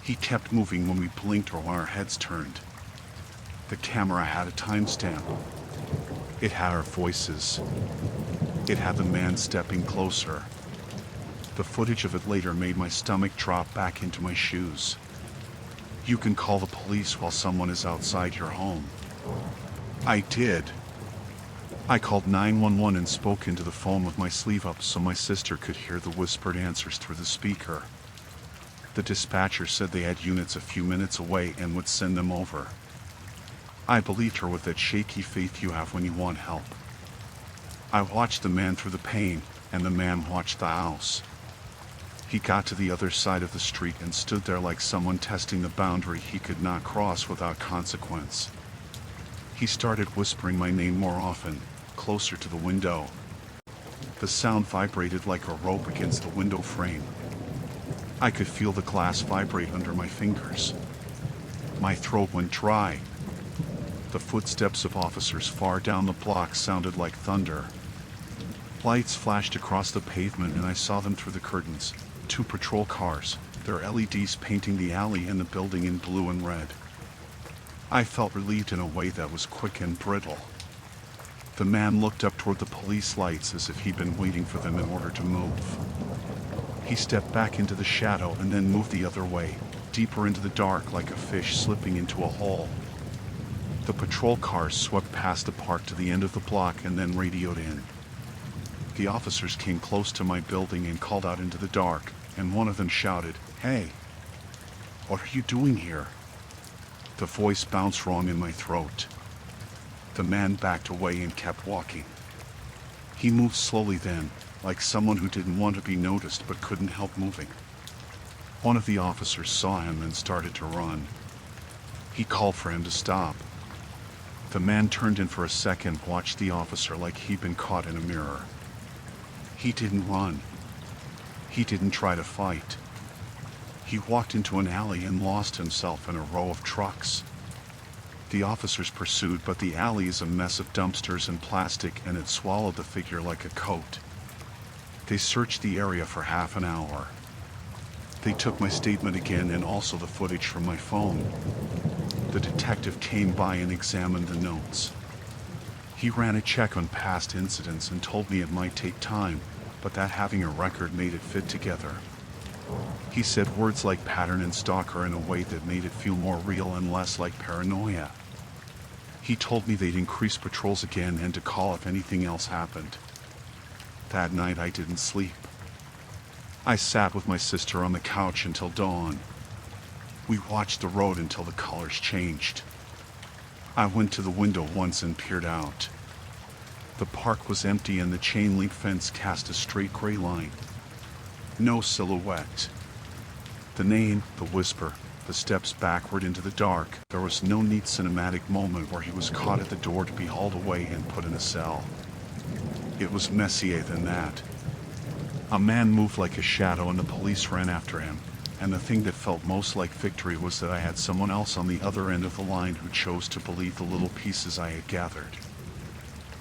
He kept moving when we blinked or when our heads turned. The camera had a timestamp. It had our voices. It had the man stepping closer. The footage of it later made my stomach drop back into my shoes. You can call the police while someone is outside your home. I did. I called 911 and spoke into the phone with my sleeve up so my sister could hear the whispered answers through the speaker. The dispatcher said they had units a few minutes away and would send them over. I believed her with that shaky faith you have when you want help. I watched the man through the pane, and the man watched the house. He got to the other side of the street and stood there like someone testing the boundary he could not cross without consequence. He started whispering my name more often, closer to the window. The sound vibrated like a rope against the window frame. I could feel the glass vibrate under my fingers. My throat went dry. The footsteps of officers far down the block sounded like thunder. Lights flashed across the pavement and I saw them through the curtains. 2 patrol cars, their LEDs painting the alley and the building in blue and red. I felt relieved in a way that was quick and brittle. The man looked up toward the police lights as if he'd been waiting for them in order to move. He stepped back into the shadow and then moved the other way, deeper into the dark like a fish slipping into a hole. The patrol cars swept past the park to the end of the block and then radioed in. The officers came close to my building and called out into the dark, and one of them shouted, "Hey, what are you doing here?" The voice bounced wrong in my throat. The man backed away and kept walking. He moved slowly then, like someone who didn't want to be noticed but couldn't help moving. One of the officers saw him and started to run. He called for him to stop. The man turned in for a second, watched the officer like he'd been caught in a mirror. He didn't run. He didn't try to fight. He walked into an alley and lost himself in a row of trucks. The officers pursued, but the alley is a mess of dumpsters and plastic, and it swallowed the figure like a coat. They searched the area for half an hour. They took my statement again and also the footage from my phone. The detective came by and examined the notes. He ran a check on past incidents and told me it might take time, but that having a record made it fit together. He said words like pattern and stalker in a way that made it feel more real and less like paranoia. He told me they'd increase patrols again and to call if anything else happened. That night I didn't sleep. I sat with my sister on the couch until dawn. We watched the road until the colors changed. I went to the window once and peered out. The park was empty and the chain link fence cast a straight gray line. No silhouette. The name, the whisper, the steps backward into the dark. There was no neat cinematic moment where he was caught at the door to be hauled away and put in a cell. It was messier than that. A man moved like a shadow and the police ran after him, and the thing that felt most like victory was that I had someone else on the other end of the line who chose to believe the little pieces I had gathered.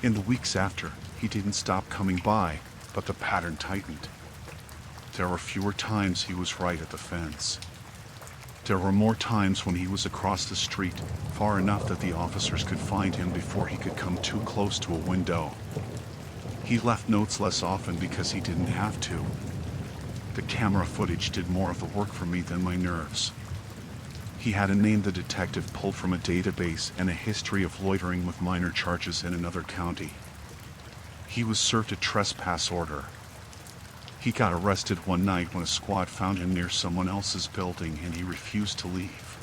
In the weeks after, he didn't stop coming by, but the pattern tightened. There were fewer times he was right at the fence. There were more times when he was across the street, far enough that the officers could find him before he could come too close to a window. He left notes less often because he didn't have to. The camera footage did more of the work for me than my nerves. He had a name the detective pulled from a database and a history of loitering with minor charges in another county. He was served a trespass order. He got arrested one night when a squad found him near someone else's building and he refused to leave.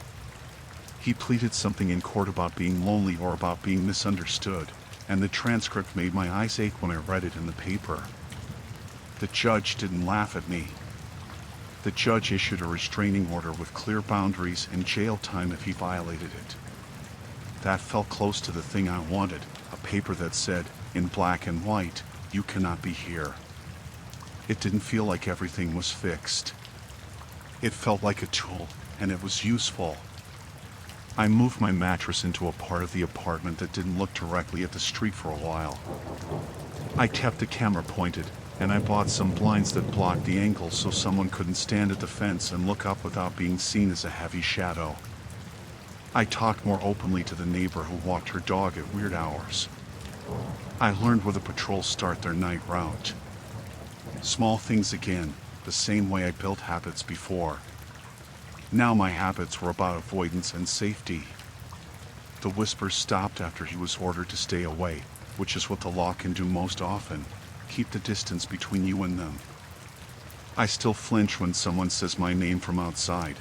He pleaded something in court about being lonely or about being misunderstood, and the transcript made my eyes ache when I read it in the paper. The judge didn't laugh at me. The judge issued a restraining order with clear boundaries and jail time if he violated it. That felt close to the thing I wanted, a paper that said, in black and white, "You cannot be here." It didn't feel like everything was fixed. It felt like a tool, and it was useful. I moved my mattress into a part of the apartment that didn't look directly at the street for a while. I kept the camera pointed, and I bought some blinds that blocked the angle so someone couldn't stand at the fence and look up without being seen as a heavy shadow. I talked more openly to the neighbor who walked her dog at weird hours. I learned where the patrols start their night route. Small things again, the same way I built habits before. Now my habits were about avoidance and safety. The whispers stopped after he was ordered to stay away, which is what the law can do most often. Keep the distance between you and them. I still flinch when someone says my name from outside.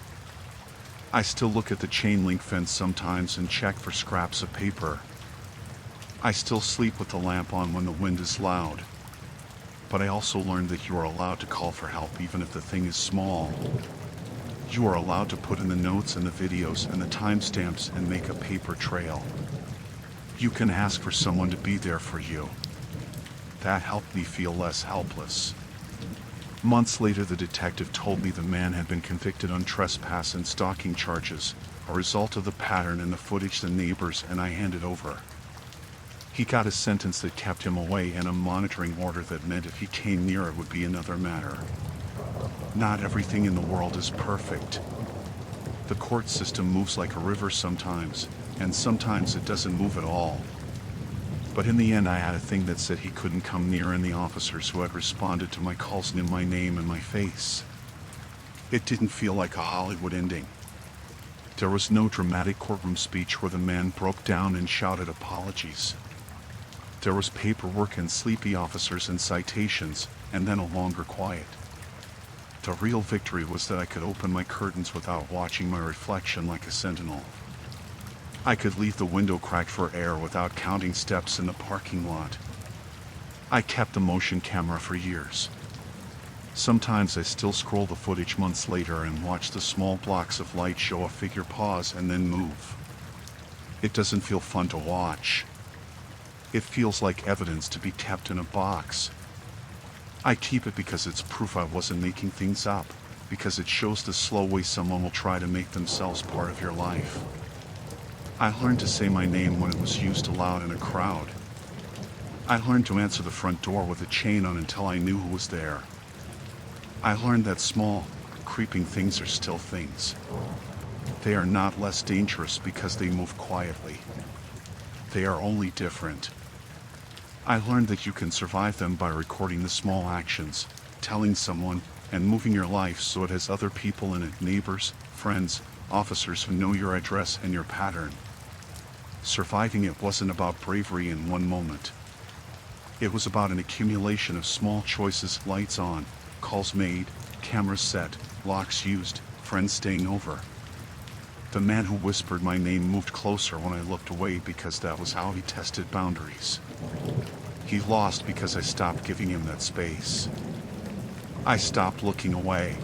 I still look at the chain link fence sometimes and check for scraps of paper. I still sleep with the lamp on when the wind is loud. But I also learned that you are allowed to call for help even if the thing is small. You are allowed to put in the notes and the videos and the timestamps and make a paper trail. You can ask for someone to be there for you. That helped me feel less helpless. Months later, the detective told me the man had been convicted on trespass and stalking charges, a result of the pattern in the footage the neighbors and I handed over. He got a sentence that kept him away and a monitoring order that meant if he came near it would be another matter. Not everything in the world is perfect. The court system moves like a river sometimes, and sometimes it doesn't move at all. But in the end I had a thing that said he couldn't come near, and the officers who had responded to my calls knew my name and my face. It didn't feel like a Hollywood ending. There was no dramatic courtroom speech where the man broke down and shouted apologies. There was paperwork and sleepy officers and citations, and then a longer quiet. The real victory was that I could open my curtains without watching my reflection like a sentinel. I could leave the window cracked for air without counting steps in the parking lot. I kept the motion camera for years. Sometimes I still scroll the footage months later and watch the small blocks of light show a figure pause and then move. It doesn't feel fun to watch. It feels like evidence to be kept in a box. I keep it because it's proof I wasn't making things up, because it shows the slow way someone will try to make themselves part of your life. I learned to say my name when it was used aloud in a crowd. I learned to answer the front door with a chain on until I knew who was there. I learned that small, creeping things are still things. They are not less dangerous because they move quietly. They are only different. I learned that you can survive them by recording the small actions, telling someone, and moving your life so it has other people in it, neighbors, friends, officers who know your address and your pattern. Surviving it wasn't about bravery in one moment. It was about an accumulation of small choices: lights on, calls made, cameras set, locks used, friends staying over. The man who whispered my name moved closer when I looked away because that was how he tested boundaries. He lost because I stopped giving him that space. I stopped looking away.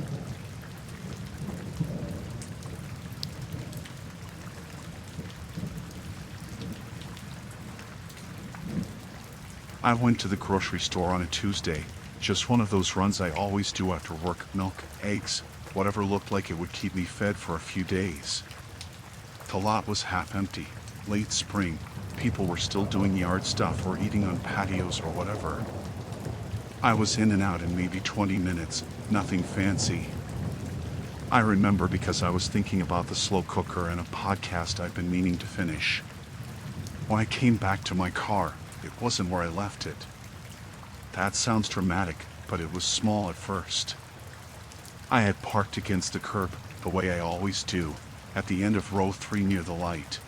I went to the grocery store on a Tuesday, just one of those runs I always do after work: milk, eggs, whatever looked like it would keep me fed for a few days. The lot was half empty. Late spring, people were still doing yard stuff or eating on patios or whatever. I was in and out in maybe 20 minutes, nothing fancy. I remember because I was thinking about the slow cooker and a podcast I'd been meaning to finish. When I came back to my car, it wasn't where I left it. That sounds dramatic, but it was small at first. I had parked against the curb, the way I always do, at the end of row 3 near the light.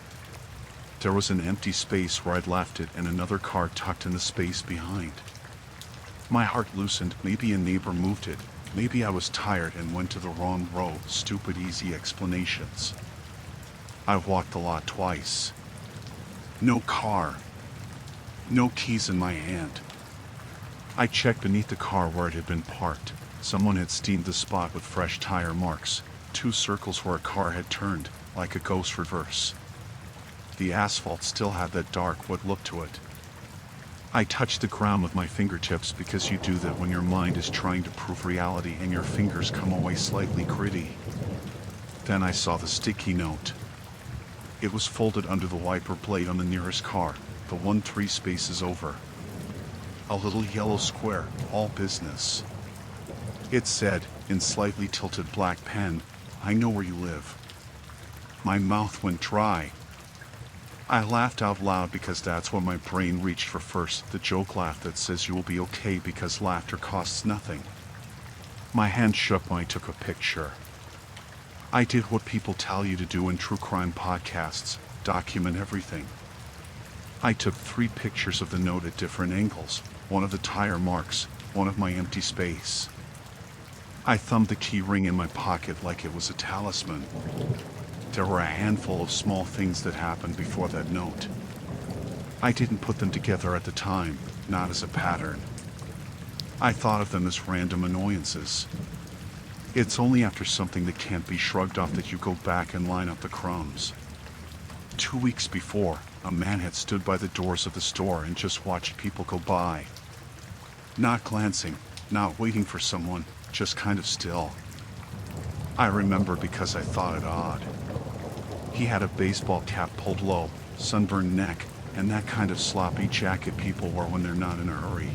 There was an empty space where I'd left it and another car tucked in the space behind. My heart loosened. Maybe a neighbor moved it. Maybe I was tired and went to the wrong row. Stupid easy explanations. I walked the lot twice. No car. No keys in my hand. I checked beneath the car where it had been parked. Someone had steamed the spot with fresh tire marks, 2 circles where a car had turned, like a ghost reverse. The asphalt still had that dark wood look to it. I touched the ground with my fingertips because you do that when your mind is trying to prove reality and your fingers come away slightly gritty. Then I saw the sticky note. It was folded under the wiper blade on the nearest car, the one 3 spaces over. A little yellow square, all business. It said, in slightly tilted black pen, "I know where you live." My mouth went dry. I laughed out loud because that's what my brain reached for first, the joke laugh that says you will be okay because laughter costs nothing. My hand shook when I took a picture. I did what people tell you to do in true crime podcasts, document everything. I took 3 pictures of the note at different angles, one of the tire marks, one of my empty space. I thumbed the key ring in my pocket like it was a talisman. There were a handful of small things that happened before that note. I didn't put them together at the time, not as a pattern. I thought of them as random annoyances. It's only after something that can't be shrugged off that you go back and line up the crumbs. 2 weeks before, a man had stood by the doors of the store and just watched people go by. Not glancing, not waiting for someone, just kind of still. I remember because I thought it odd. He had a baseball cap pulled low, sunburned neck, and that kind of sloppy jacket people wear when they're not in a hurry.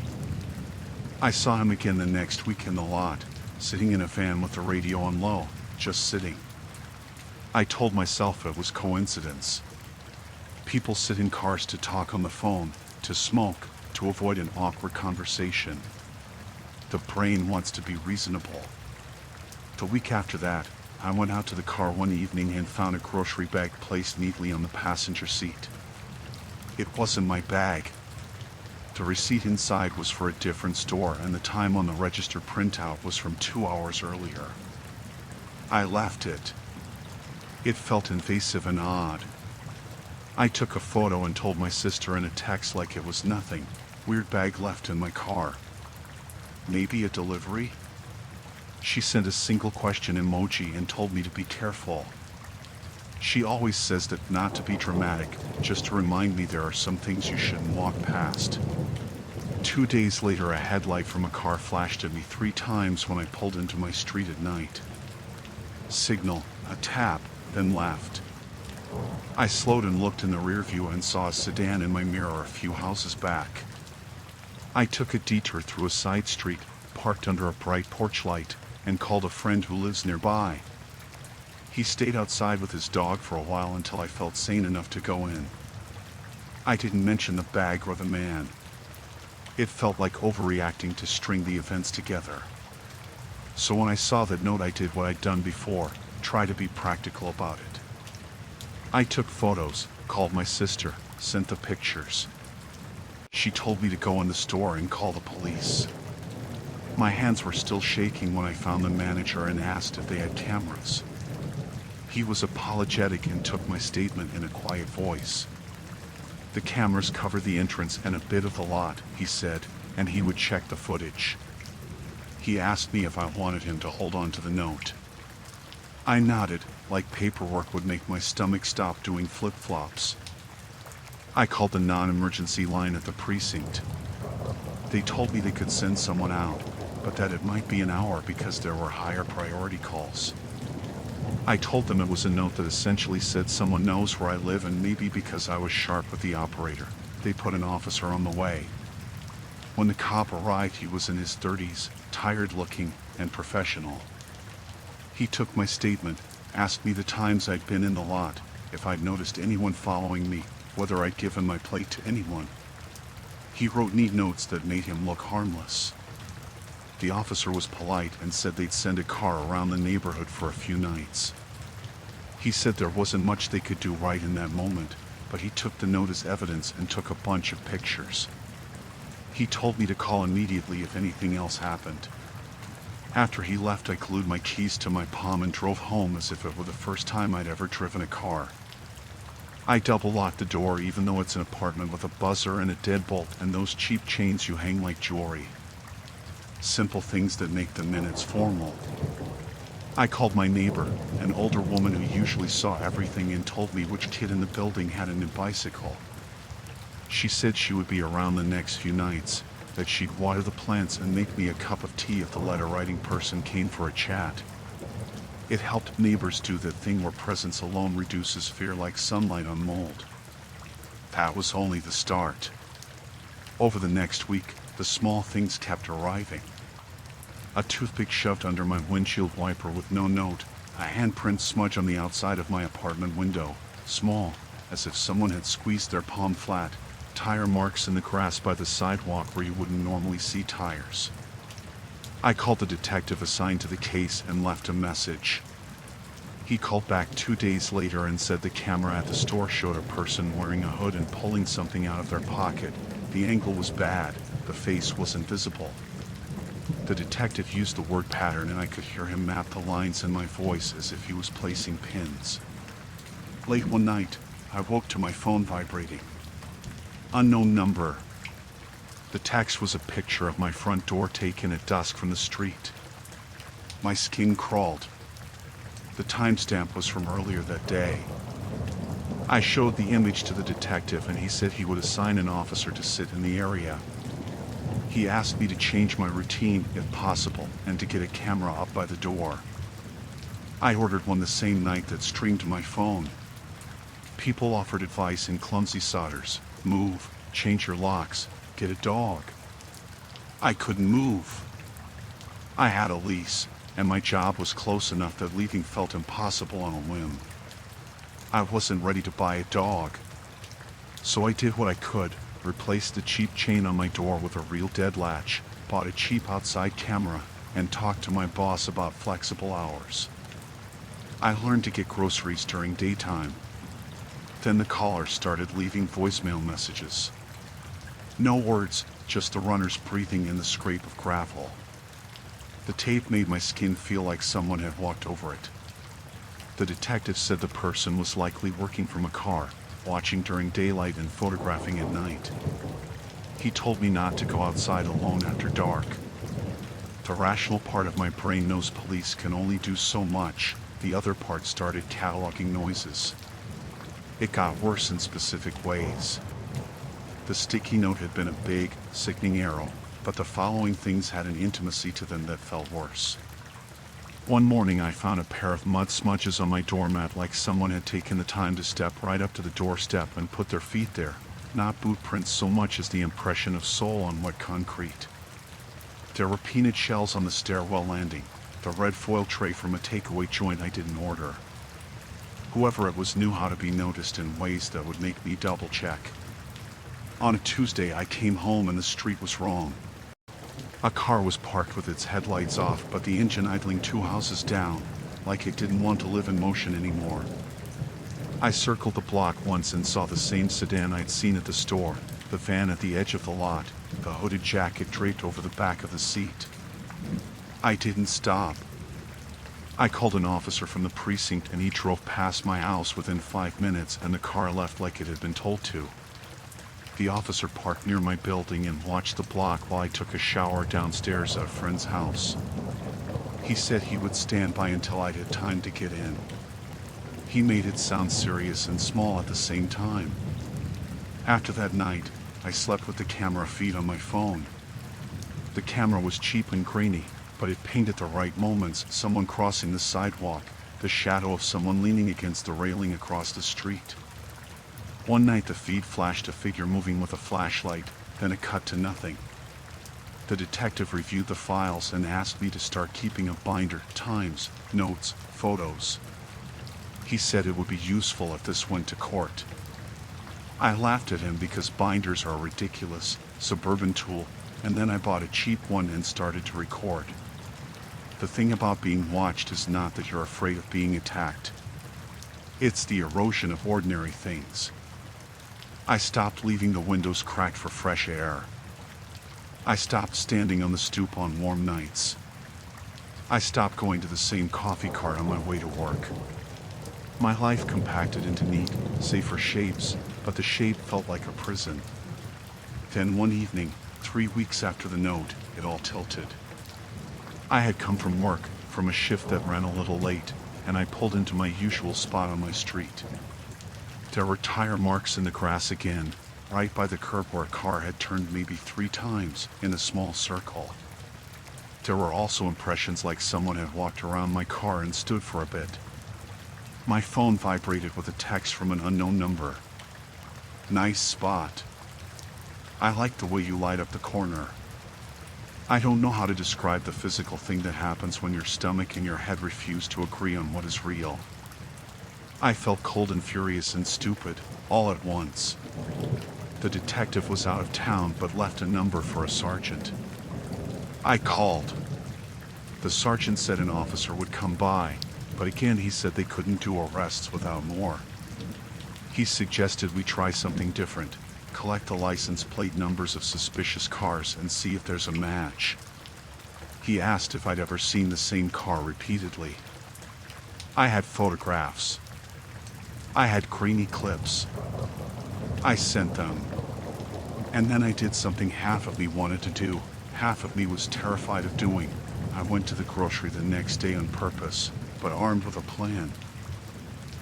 I saw him again the next week in the lot, sitting in a van with the radio on low, just sitting. I told myself it was coincidence. People sit in cars to talk on the phone, to smoke, to avoid an awkward conversation. The brain wants to be reasonable. The week after that, I went out to the car one evening and found a grocery bag placed neatly on the passenger seat. It wasn't my bag. The receipt inside was for a different store, and the time on the register printout was from 2 hours earlier. I left it. It felt invasive and odd. I took a photo and told my sister in a text like it was nothing. Weird bag left in my car. Maybe a delivery? She sent a single question emoji and told me to be careful. She always says that not to be dramatic, just to remind me there are some things you shouldn't walk past. 2 days later, a headlight from a car flashed at me 3 times when I pulled into my street at night. Signal, a tap, then left. I slowed and looked in the rear view and saw a sedan in my mirror a few houses back. I took a detour through a side street, parked under a bright porch light, and called a friend who lives nearby. He stayed outside with his dog for a while until I felt sane enough to go in. I didn't mention the bag or the man. It felt like overreacting to string the events together. So when I saw that note, I did what I'd done before, try to be practical about it. I took photos, called my sister, sent the pictures. She told me to go in the store and call the police. My hands were still shaking when I found the manager and asked if they had cameras. He was apologetic and took my statement in a quiet voice. The cameras covered the entrance and a bit of the lot, he said, and he would check the footage. He asked me if I wanted him to hold on to the note. I nodded, like paperwork would make my stomach stop doing flip-flops. I called the non-emergency line at the precinct. They told me they could send someone out, but that it might be an hour because there were higher priority calls. I told them it was a note that essentially said someone knows where I live, and maybe because I was sharp with the operator, they put an officer on the way. When the cop arrived, he was in his 30s, tired-looking and professional. He took my statement, asked me the times I'd been in the lot, if I'd noticed anyone following me, whether I'd given my plate to anyone. He wrote neat notes that made him look harmless. The officer was polite and said they'd send a car around the neighborhood for a few nights. He said there wasn't much they could do right in that moment, but he took the note as evidence and took a bunch of pictures. He told me to call immediately if anything else happened. After he left, I glued my keys to my palm and drove home as if it were the first time I'd ever driven a car. I double-locked the door even though it's an apartment with a buzzer and a deadbolt and those cheap chains you hang like jewelry. Simple things that make the minutes formal. I called my neighbor, an older woman who usually saw everything, and told me which kid in the building had a new bicycle. She said she would be around the next few nights, that she'd water the plants and make me a cup of tea if the letter-writing person came for a chat. It helped neighbors do that thing where presence alone reduces fear like sunlight on mold. That was only the start. Over the next week, the small things kept arriving. A toothpick shoved under my windshield wiper with no note, a handprint smudge on the outside of my apartment window, small, as if someone had squeezed their palm flat, tire marks in the grass by the sidewalk where you wouldn't normally see tires. I called the detective assigned to the case and left a message. He called back 2 days later and said the camera at the store showed a person wearing a hood and pulling something out of their pocket. The angle was bad, the face wasn't visible. The detective used the word pattern, and I could hear him map the lines in my voice as if he was placing pins. Late one night, I woke to my phone vibrating. Unknown number. The text was a picture of my front door taken at dusk from the street. My skin crawled. The timestamp was from earlier that day. I showed the image to the detective, and he said he would assign an officer to sit in the area. He asked me to change my routine, if possible, and to get a camera up by the door. I ordered one the same night that streamed to my phone. People offered advice in clumsy solders: move, change your locks, get a dog. I couldn't move. I had a lease, and my job was close enough that leaving felt impossible on a whim. I wasn't ready to buy a dog. So I did what I could, replaced the cheap chain on my door with a real dead latch, bought a cheap outside camera, and talked to my boss about flexible hours. I learned to get groceries during daytime. Then the caller started leaving voicemail messages. No words, just the runners breathing and the scrape of gravel. The tape made my skin feel like someone had walked over it. The detective said the person was likely working from a car, watching during daylight and photographing at night. He told me not to go outside alone after dark. The rational part of my brain knows police can only do so much. The other part started cataloging noises. It got worse in specific ways. The sticky note had been a big, sickening arrow, but the following things had an intimacy to them that felt worse. One morning I found a pair of mud smudges on my doormat, like someone had taken the time to step right up to the doorstep and put their feet there, not boot prints so much as the impression of sole on wet concrete. There were peanut shells on the stairwell landing, the red foil tray from a takeaway joint I didn't order. Whoever it was knew how to be noticed in ways that would make me double check. On a Tuesday I came home and the street was wrong. A car was parked with its headlights off, but the engine idling 2 houses down, like it didn't want to live in motion anymore. I circled the block once and saw the same sedan I'd seen at the store, the van at the edge of the lot, the hooded jacket draped over the back of the seat. I didn't stop. I called an officer from the precinct, and he drove past my house within 5 minutes, and the car left like it had been told to. The officer parked near my building and watched the block while I took a shower downstairs at a friend's house. He said he would stand by until I'd had time to get in. He made it sound serious and small at the same time. After that night, I slept with the camera feed on my phone. The camera was cheap and grainy, but it painted the right moments: someone crossing the sidewalk, the shadow of someone leaning against the railing across the street. One night the feed flashed a figure moving with a flashlight, then it cut to nothing. The detective reviewed the files and asked me to start keeping a binder: times, notes, photos. He said it would be useful if this went to court. I laughed at him because binders are a ridiculous, suburban tool, and then I bought a cheap one and started to record. The thing about being watched is not that you're afraid of being attacked. It's the erosion of ordinary things. I stopped leaving the windows cracked for fresh air. I stopped standing on the stoop on warm nights. I stopped going to the same coffee cart on my way to work. My life compacted into neat, safer shapes, but the shape felt like a prison. Then one evening, 3 weeks after the note, it all tilted. I had come from work, from a shift that ran a little late, and I pulled into my usual spot on my street. There were tire marks in the grass again, right by the curb where a car had turned maybe 3 times in a small circle. There were also impressions like someone had walked around my car and stood for a bit. My phone vibrated with a text from an unknown number. "Nice spot. I like the way you light up the corner." I don't know how to describe the physical thing that happens when your stomach and your head refuse to agree on what is real. I felt cold and furious and stupid, all at once. The detective was out of town but left a number for a sergeant. I called. The sergeant said an officer would come by, but again he said they couldn't do arrests without more. He suggested we try something different, collect the license plate numbers of suspicious cars and see if there's a match. He asked if I'd ever seen the same car repeatedly. I had photographs. I had grainy clips. I sent them. And then I did something half of me wanted to do, half of me was terrified of doing. I went to the grocery the next day on purpose, but armed with a plan.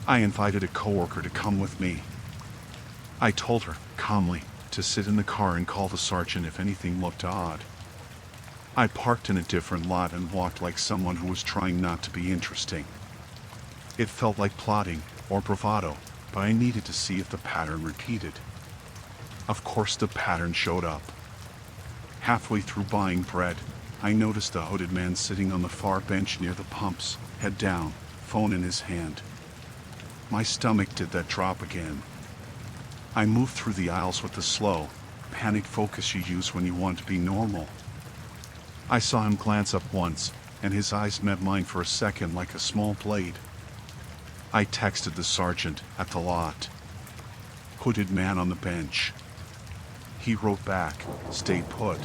I invited a coworker to come with me. I told her, calmly, to sit in the car and call the sergeant if anything looked odd. I parked in a different lot and walked like someone who was trying not to be interesting. It felt like plotting or bravado, but I needed to see if the pattern repeated. Of course the pattern showed up. Halfway through buying bread, I noticed a hooded man sitting on the far bench near the pumps, head down, phone in his hand. My stomach did that drop again. I moved through the aisles with the slow, panicked focus you use when you want to be normal. I saw him glance up once, and his eyes met mine for a second like a small blade. I texted the sergeant at the lot. "Hooded man on the bench." He wrote back, "Stay put."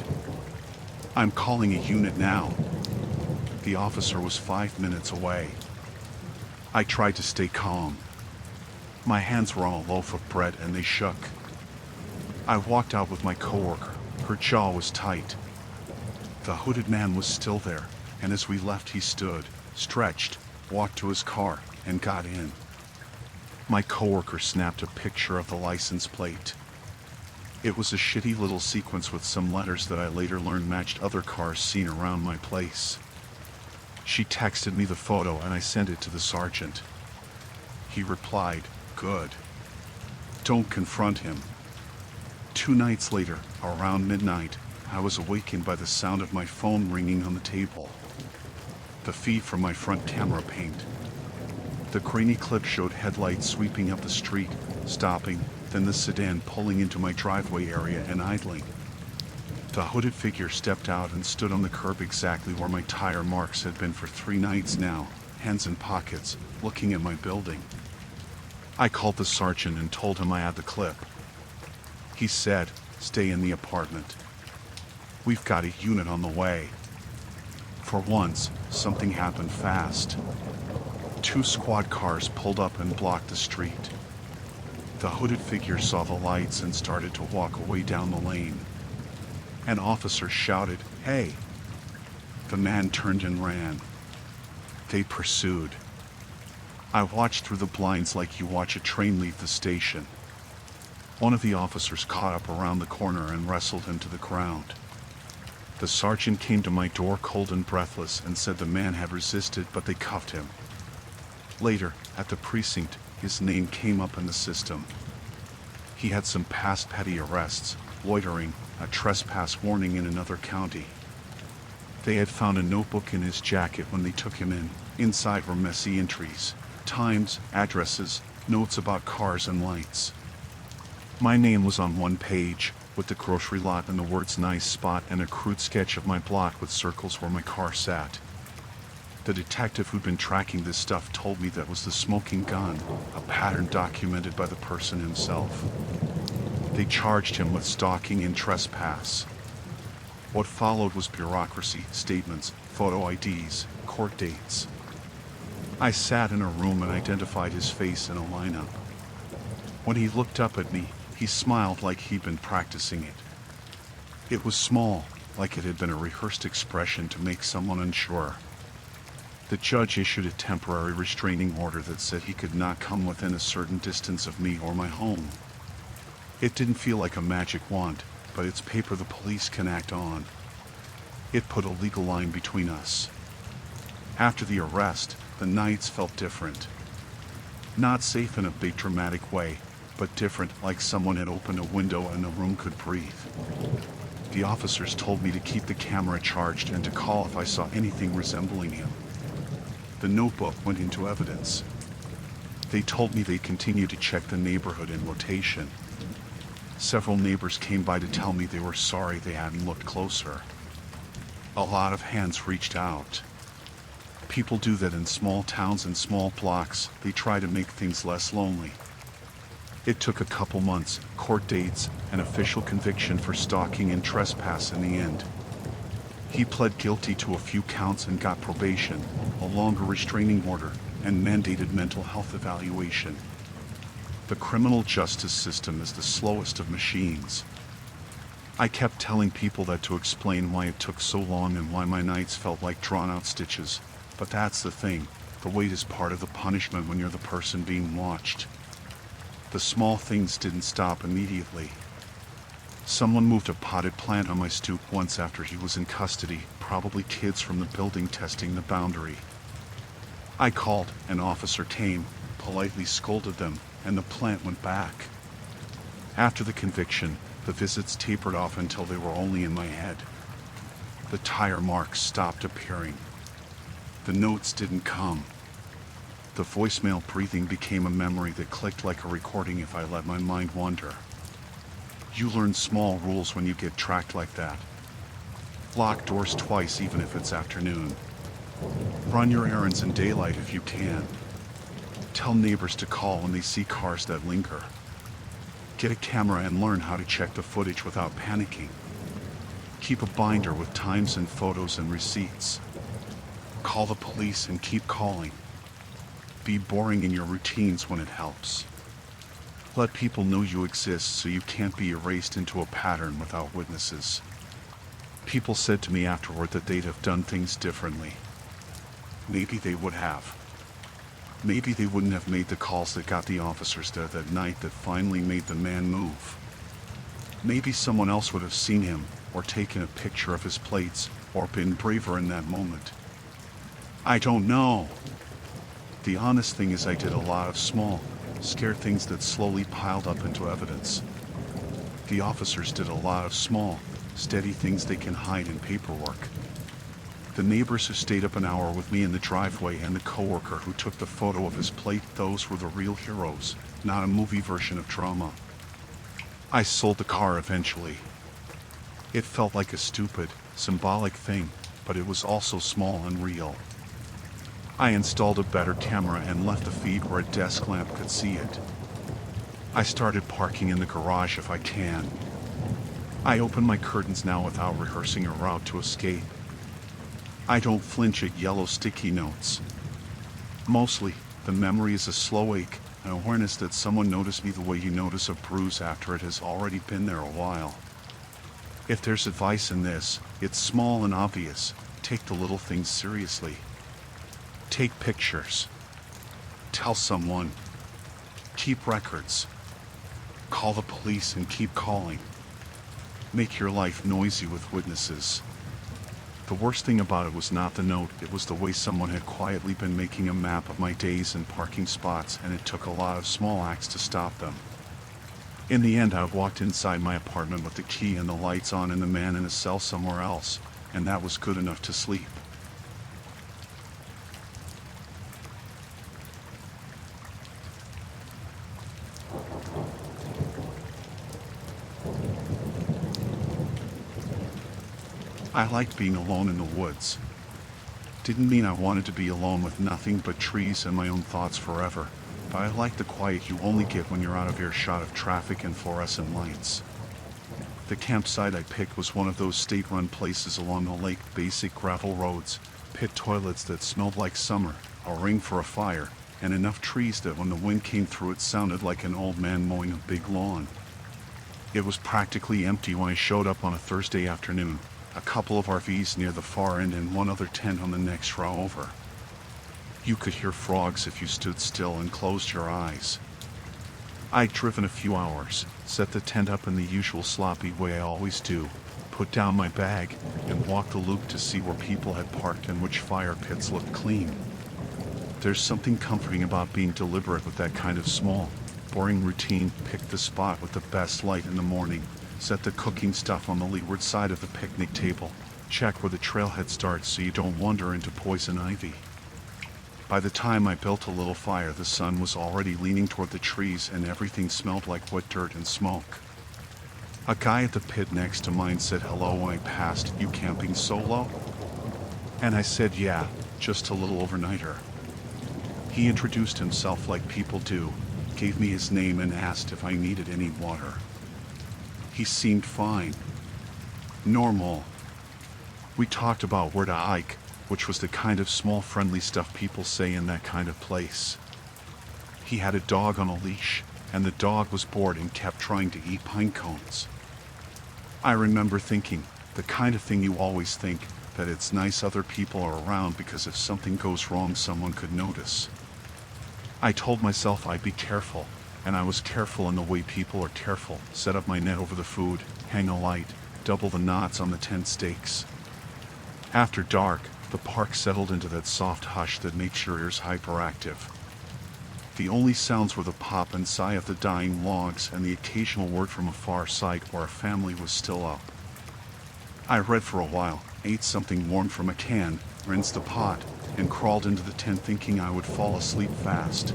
"I'm calling a unit now." The officer was 5 minutes away. I tried to stay calm. My hands were on a loaf of bread and they shook. I walked out with my coworker. Her jaw was tight. The hooded man was still there, and as we left he stood, stretched, walked to his car, and got in. My coworker snapped a picture of the license plate. It was a shitty little sequence with some letters that I later learned matched other cars seen around my place. She texted me the photo and I sent it to the sergeant. He replied, "Good. Don't confront him." 2 nights later, around midnight, I was awakened by the sound of my phone ringing on the table. The feed from my front camera pinged. The grainy clip showed headlights sweeping up the street, stopping, then the sedan pulling into my driveway area and idling. The hooded figure stepped out and stood on the curb exactly where my tire marks had been for 3 nights now, hands in pockets, looking at my building. I called the sergeant and told him I had the clip. He said, "Stay in the apartment. We've got a unit on the way." For once, something happened fast. 2 squad cars pulled up and blocked the street. The hooded figure saw the lights and started to walk away down the lane. An officer shouted, "Hey!" The man turned and ran. They pursued. I watched through the blinds like you watch a train leave the station. One of the officers caught up around the corner and wrestled him to the ground. The sergeant came to my door cold and breathless and said the man had resisted, but they cuffed him. Later, at the precinct, his name came up in the system. He had some past petty arrests, loitering, a trespass warning in another county. They had found a notebook in his jacket when they took him in. Inside were messy entries, times, addresses, notes about cars and lights. My name was on one page, with the grocery lot and the words "nice spot" and a crude sketch of my block with circles where my car sat. The detective who'd been tracking this stuff told me that was the smoking gun, a pattern documented by the person himself. They charged him with stalking and trespass. What followed was bureaucracy, statements, photo IDs, court dates. I sat in a room and identified his face in a lineup. When he looked up at me, he smiled like he'd been practicing it. It was small, like it had been a rehearsed expression to make someone unsure. The judge issued a temporary restraining order that said he could not come within a certain distance of me or my home. It didn't feel like a magic wand, but it's paper the police can act on. It put a legal line between us. After the arrest, the nights felt different. Not safe in a big dramatic way, but different, like someone had opened a window and the room could breathe. The officers told me to keep the camera charged and to call if I saw anything resembling him. The notebook went into evidence. They told me they'd continue to check the neighborhood in rotation. Several neighbors came by to tell me they were sorry they hadn't looked closer. A lot of hands reached out. People do that in small towns and small blocks. They try to make things less lonely. It took a couple months, court dates, and official conviction for stalking and trespass in the end. He pled guilty to a few counts and got probation, a longer restraining order, and mandated mental health evaluation. The criminal justice system is the slowest of machines. I kept telling people that to explain why it took so long and why my nights felt like drawn-out stitches, but that's the thing, the wait is part of the punishment when you're the person being watched. The small things didn't stop immediately. Someone moved a potted plant on my stoop once after he was in custody, probably kids from the building testing the boundary. I called, an officer came, politely scolded them, and the plant went back. After the conviction, the visits tapered off until they were only in my head. The tire marks stopped appearing. The notes didn't come. The voicemail breathing became a memory that clicked like a recording if I let my mind wander. You learn small rules when you get tracked like that. Lock doors twice even if it's afternoon. Run your errands in daylight if you can. Tell neighbors to call when they see cars that linger. Get a camera and learn how to check the footage without panicking. Keep a binder with times and photos and receipts. Call the police and keep calling. Be boring in your routines when it helps. Let people know you exist so you can't be erased into a pattern without witnesses. People said to me afterward that they'd have done things differently. Maybe they would have. Maybe they wouldn't have made the calls that got the officers there that night that finally made the man move. Maybe someone else would have seen him, or taken a picture of his plates, or been braver in that moment. I don't know. The honest thing is I did a lot of small, scared things that slowly piled up into evidence. The officers did a lot of small, steady things they can hide in paperwork. The neighbors who stayed up an hour with me in the driveway and the coworker who took the photo of his plate, those were the real heroes, not a movie version of drama. I sold the car eventually. It felt like a stupid, symbolic thing, but it was also small and real. I installed a better camera and left the feed where a desk lamp could see it. I started parking in the garage if I can. I open my curtains now without rehearsing a route to escape. I don't flinch at yellow sticky notes. Mostly, the memory is a slow ache, an awareness that someone noticed me the way you notice a bruise after it has already been there a while. If there's advice in this, it's small and obvious. Take the little things seriously. Take pictures. Tell someone. Keep records. Call the police and keep calling. Make your life noisy with witnesses. The worst thing about it was not the note, it was the way someone had quietly been making a map of my days and parking spots, and it took a lot of small acts to stop them. In the end, I walked inside my apartment with the key and the lights on and the man in a cell somewhere else, and that was good enough to sleep. I liked being alone in the woods. Didn't mean I wanted to be alone with nothing but trees and my own thoughts forever, but I liked the quiet you only get when you're out of earshot of traffic and fluorescent lights. The campsite I picked was one of those state-run places along the lake, basic gravel roads, pit toilets that smelled like summer, a ring for a fire, and enough trees that when the wind came through it sounded like an old man mowing a big lawn. It was practically empty when I showed up on a Thursday afternoon. A couple of RVs near the far end and one other tent on the next row over. You could hear frogs if you stood still and closed your eyes. I'd driven a few hours, set the tent up in the usual sloppy way I always do, put down my bag, and walked the loop to see where people had parked and which fire pits looked clean. There's something comforting about being deliberate with that kind of small, boring routine. Pick the spot with the best light in the morning, set the cooking stuff on the leeward side of the picnic table, check where the trailhead starts so you don't wander into poison ivy. By the time I built a little fire, the sun was already leaning toward the trees and everything smelled like wet dirt and smoke. A guy at the pit next to mine said hello when I passed. "You camping solo?" And I said yeah, just a little overnighter. He introduced himself like people do, gave me his name and asked if I needed any water. He seemed fine. Normal. We talked about where to hike, which was the kind of small friendly stuff people say in that kind of place. He had a dog on a leash, and the dog was bored and kept trying to eat pine cones. I remember thinking, the kind of thing you always think, that it's nice other people are around because if something goes wrong someone could notice. I told myself I'd be careful, and I was careful in the way people are careful. Set up my net over the food, hang a light, double the knots on the tent stakes. After dark, the park settled into that soft hush that makes your ears hyperactive. The only sounds were the pop and sigh of the dying logs and the occasional word from a far site where a family was still up. I read for a while, ate something warm from a can, rinsed the pot, and crawled into the tent thinking I would fall asleep fast.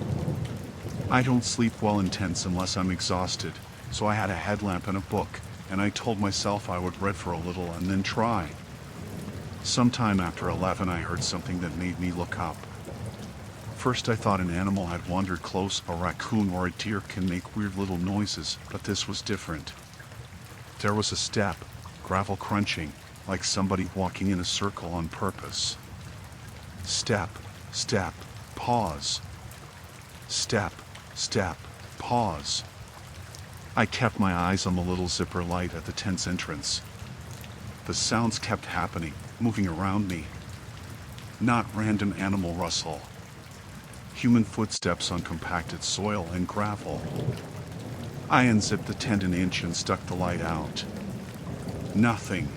I don't sleep well in tents unless I'm exhausted, so I had a headlamp and a book, and I told myself I would read for a little and then try. Sometime after 11 I heard something that made me look up. First I thought an animal had wandered close. A raccoon or a deer can make weird little noises, but this was different. There was a step, gravel crunching, like somebody walking in a circle on purpose. Step, step, pause. Step, step, pause. I kept my eyes on the little zipper light at the tent's entrance. The sounds kept happening, moving around me. Not random animal rustle. Human footsteps on compacted soil and gravel. I unzipped the tent an inch and stuck the light out. Nothing.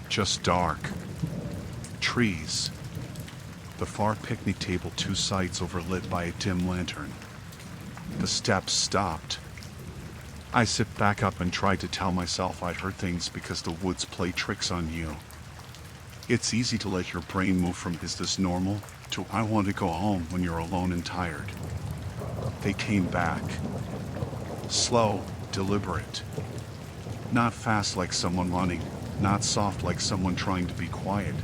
Just dark. Trees. The far picnic table, two sides overlit by a dim lantern. The steps stopped. I zipped back up and tried to tell myself I'd heard things because the woods play tricks on you. It's easy to let your brain move from "is this normal?" to "I want to go home" when you're alone and tired. They came back. Slow, deliberate. Not fast like someone running, not soft like someone trying to be quiet.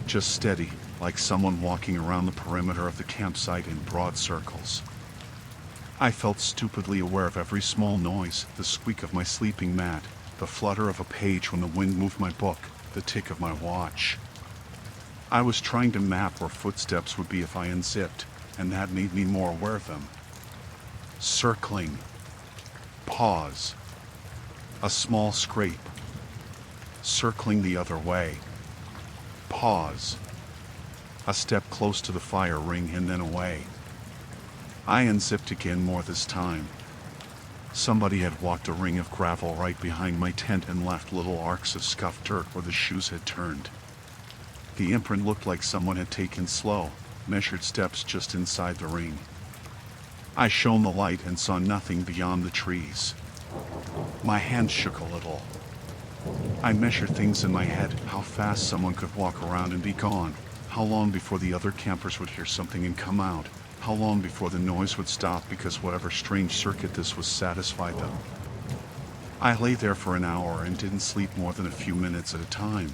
Just steady, like someone walking around the perimeter of the campsite in broad circles. I felt stupidly aware of every small noise, the squeak of my sleeping mat, the flutter of a page when the wind moved my book, the tick of my watch. I was trying to map where footsteps would be if I unzipped, and that made me more aware of them. Circling. Pause. A small scrape. Circling the other way. Pause. A step close to the fire ring and then away. I unzipped again, more this time. Somebody had walked a ring of gravel right behind my tent and left little arcs of scuffed dirt where the shoes had turned. The imprint looked like someone had taken slow, measured steps just inside the ring. I shone the light and saw nothing beyond the trees. My hand shook a little. I measured things in my head, how fast someone could walk around and be gone, how long before the other campers would hear something and come out, how long before the noise would stop because whatever strange circuit this was satisfied them. I lay there for an hour and didn't sleep more than a few minutes at a time.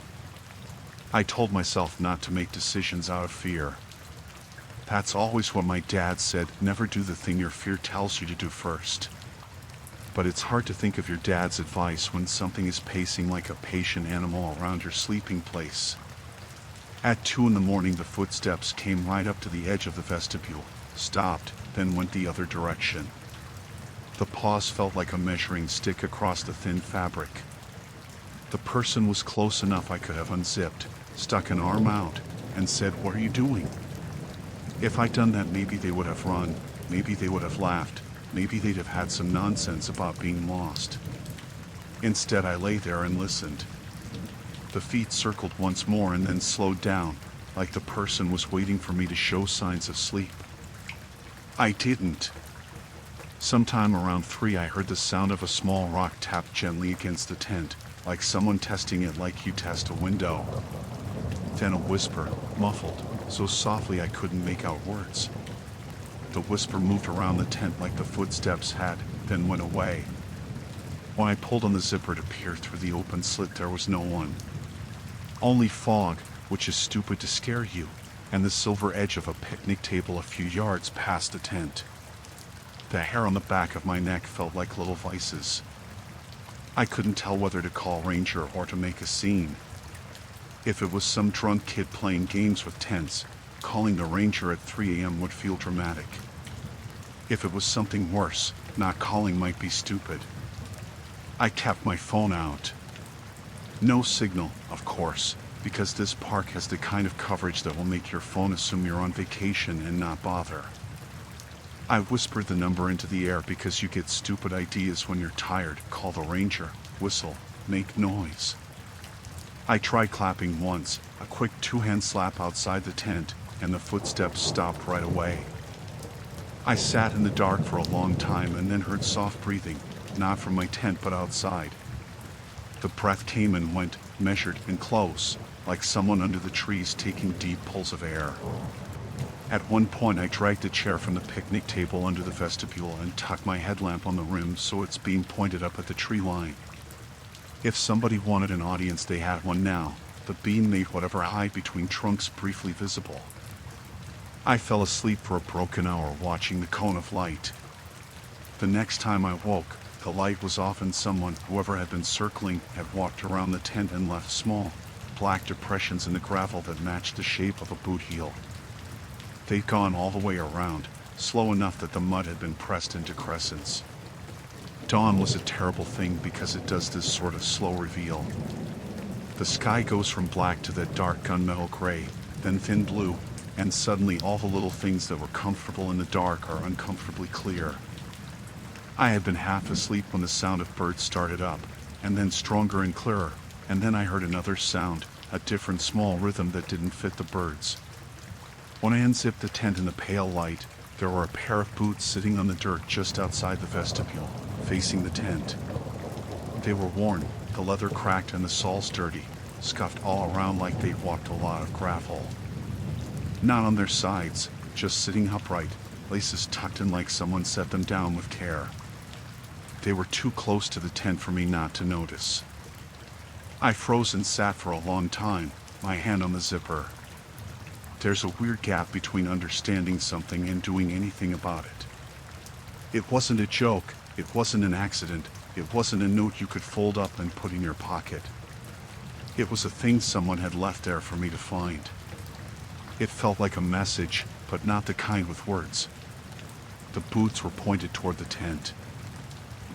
I told myself not to make decisions out of fear. That's always what my dad said, never do the thing your fear tells you to do first. But it's hard to think of your dad's advice when something is pacing like a patient animal around your sleeping place. At 2 a.m, the footsteps came right up to the edge of the vestibule, stopped, then went the other direction. The pause felt like a measuring stick across the thin fabric. The person was close enough I could have unzipped, stuck an arm out, and said, "What are you doing?" If I'd done that, maybe they would have run, maybe they would have laughed, maybe they'd have had some nonsense about being lost. Instead, I lay there and listened. The feet circled once more and then slowed down, like the person was waiting for me to show signs of sleep. I didn't. Sometime around 3, I heard the sound of a small rock tap gently against the tent, like someone testing it like you test a window. Then a whisper, muffled, so softly I couldn't make out words. The whisper moved around the tent like the footsteps had, then went away. When I pulled on the zipper to peer through the open slit, there was no one. Only fog, which is stupid to scare you, and the silver edge of a picnic table a few yards past the tent. The hair on the back of my neck felt like little vices. I couldn't tell whether to call Ranger or to make a scene. If it was some drunk kid playing games with tents, calling the Ranger at 3 a.m. would feel dramatic. If it was something worse, not calling might be stupid. I kept my phone out. No signal, of course, because this park has the kind of coverage that will make your phone assume you're on vacation and not bother. I whispered the number into the air because you get stupid ideas when you're tired. Call the Ranger, whistle, make noise. I tried clapping once, a quick 2-hand slap outside the tent, and the footsteps stopped right away. I sat in the dark for a long time and then heard soft breathing, not from my tent but outside. The breath came and went, measured and close, like someone under the trees taking deep pulls of air. At one point I dragged a chair from the picnic table under the vestibule and tucked my headlamp on the rim so its beam pointed up at the tree line. If somebody wanted an audience, they had one now. The beam made whatever hide between trunks briefly visible. I fell asleep for a broken hour watching the cone of light. The next time I woke, the light was off and someone, whoever had been circling, had walked around the tent and left small, black depressions in the gravel that matched the shape of a boot heel. They'd gone all the way around, slow enough that the mud had been pressed into crescents. Dawn was a terrible thing because it does this sort of slow reveal. The sky goes from black to that dark gunmetal gray, then thin blue, and suddenly all the little things that were comfortable in the dark are uncomfortably clear. I had been half asleep when the sound of birds started up, and then stronger and clearer, and then I heard another sound, a different small rhythm that didn't fit the birds. When I unzipped the tent in the pale light, there were a pair of boots sitting on the dirt just outside the vestibule, facing the tent. They were worn, the leather cracked and the soles dirty, scuffed all around like they'd walked a lot of gravel. Not on their sides, just sitting upright, laces tucked in like someone set them down with care. They were too close to the tent for me not to notice. I froze and sat for a long time, my hand on the zipper. There's a weird gap between understanding something and doing anything about it. It wasn't a joke, it wasn't an accident, it wasn't a note you could fold up and put in your pocket. It was a thing someone had left there for me to find. It felt like a message, but not the kind with words. The boots were pointed toward the tent.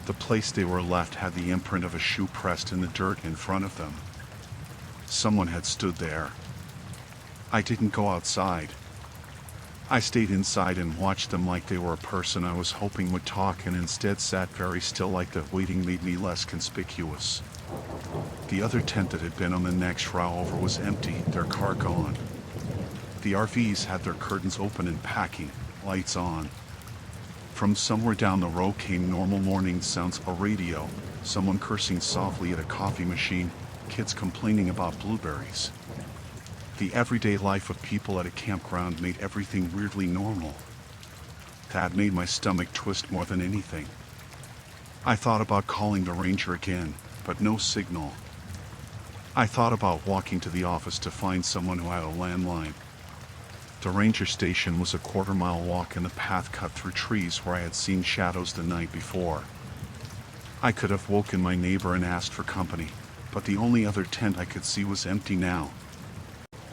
The place they were left had the imprint of a shoe pressed in the dirt in front of them. Someone had stood there. I didn't go outside. I stayed inside and watched them like they were a person I was hoping would talk, and instead sat very still like the waiting made me less conspicuous. The other tent that had been on the next row over was empty, their car gone. The RVs had their curtains open and packing, lights on. From somewhere down the row came normal morning sounds, a radio, someone cursing softly at a coffee machine, kids complaining about blueberries. The everyday life of people at a campground made everything weirdly normal. That made my stomach twist more than anything. I thought about calling the Ranger again, but no signal. I thought about walking to the office to find someone who had a landline. The ranger station was a quarter-mile walk and the path cut through trees where I had seen shadows the night before. I could have woken my neighbor and asked for company, but the only other tent I could see was empty now.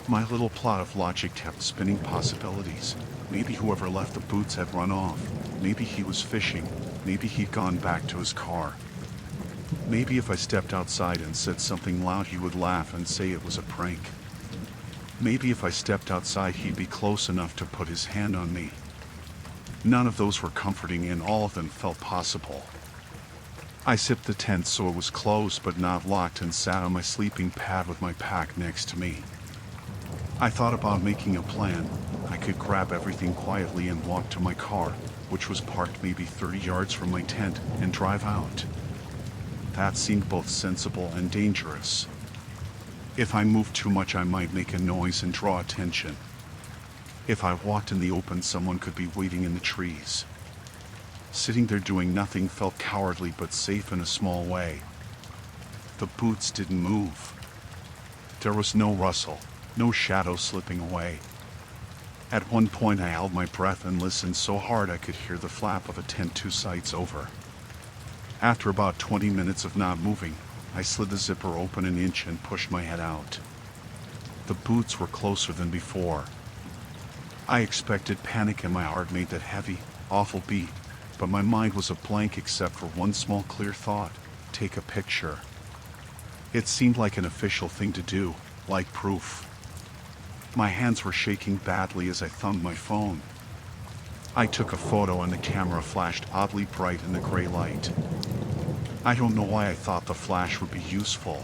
My little plot of logic kept spinning possibilities. Maybe whoever left the boots had run off. Maybe he was fishing. Maybe he'd gone back to his car. Maybe if I stepped outside and said something loud he would laugh and say it was a prank. Maybe if I stepped outside he'd be close enough to put his hand on me. None of those were comforting and all of them felt possible. I zipped the tent so it was closed but not locked and sat on my sleeping pad with my pack next to me. I thought about making a plan. I could grab everything quietly and walk to my car, which was parked maybe 30 yards from my tent, and drive out. That seemed both sensible and dangerous. If I moved too much I might make a noise and draw attention. If I walked in the open someone could be waiting in the trees. Sitting there doing nothing felt cowardly but safe in a small way. The boots didn't move. There was no rustle, no shadow slipping away. At one point I held my breath and listened so hard I could hear the flap of a tent 2 sites over. After about 20 minutes of not moving, I slid the zipper open an inch and pushed my head out. The boots were closer than before. I expected panic and my heart made that heavy, awful beat, but my mind was a blank except for one small clear thought: take a picture. It seemed like an official thing to do, like proof. My hands were shaking badly as I thumbed my phone. I took a photo and the camera flashed oddly bright in the gray light. I don't know why I thought the flash would be useful.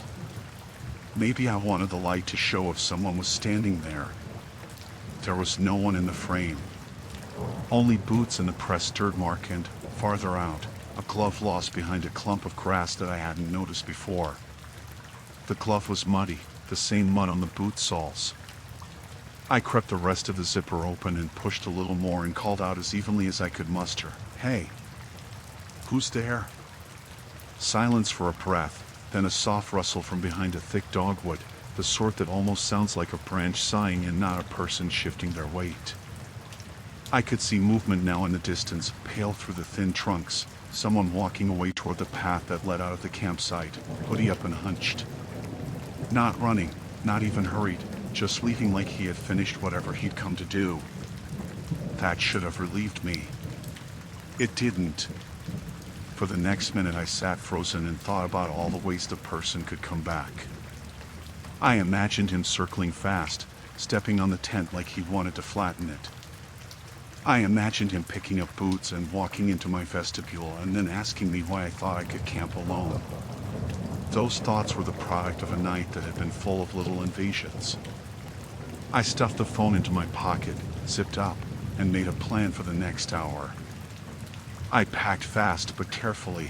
Maybe I wanted the light to show if someone was standing there. There was no one in the frame. Only boots in the pressed dirt mark and, farther out, a glove lost behind a clump of grass that I hadn't noticed before. The glove was muddy, the same mud on the boot soles. I crept the rest of the zipper open and pushed a little more and called out as evenly as I could muster, "Hey! Who's there?" Silence for a breath, then a soft rustle from behind a thick dogwood, the sort that almost sounds like a branch sighing and not a person shifting their weight. I could see movement now in the distance, pale through the thin trunks, someone walking away toward the path that led out of the campsite, hoodie up and hunched. Not running, not even hurried, just leaving like he had finished whatever he'd come to do. That should have relieved me. It didn't. For the next minute I sat frozen and thought about all the ways the person could come back. I imagined him circling fast, stepping on the tent like he wanted to flatten it. I imagined him picking up boots and walking into my vestibule and then asking me why I thought I could camp alone. Those thoughts were the product of a night that had been full of little invasions. I stuffed the phone into my pocket, zipped up, and made a plan for the next hour. I packed fast but carefully.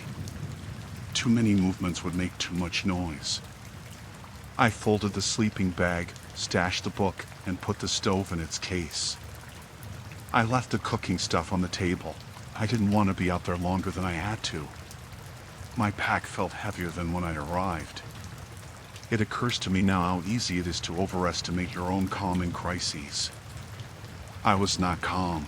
Too many movements would make too much noise. I folded the sleeping bag, stashed the book, and put the stove in its case. I left the cooking stuff on the table. I didn't want to be out there longer than I had to. My pack felt heavier than when I arrived. It occurs to me now how easy it is to overestimate your own calm in crises. I was not calm.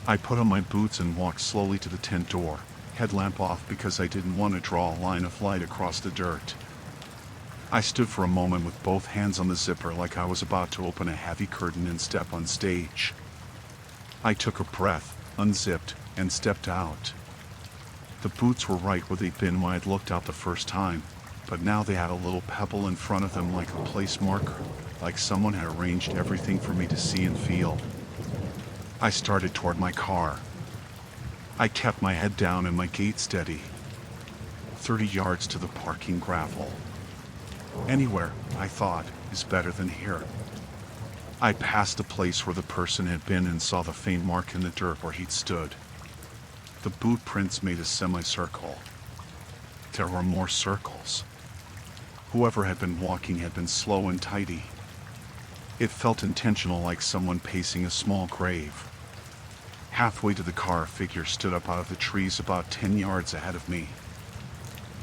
I put on my boots and walked slowly to the tent door, headlamp off because I didn't want to draw a line of light across the dirt. I stood for a moment with both hands on the zipper like I was about to open a heavy curtain and step on stage. I took a breath, unzipped, and stepped out. The boots were right where they'd been when I'd looked out the first time, but now they had a little pebble in front of them like a place marker, like someone had arranged everything for me to see and feel. I started toward my car. I kept my head down and my gait steady. 30 yards to the parking gravel. Anywhere, I thought, is better than here. I passed the place where the person had been and saw the faint mark in the dirt where he'd stood. The boot prints made a semicircle. There were more circles. Whoever had been walking had been slow and tidy. It felt intentional, like someone pacing a small grave. Halfway to the car, a figure stood up out of the trees about 10 yards ahead of me.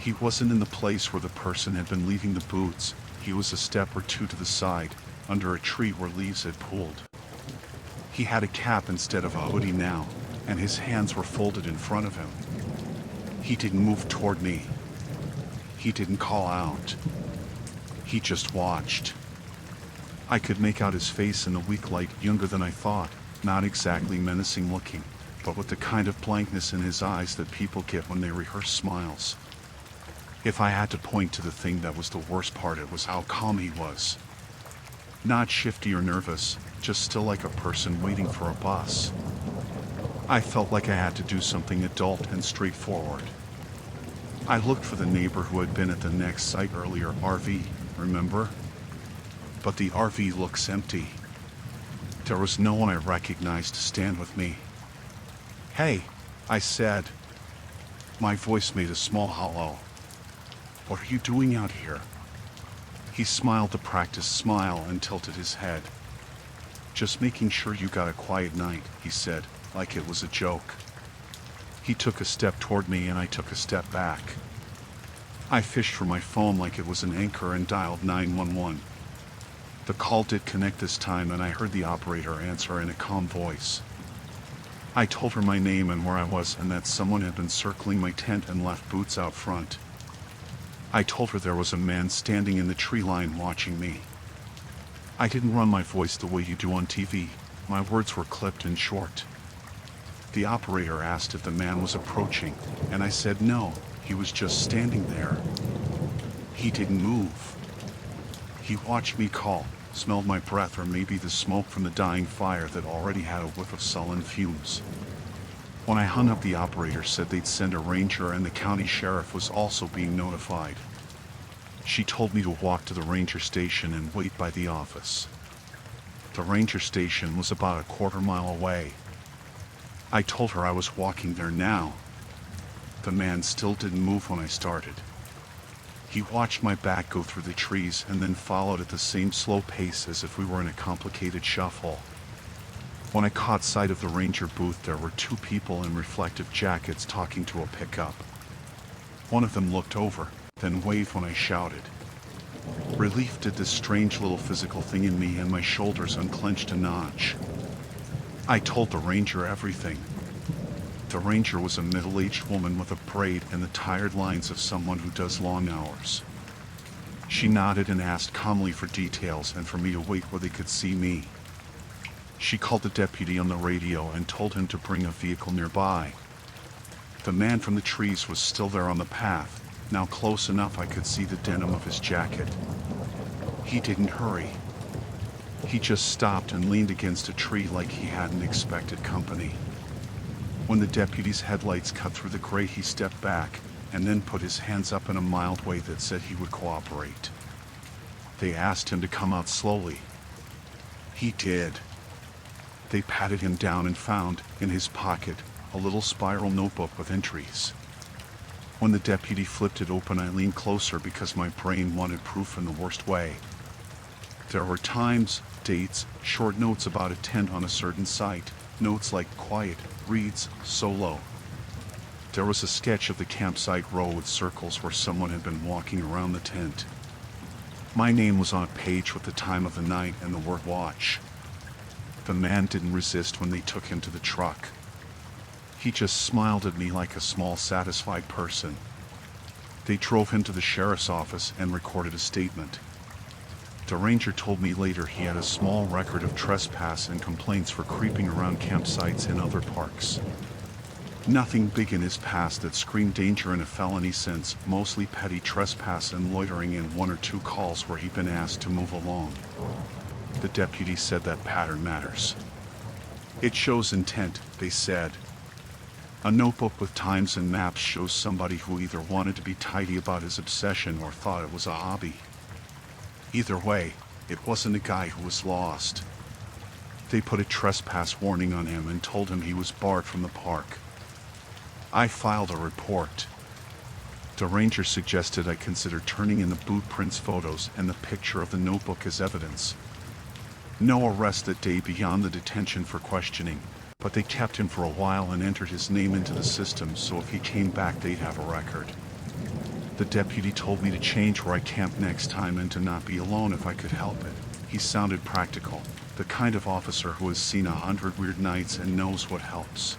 He wasn't in the place where the person had been leaving the boots. He was a step or two to the side, under a tree where leaves had pooled. He had a cap instead of a hoodie now, and his hands were folded in front of him. He didn't move toward me. He didn't call out. He just watched. I could make out his face in the weak light, younger than I thought, not exactly menacing looking, but with the kind of blankness in his eyes that people get when they rehearse smiles. If I had to point to the thing that was the worst part, it was how calm he was. Not shifty or nervous, just still like a person waiting for a bus. I felt like I had to do something adult and straightforward. I looked for the neighbor who had been at the next site earlier, RV, remember? But the RV looks empty. There was no one I recognized to stand with me. "Hey," I said. My voice made a small hollow. "What are you doing out here?" He smiled the practiced smile and tilted his head. "Just making sure you got a quiet night," he said, like it was a joke. He took a step toward me and I took a step back. I fished for my phone like it was an anchor and dialed 911. The call did connect this time and I heard the operator answer in a calm voice. I told her my name and where I was and that someone had been circling my tent and left boots out front. I told her there was a man standing in the tree line watching me. I didn't run my voice the way you do on TV. My words were clipped and short. The operator asked if the man was approaching, and I said no, he was just standing there. He didn't move. He watched me call, smelled my breath or maybe the smoke from the dying fire that already had a whiff of sullen fumes. When I hung up, the operator said they'd send a ranger and the county sheriff was also being notified. She told me to walk to the ranger station and wait by the office. The ranger station was about a quarter-mile away. I told her I was walking there now. The man still didn't move when I started. He watched my back go through the trees and then followed at the same slow pace as if we were in a complicated shuffle. When I caught sight of the ranger booth, there were two people in reflective jackets talking to a pickup. One of them looked over, then waved when I shouted. Relief did this strange little physical thing in me and my shoulders unclenched a notch. I told the ranger everything. The ranger was a middle-aged woman with a braid and the tired lines of someone who does long hours. She nodded and asked calmly for details and for me to wait where they could see me. She called the deputy on the radio and told him to bring a vehicle nearby. The man from the trees was still there on the path, now close enough I could see the denim of his jacket. He didn't hurry. He just stopped and leaned against a tree like he hadn't expected company. When the deputy's headlights cut through the gray, he stepped back and then put his hands up in a mild way that said he would cooperate. They asked him to come out slowly. He did. They patted him down and found, in his pocket, a little spiral notebook with entries. When the deputy flipped it open, I leaned closer because my brain wanted proof in the worst way. There were times, dates, short notes about a tent on a certain site, notes like quiet, reads, solo. There was a sketch of the campsite row with circles where someone had been walking around the tent. My name was on a page with the time of the night and the word watch. The man didn't resist when they took him to the truck. He just smiled at me like a small, satisfied person. They drove him to the sheriff's office and recorded a statement. The ranger told me later he had a small record of trespass and complaints for creeping around campsites and other parks. Nothing big in his past that screamed danger in a felony sense, mostly petty trespass and loitering and one or two calls where he'd been asked to move along. The deputy said that pattern matters. It shows intent, they said. A notebook with times and maps shows somebody who either wanted to be tidy about his obsession or thought it was a hobby. Either way, it wasn't a guy who was lost. They put a trespass warning on him and told him he was barred from the park. I filed a report. The ranger suggested I consider turning in the boot prints photos and the picture of the notebook as evidence. No arrest that day beyond the detention for questioning, but they kept him for a while and entered his name into the system so if he came back they'd have a record. The deputy told me to change where I camped next time and to not be alone if I could help it. He sounded practical, the kind of officer who has seen 100 weird nights and knows what helps.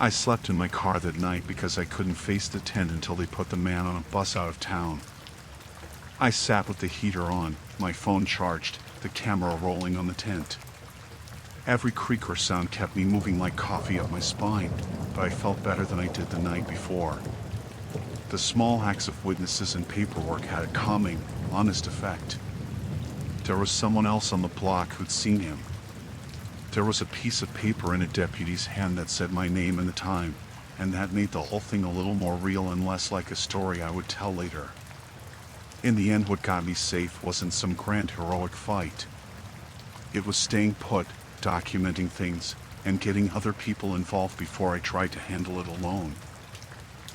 I slept in my car that night because I couldn't face the tent until they put the man on a bus out of town. I sat with the heater on, my phone charged, the camera rolling on the tent. Every creak or sound kept me moving like coffee up my spine, but I felt better than I did the night before. The small acts of witnesses and paperwork had a calming, honest effect. There was someone else on the block who'd seen him. There was a piece of paper in a deputy's hand that said my name and the time, and that made the whole thing a little more real and less like a story I would tell later. In the end, what got me safe wasn't some grand heroic fight. It was staying put, documenting things, and getting other people involved before I tried to handle it alone.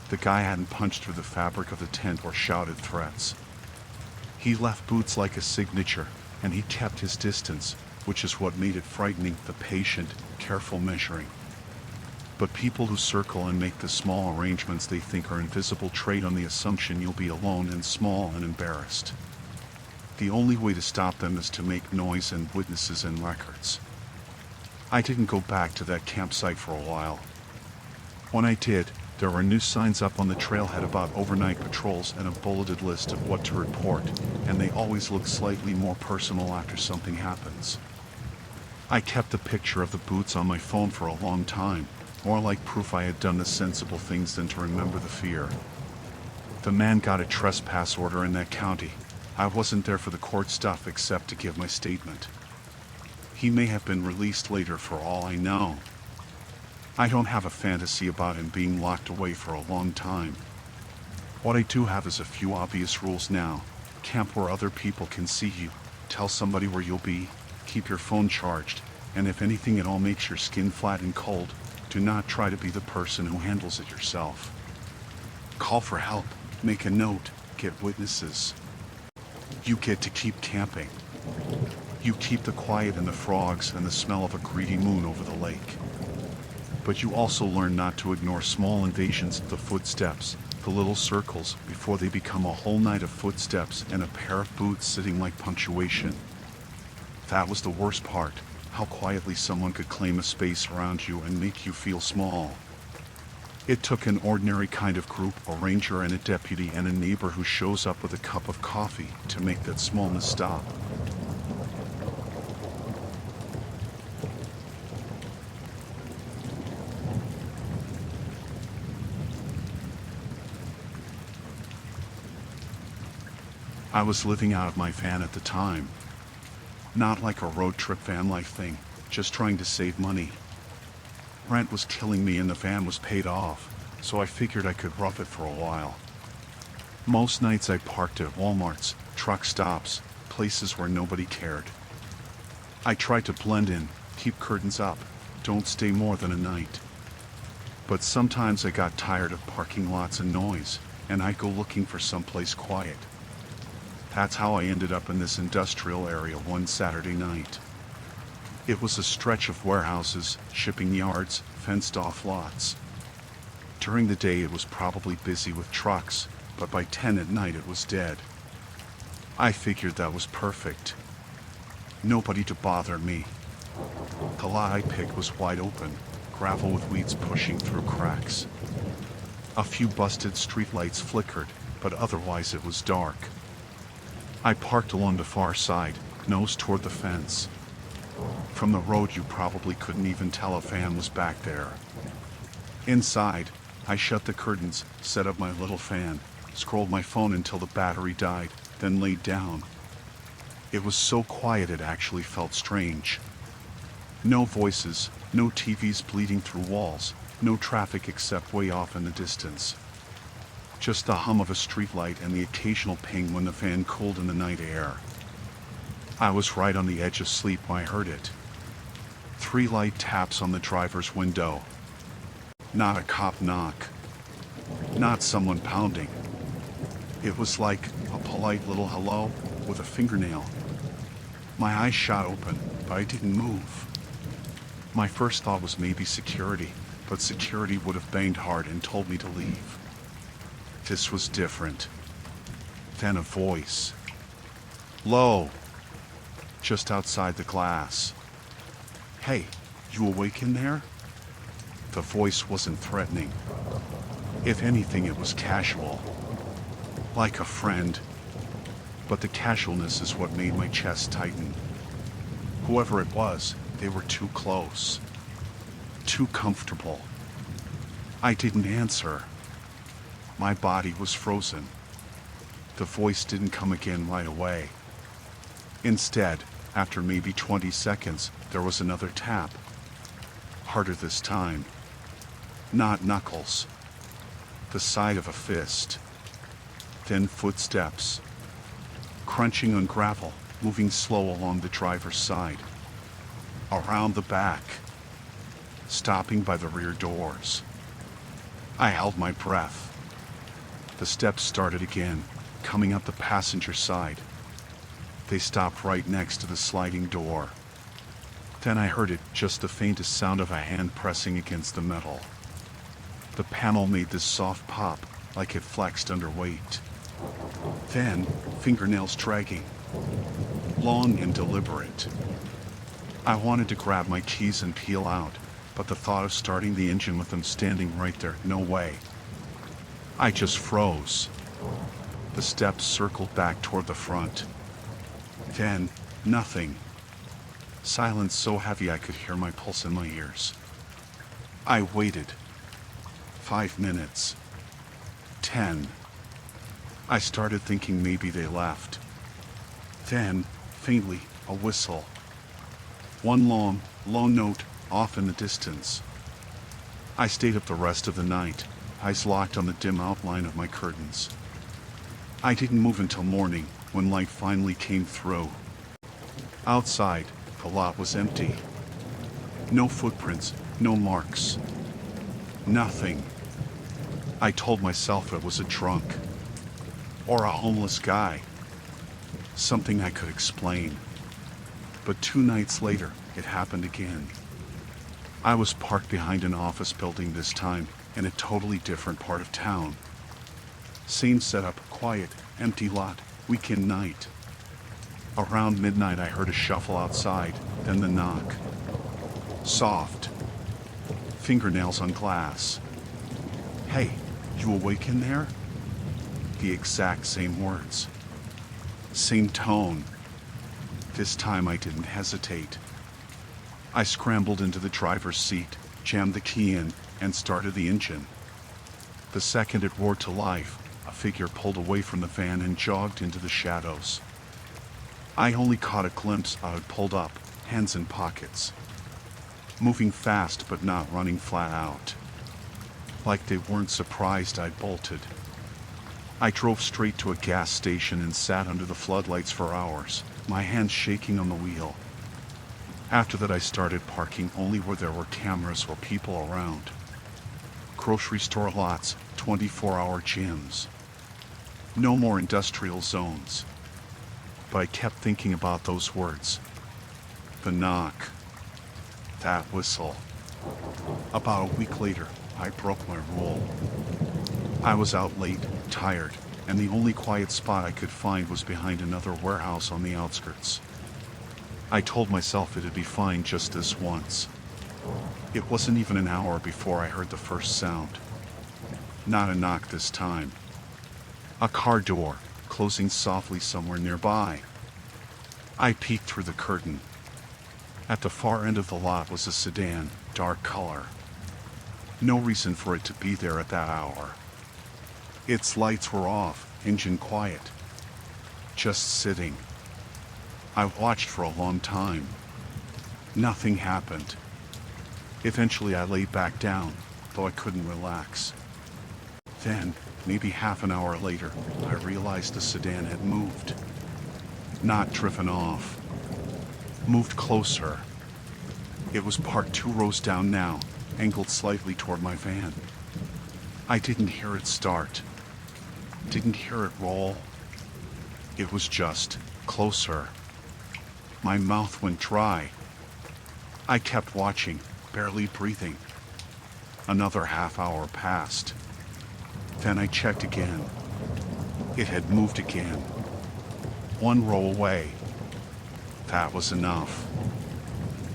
The guy hadn't punched through the fabric of the tent or shouted threats. He left boots like a signature, and he kept his distance, which is what made it frightening, the patient, careful measuring. But people who circle and make the small arrangements they think are invisible trade on the assumption you'll be alone and small and embarrassed. The only way to stop them is to make noise and witnesses and records. I didn't go back to that campsite for a while. When I did, there were new signs up on the trailhead about overnight patrols and a bulleted list of what to report, and they always look slightly more personal after something happens. I kept the picture of the boots on my phone for a long time, more like proof I had done the sensible things than to remember the fear. The man got a trespass order in that county. I wasn't there for the court stuff except to give my statement. He may have been released later for all I know. I don't have a fantasy about him being locked away for a long time. What I do have is a few obvious rules now. Camp where other people can see you. Tell somebody where you'll be. Keep your phone charged. And if anything at all makes your skin flat and cold, do not try to be the person who handles it yourself. Call for help. Make a note. Get witnesses. You get to keep camping. You keep the quiet and the frogs and the smell of a greedy moon over the lake. But you also learn not to ignore small invasions, the footsteps, the little circles, before they become a whole night of footsteps and a pair of boots sitting like punctuation. That was the worst part, how quietly someone could claim a space around you and make you feel small. It took an ordinary kind of group, a ranger and a deputy and a neighbor who shows up with a cup of coffee, to make that smallness stop. I was living out of my van at the time. Not like a road trip van life thing, just trying to save money. Rent was killing me and the van was paid off, so I figured I could rough it for a while. Most nights I parked at Walmarts, truck stops, places where nobody cared. I tried to blend in, keep curtains up, don't stay more than a night. But sometimes I got tired of parking lots and noise, and I'd go looking for someplace quiet. That's how I ended up in this industrial area one Saturday night. It was a stretch of warehouses, shipping yards, fenced-off lots. During the day it was probably busy with trucks, but by 10 at night it was dead. I figured that was perfect. Nobody to bother me. The lot I picked was wide open, gravel with weeds pushing through cracks. A few busted streetlights flickered, but otherwise it was dark. I parked along the far side, nose toward the fence. From the road you probably couldn't even tell a van was back there. Inside, I shut the curtains, set up my little fan, scrolled my phone until the battery died, then laid down. It was so quiet it actually felt strange. No voices, no TVs bleeding through walls, no traffic except way off in the distance. Just the hum of a streetlight and the occasional ping when the fan cooled in the night air. I was right on the edge of sleep when I heard it. 3 light taps on the driver's window. Not a cop knock. Not someone pounding. It was like a polite little hello with a fingernail. My eyes shot open, but I didn't move. My first thought was maybe security, but security would have banged hard and told me to leave. This was different. Then a voice. Low. Just outside the glass. Hey, you awake in there? The voice wasn't threatening. If anything, it was casual. Like a friend. But the casualness is what made my chest tighten. Whoever it was, they were too close. Too comfortable. I didn't answer. My body was frozen. The voice didn't come again right away. Instead, after maybe 20 seconds, there was another tap. Harder this time. Not knuckles. The side of a fist. Then footsteps. Crunching on gravel, moving slow along the driver's side. Around the back. Stopping by the rear doors. I held my breath. The steps started again, coming up the passenger side. They stopped right next to the sliding door. Then I heard it, just the faintest sound of a hand pressing against the metal. The panel made this soft pop, like it flexed under weight. Then, fingernails dragging. Long and deliberate. I wanted to grab my keys and peel out, but the thought of starting the engine with them standing right there, no way. I just froze. The steps circled back toward the front. Then, nothing. Silence so heavy I could hear my pulse in my ears. I waited. 5 minutes. 10. I started thinking maybe they left. Then, faintly, a whistle. One long, low note off in the distance. I stayed up the rest of the night, eyes locked on the dim outline of my curtains. I didn't move until morning, when light finally came through. Outside, the lot was empty. No footprints, no marks. Nothing. I told myself it was a drunk. Or a homeless guy. Something I could explain. But 2 nights later, it happened again. I was parked behind an office building this time, in a totally different part of town. Same setup, quiet, empty lot, weekend night. Around midnight I heard a shuffle outside, then the knock. Soft. Fingernails on glass. "Hey, you awake in there?" The exact same words. Same tone. This time I didn't hesitate. I scrambled into the driver's seat, jammed the key in, and started the engine. The second it roared to life, a figure pulled away from the van and jogged into the shadows. I only caught a glimpse how it pulled up, hands in pockets. Moving fast but not running flat out. Like they weren't surprised I'd bolted. I drove straight to a gas station and sat under the floodlights for hours, my hands shaking on the wheel. After that I started parking only where there were cameras or people around. Grocery store lots, 24-hour gyms. No more industrial zones. But I kept thinking about those words. The knock. That whistle. About a week later, I broke my rule. I was out late, tired, and the only quiet spot I could find was behind another warehouse on the outskirts. I told myself it'd be fine just this once. It wasn't even an hour before I heard the first sound. Not a knock this time. A car door, closing softly somewhere nearby. I peeked through the curtain. At the far end of the lot was a sedan, dark color. No reason for it to be there at that hour. Its lights were off, engine quiet. Just sitting. I watched for a long time. Nothing happened. Eventually I lay back down, though I couldn't relax. Then, maybe half an hour later, I realized the sedan had moved. Not driven off. Moved closer. It was parked 2 rows down now, angled slightly toward my van. I didn't hear it start. Didn't hear it roll. It was just closer. My mouth went dry. I kept watching, barely breathing. Another half hour passed. Then I checked again. It had moved again. 1 row away. That was enough.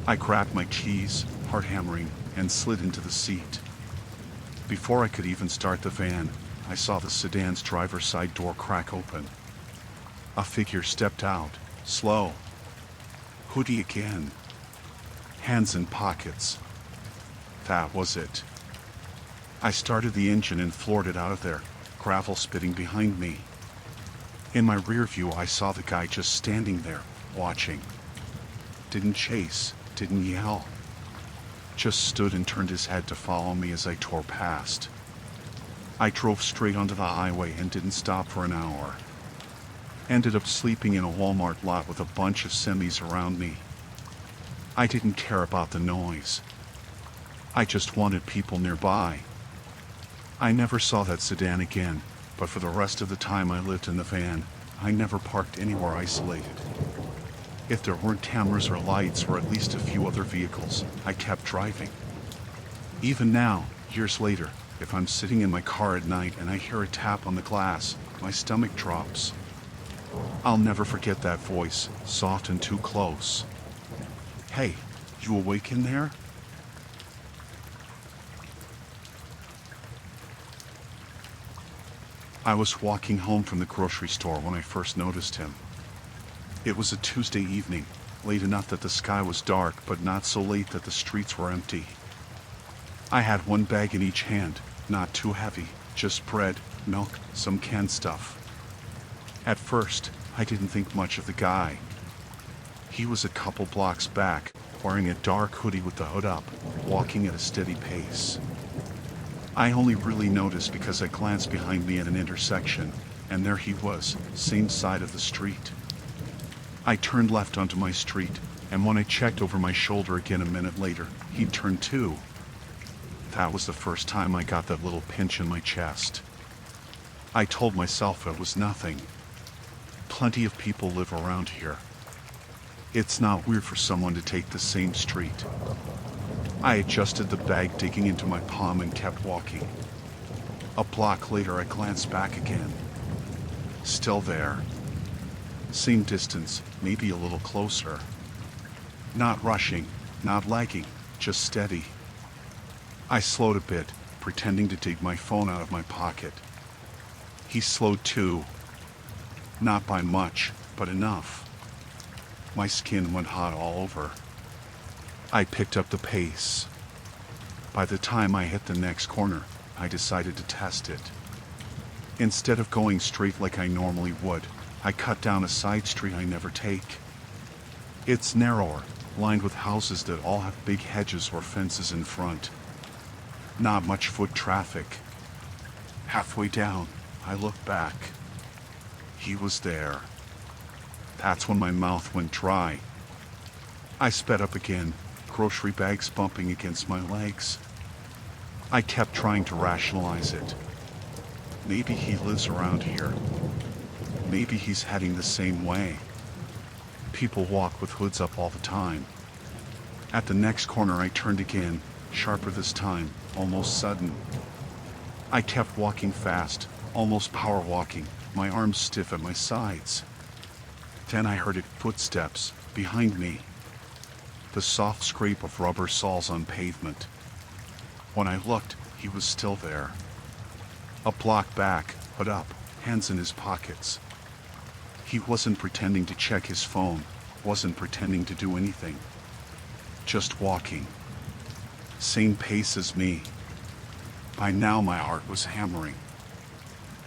I grabbed my keys, heart hammering, and slid into the seat. Before I could even start the van, I saw the sedan's driver's side door crack open. A figure stepped out, slow. Hoodie again. Hands in pockets. That was it. I started the engine and floored it out of there, gravel spitting behind me. In my rear view I saw the guy just standing there, watching. Didn't chase, didn't yell. Just stood and turned his head to follow me as I tore past. I drove straight onto the highway and didn't stop for an hour. Ended up sleeping in a Walmart lot with a bunch of semis around me. I didn't care about the noise. I just wanted people nearby. I never saw that sedan again, but for the rest of the time I lived in the van, I never parked anywhere isolated. If there weren't cameras or lights or at least a few other vehicles, I kept driving. Even now, years later, if I'm sitting in my car at night and I hear a tap on the glass, my stomach drops. I'll never forget that voice, soft and too close. Hey, you awake in there? I was walking home from the grocery store when I first noticed him. It was a Tuesday evening, late enough that the sky was dark, but not so late that the streets were empty. I had one bag in each hand, not too heavy, just bread, milk, some canned stuff. At first, I didn't think much of the guy. He was a couple blocks back, wearing a dark hoodie with the hood up, walking at a steady pace. I only really noticed because I glanced behind me at an intersection, and there he was, same side of the street. I turned left onto my street, and when I checked over my shoulder again a minute later, he'd turned too. That was the first time I got that little pinch in my chest. I told myself it was nothing. Plenty of people live around here. It's not weird for someone to take the same street. I adjusted the bag digging into my palm and kept walking. A block later I glanced back again. Still there. Same distance, maybe a little closer. Not rushing, not lagging, just steady. I slowed a bit, pretending to take my phone out of my pocket. He slowed too. Not by much, but enough. My skin went hot all over. I picked up the pace. By the time I hit the next corner, I decided to test it. Instead of going straight like I normally would, I cut down a side street I never take. It's narrower, lined with houses that all have big hedges or fences in front. Not much foot traffic. Halfway down, I looked back. He was there. That's when my mouth went dry. I sped up again, grocery bags bumping against my legs. I kept trying to rationalize it. Maybe he lives around here. Maybe he's heading the same way. People walk with hoods up all the time. At the next corner I turned again, sharper this time, almost sudden. I kept walking fast, almost power walking, my arms stiff at my sides. Then I heard footsteps behind me. The soft scrape of rubber soles on pavement. When I looked, he was still there. A block back, hood up, hands in his pockets. He wasn't pretending to check his phone, wasn't pretending to do anything. Just walking. Same pace as me. By now my heart was hammering.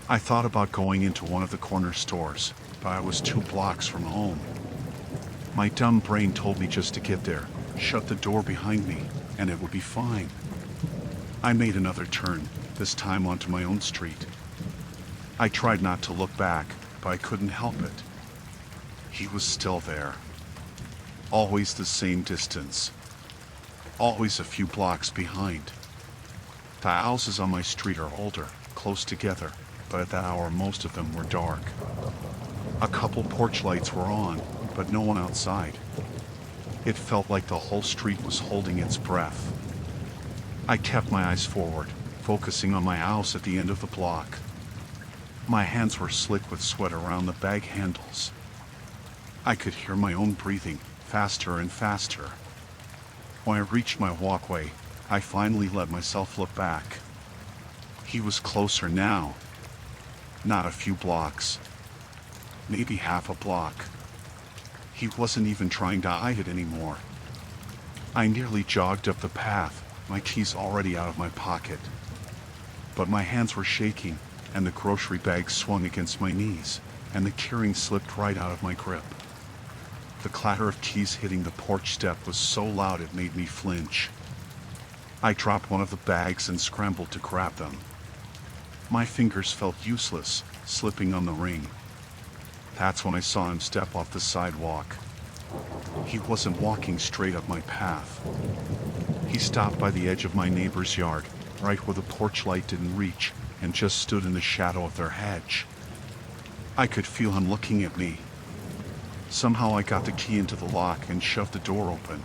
I thought about going into one of the corner stores, but I was 2 blocks from home. My dumb brain told me just to get there, shut the door behind me, and it would be fine. I made another turn, this time onto my own street. I tried not to look back, but I couldn't help it. He was still there. Always the same distance. Always a few blocks behind. The houses on my street are older, close together, but at that hour most of them were dark. A couple porch lights were on, but no one outside. It felt like the whole street was holding its breath. I kept my eyes forward, focusing on my house at the end of the block. My hands were slick with sweat around the bag handles. I could hear my own breathing, faster and faster. When I reached my walkway, I finally let myself look back. He was closer now. Not a few blocks. Maybe half a block. He wasn't even trying to hide it anymore. I nearly jogged up the path, my keys already out of my pocket. But my hands were shaking, and the grocery bag swung against my knees, and the keyring slipped right out of my grip. The clatter of keys hitting the porch step was so loud it made me flinch. I dropped one of the bags and scrambled to grab them. My fingers felt useless, slipping on the ring. That's when I saw him step off the sidewalk. He wasn't walking straight up my path. He stopped by the edge of my neighbor's yard, right where the porch light didn't reach, and just stood in the shadow of their hedge. I could feel him looking at me. Somehow I got the key into the lock and shoved the door open.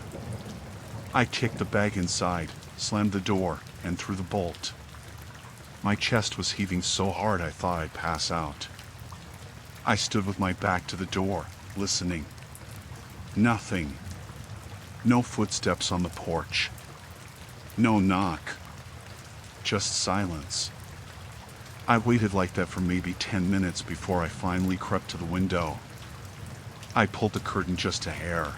I kicked the bag inside, slammed the door, and threw the bolt. My chest was heaving so hard I thought I'd pass out. I stood with my back to the door, listening. Nothing. No footsteps on the porch. No knock. Just silence. I waited like that for maybe 10 minutes before I finally crept to the window. I pulled the curtain just a hair.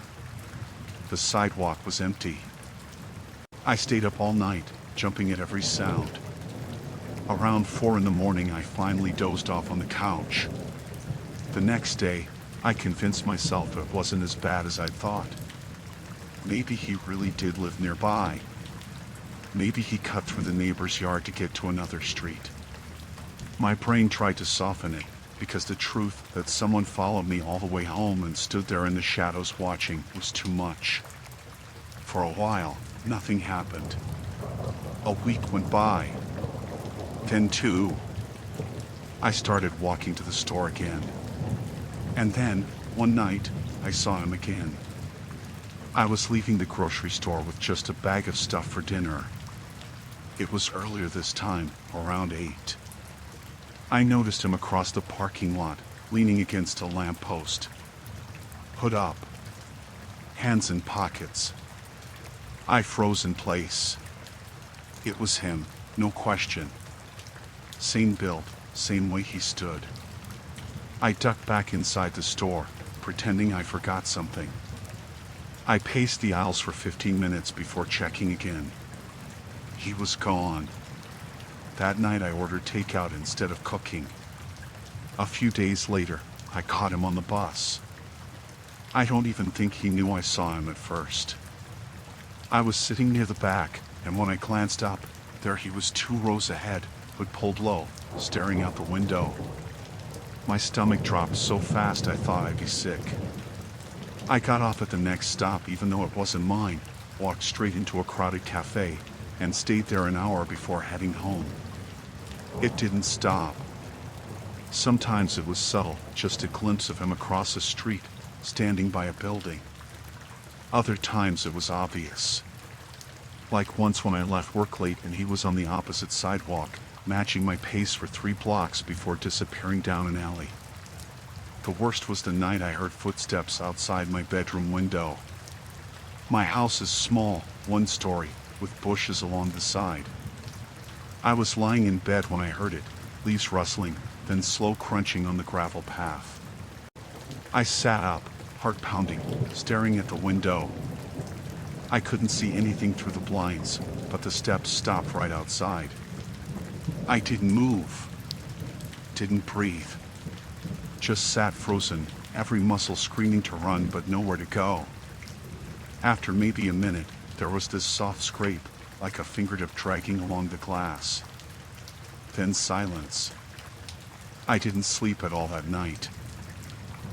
The sidewalk was empty. I stayed up all night, jumping at every sound. Around 4 in the morning, I finally dozed off on the couch. The next day, I convinced myself it wasn't as bad as I thought. Maybe he really did live nearby. Maybe he cut through the neighbor's yard to get to another street. My brain tried to soften it, because the truth that someone followed me all the way home and stood there in the shadows watching was too much. For a while, nothing happened. A week went by. Then 2. I started walking to the store again. And then, one night, I saw him again. I was leaving the grocery store with just a bag of stuff for dinner. It was earlier this time, around 8. I noticed him across the parking lot, leaning against a lamppost. Hood up. Hands in pockets. I froze in place. It was him, no question. Same build, same way he stood. I ducked back inside the store, pretending I forgot something. I paced the aisles for 15 minutes before checking again. He was gone. That night I ordered takeout instead of cooking. A few days later, I caught him on the bus. I don't even think he knew I saw him at first. I was sitting near the back, and when I glanced up, there he was 2 rows ahead, hood pulled low, staring out the window. My stomach dropped so fast I thought I'd be sick. I got off at the next stop even though it wasn't mine, walked straight into a crowded cafe, and stayed there an hour before heading home. It didn't stop. Sometimes it was subtle, just a glimpse of him across the street, standing by a building. Other times it was obvious. Like once when I left work late and he was on the opposite sidewalk, matching my pace for 3 blocks before disappearing down an alley. The worst was the night I heard footsteps outside my bedroom window. My house is small, 1 story, with bushes along the side. I was lying in bed when I heard it, leaves rustling, then slow crunching on the gravel path. I sat up, heart pounding, staring at the window. I couldn't see anything through the blinds, but the steps stopped right outside. I didn't move, didn't breathe. Just sat frozen, every muscle screaming to run but nowhere to go. After maybe a minute, there was this soft scrape, like a fingertip dragging along the glass. Then silence. I didn't sleep at all that night.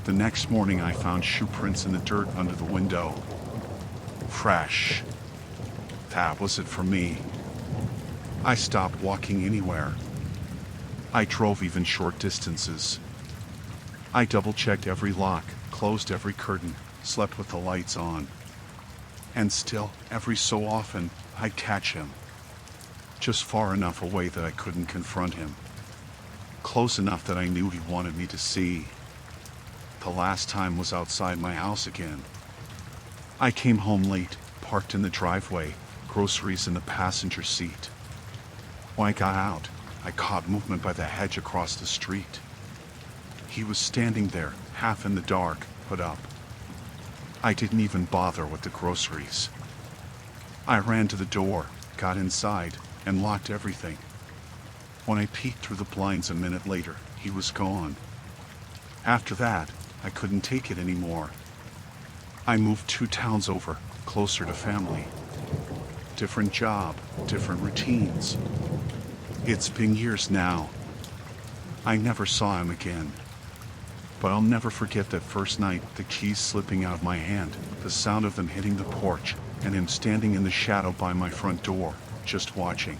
The next morning I found shoe prints in the dirt under the window. Fresh. That was it for me. I stopped walking anywhere. I drove even short distances. I double-checked every lock, closed every curtain, slept with the lights on. And still, every so often, I'd catch him. Just far enough away that I couldn't confront him. Close enough that I knew he wanted me to see. The last time was outside my house again. I came home late, parked in the driveway, groceries in the passenger seat. When I got out, I caught movement by the hedge across the street. He was standing there, half in the dark, hood up. I didn't even bother with the groceries. I ran to the door, got inside, and locked everything. When I peeked through the blinds a minute later, he was gone. After that, I couldn't take it anymore. I moved 2 towns over, closer to family. Different job, different routines. It's been years now. I never saw him again. But I'll never forget that first night, the keys slipping out of my hand, the sound of them hitting the porch, and him standing in the shadow by my front door, just watching.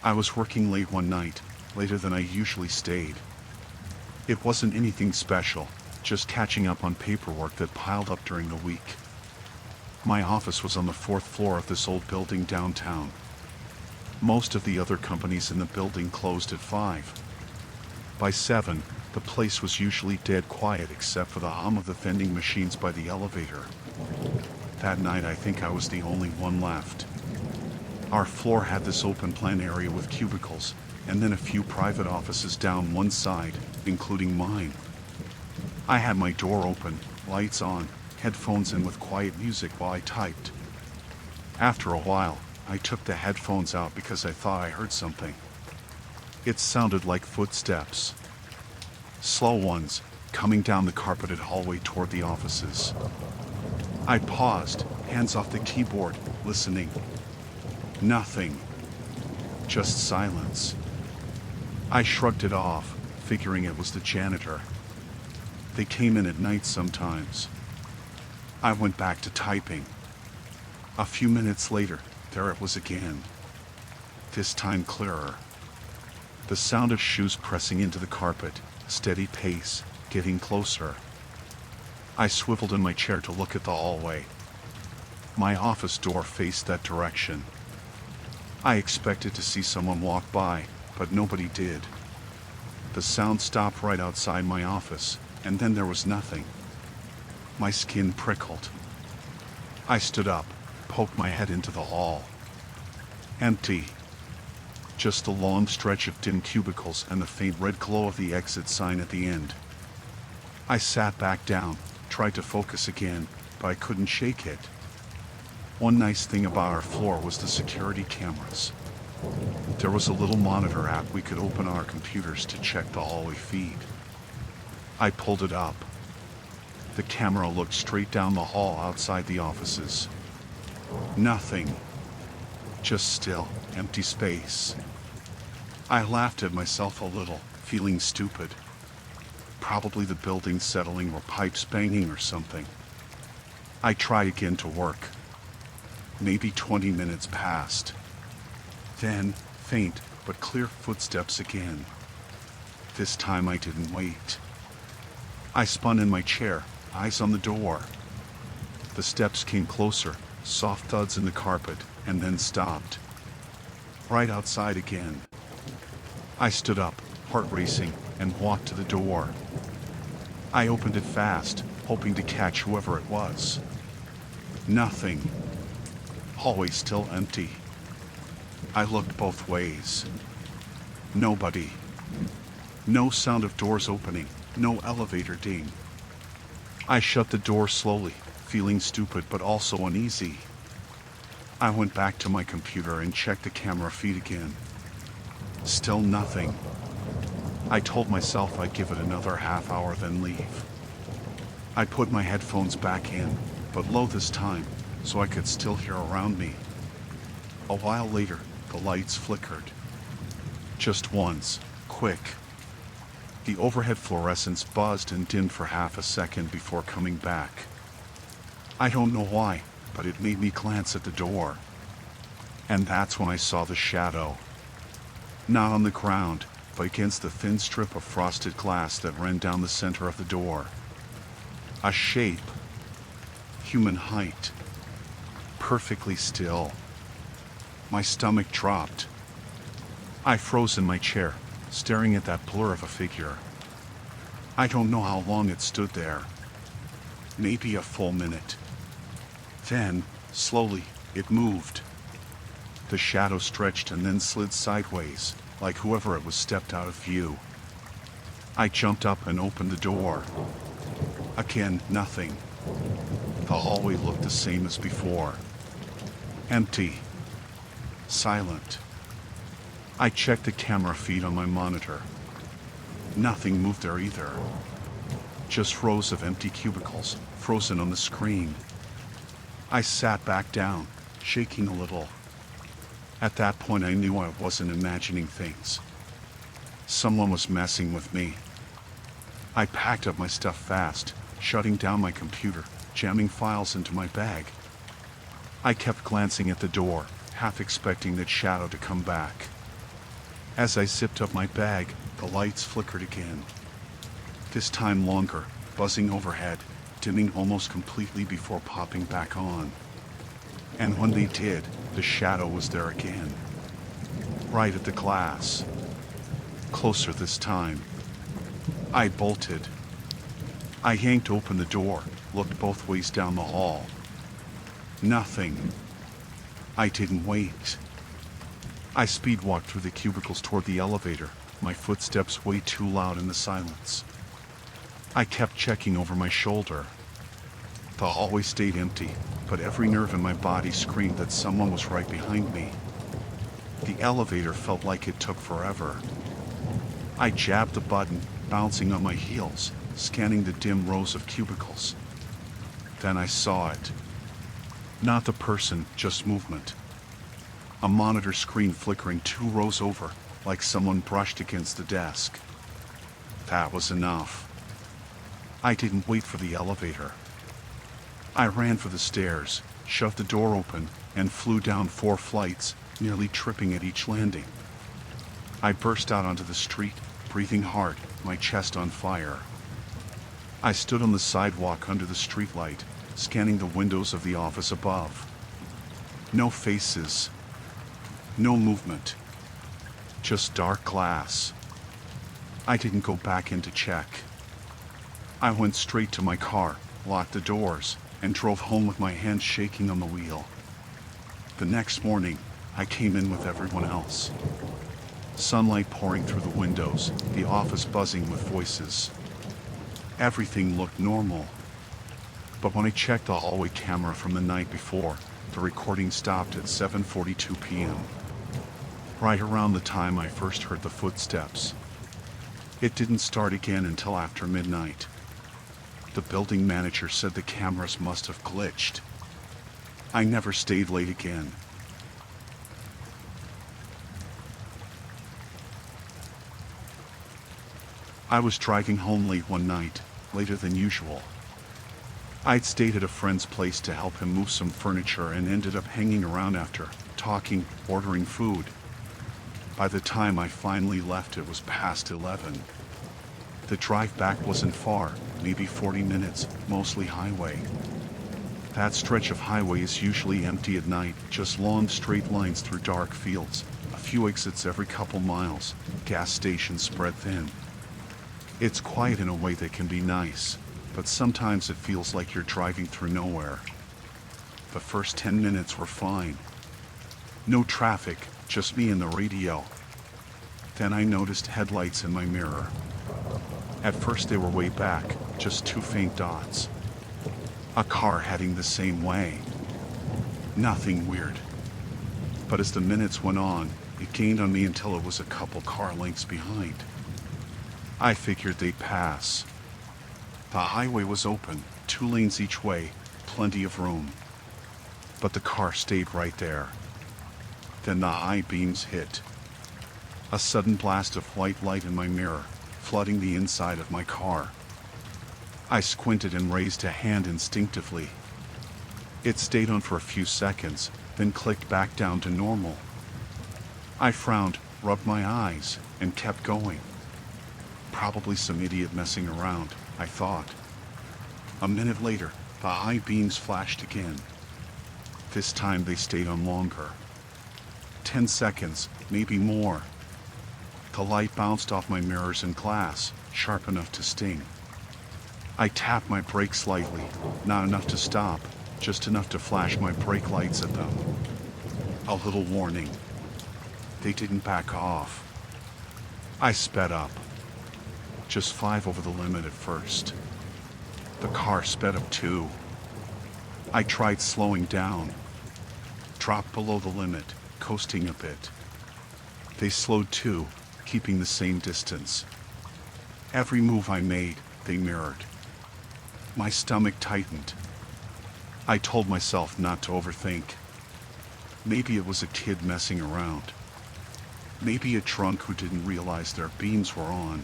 I was working late one night, later than I usually stayed. It wasn't anything special, just catching up on paperwork that piled up during the week. My office was on the 4th floor of this old building downtown. Most of the other companies in the building closed at 5. By 7, the place was usually dead quiet except for the hum of the vending machines by the elevator. That night I think I was the only one left. Our floor had this open plan area with cubicles, and then a few private offices down one side, including mine. I had my door open, lights on, headphones in with quiet music while I typed. After a while, I took the headphones out because I thought I heard something. It sounded like footsteps. Slow ones, coming down the carpeted hallway toward the offices. I paused, hands off the keyboard, listening. Nothing. Just silence. I shrugged it off, figuring it was the janitor. They came in at night sometimes. I went back to typing. A few minutes later, there it was again. This time clearer. The sound of shoes pressing into the carpet, steady pace, getting closer. I swiveled in my chair to look at the hallway. My office door faced that direction. I expected to see someone walk by, but nobody did. The sound stopped right outside my office, and then there was nothing. My skin prickled. I stood up, poked my head into the hall. Empty. Just a long stretch of dim cubicles and the faint red glow of the exit sign at the end. I sat back down, tried to focus again, but I couldn't shake it. One nice thing about our floor was the security cameras. There was a little monitor app we could open on our computers to check the hallway feed. I pulled it up. The camera looked straight down the hall outside the offices. Nothing. Just still, empty space. I laughed at myself a little, feeling stupid. Probably the building settling or pipes banging or something. I tried again to work. Maybe 20 minutes passed. Then, faint but clear footsteps again. This time I didn't wait. I spun in my chair, eyes on the door. The steps came closer, soft thuds in the carpet, and then stopped. Right outside again. I stood up, heart racing, and walked to the door. I opened it fast, hoping to catch whoever it was. Nothing. Hallway still empty. I looked both ways. Nobody. No sound of doors opening, no elevator ding. I shut the door slowly, feeling stupid but also uneasy. I went back to my computer and checked the camera feed again. Still nothing. I told myself I'd give it another half hour then leave. I put my headphones back in, but low this time, so I could still hear around me. A while later, the lights flickered. Just once, quick. The overhead fluorescence buzzed and dimmed for half a second before coming back. I don't know why, but it made me glance at the door. And that's when I saw the shadow. Not on the ground, but against the thin strip of frosted glass that ran down the center of the door. A shape. Human height. Perfectly still. My stomach dropped. I froze in my chair, staring at that blur of a figure. I don't know how long it stood there. Maybe a full minute. Then, slowly, it moved. The shadow stretched and then slid sideways, like whoever it was stepped out of view. I jumped up and opened the door. Again, nothing. The hallway looked the same as before. Empty. Silent. I checked the camera feed on my monitor. Nothing moved there either. Just rows of empty cubicles, frozen on the screen. I sat back down, shaking a little. At that point I knew I wasn't imagining things. Someone was messing with me. I packed up my stuff fast, shutting down my computer, jamming files into my bag. I kept glancing at the door, half expecting that shadow to come back. As I zipped up my bag, the lights flickered again. This time longer, buzzing overhead, dimming almost completely before popping back on. And when they did, the shadow was there again. Right at the glass. Closer this time. I bolted. I yanked open the door, looked both ways down the hall. Nothing. I didn't wait. I speed walked through the cubicles toward the elevator, my footsteps way too loud in the silence. I kept checking over my shoulder. The hallway stayed empty, but every nerve in my body screamed that someone was right behind me. The elevator felt like it took forever. I jabbed the button, bouncing on my heels, scanning the dim rows of cubicles. Then I saw it. Not the person, just movement. A monitor screen flickering 2 rows over, like someone brushed against the desk. That was enough. I didn't wait for the elevator. I ran for the stairs, shoved the door open, and flew down 4 flights, nearly tripping at each landing. I burst out onto the street, breathing hard, my chest on fire. I stood on the sidewalk under the streetlight, scanning the windows of the office above. No faces. No movement. Just dark glass. I didn't go back in to check. I went straight to my car, locked the doors, and drove home with my hands shaking on the wheel. The next morning, I came in with everyone else. Sunlight pouring through the windows, the office buzzing with voices. Everything looked normal. But when I checked the hallway camera from the night before, the recording stopped at 7:42 p.m. Right around the time I first heard the footsteps. It didn't start again until after midnight. The building manager said the cameras must have glitched. I never stayed late again. I was driving home late one night, later than usual. I'd stayed at a friend's place to help him move some furniture and ended up hanging around after, talking, ordering food. By the time I finally left, it was past 11. The drive back wasn't far, maybe 40 minutes, mostly highway. That stretch of highway is usually empty at night, just long straight lines through dark fields, a few exits every couple miles, gas stations spread thin. It's quiet in a way that can be nice, but sometimes it feels like you're driving through nowhere. The first 10 minutes were fine. No traffic, just me and the radio. Then I noticed headlights in my mirror. At first they were way back, just 2 faint dots. A car heading the same way. Nothing weird. But as the minutes went on, it gained on me until it was a couple car lengths behind. I figured they'd pass. The highway was open, 2 lanes each way, plenty of room. But the car stayed right there. Then the high beams hit. A sudden blast of white light in my mirror, flooding the inside of my car. I squinted and raised a hand instinctively. It stayed on for a few seconds, then clicked back down to normal. I frowned, rubbed my eyes, and kept going. Probably some idiot messing around, I thought. A minute later, the high beams flashed again. This time they stayed on longer. 10 seconds, maybe more. The light bounced off my mirrors and glass, sharp enough to sting. I tapped my brakes lightly, not enough to stop, just enough to flash my brake lights at them. A little warning. They didn't back off. I sped up. Just 5 over the limit at first. The car sped up too. I tried slowing down. Dropped below the limit, coasting a bit. They slowed too, keeping the same distance. Every move I made, they mirrored. My stomach tightened. I told myself not to overthink. Maybe it was a kid messing around. Maybe a drunk who didn't realize their beams were on.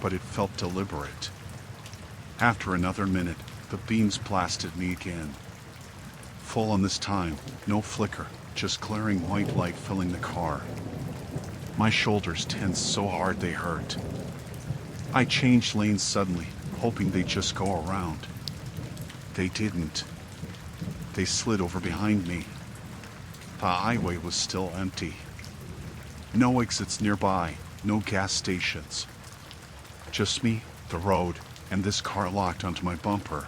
But it felt deliberate. After another minute, the beams blasted me again. Full on this time, no flicker, just glaring white light filling the car. My shoulders tensed so hard they hurt. I changed lanes suddenly, hoping they'd just go around. They didn't. They slid over behind me. The highway was still empty. No exits nearby, no gas stations. Just me, the road, and this car locked onto my bumper.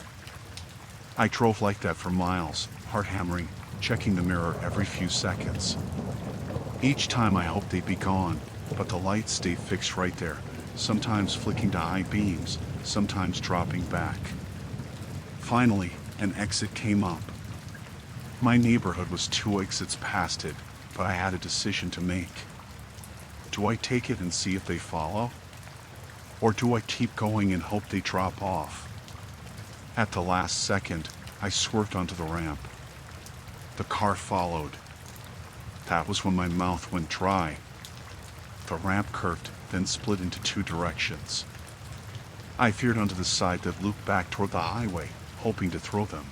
I drove like that for miles, heart hammering, checking the mirror every few seconds. Each time I hoped they'd be gone, but the lights stayed fixed right there, sometimes flicking to high beams, sometimes dropping back. Finally, an exit came up. My neighborhood was 2 exits past it, but I had a decision to make. Do I take it and see if they follow? Or do I keep going and hope they drop off? At the last second, I swerved onto the ramp. The car followed. That was when my mouth went dry. The ramp curved, then split into 2 directions. I veered onto the side that looped back toward the highway, hoping to throw them.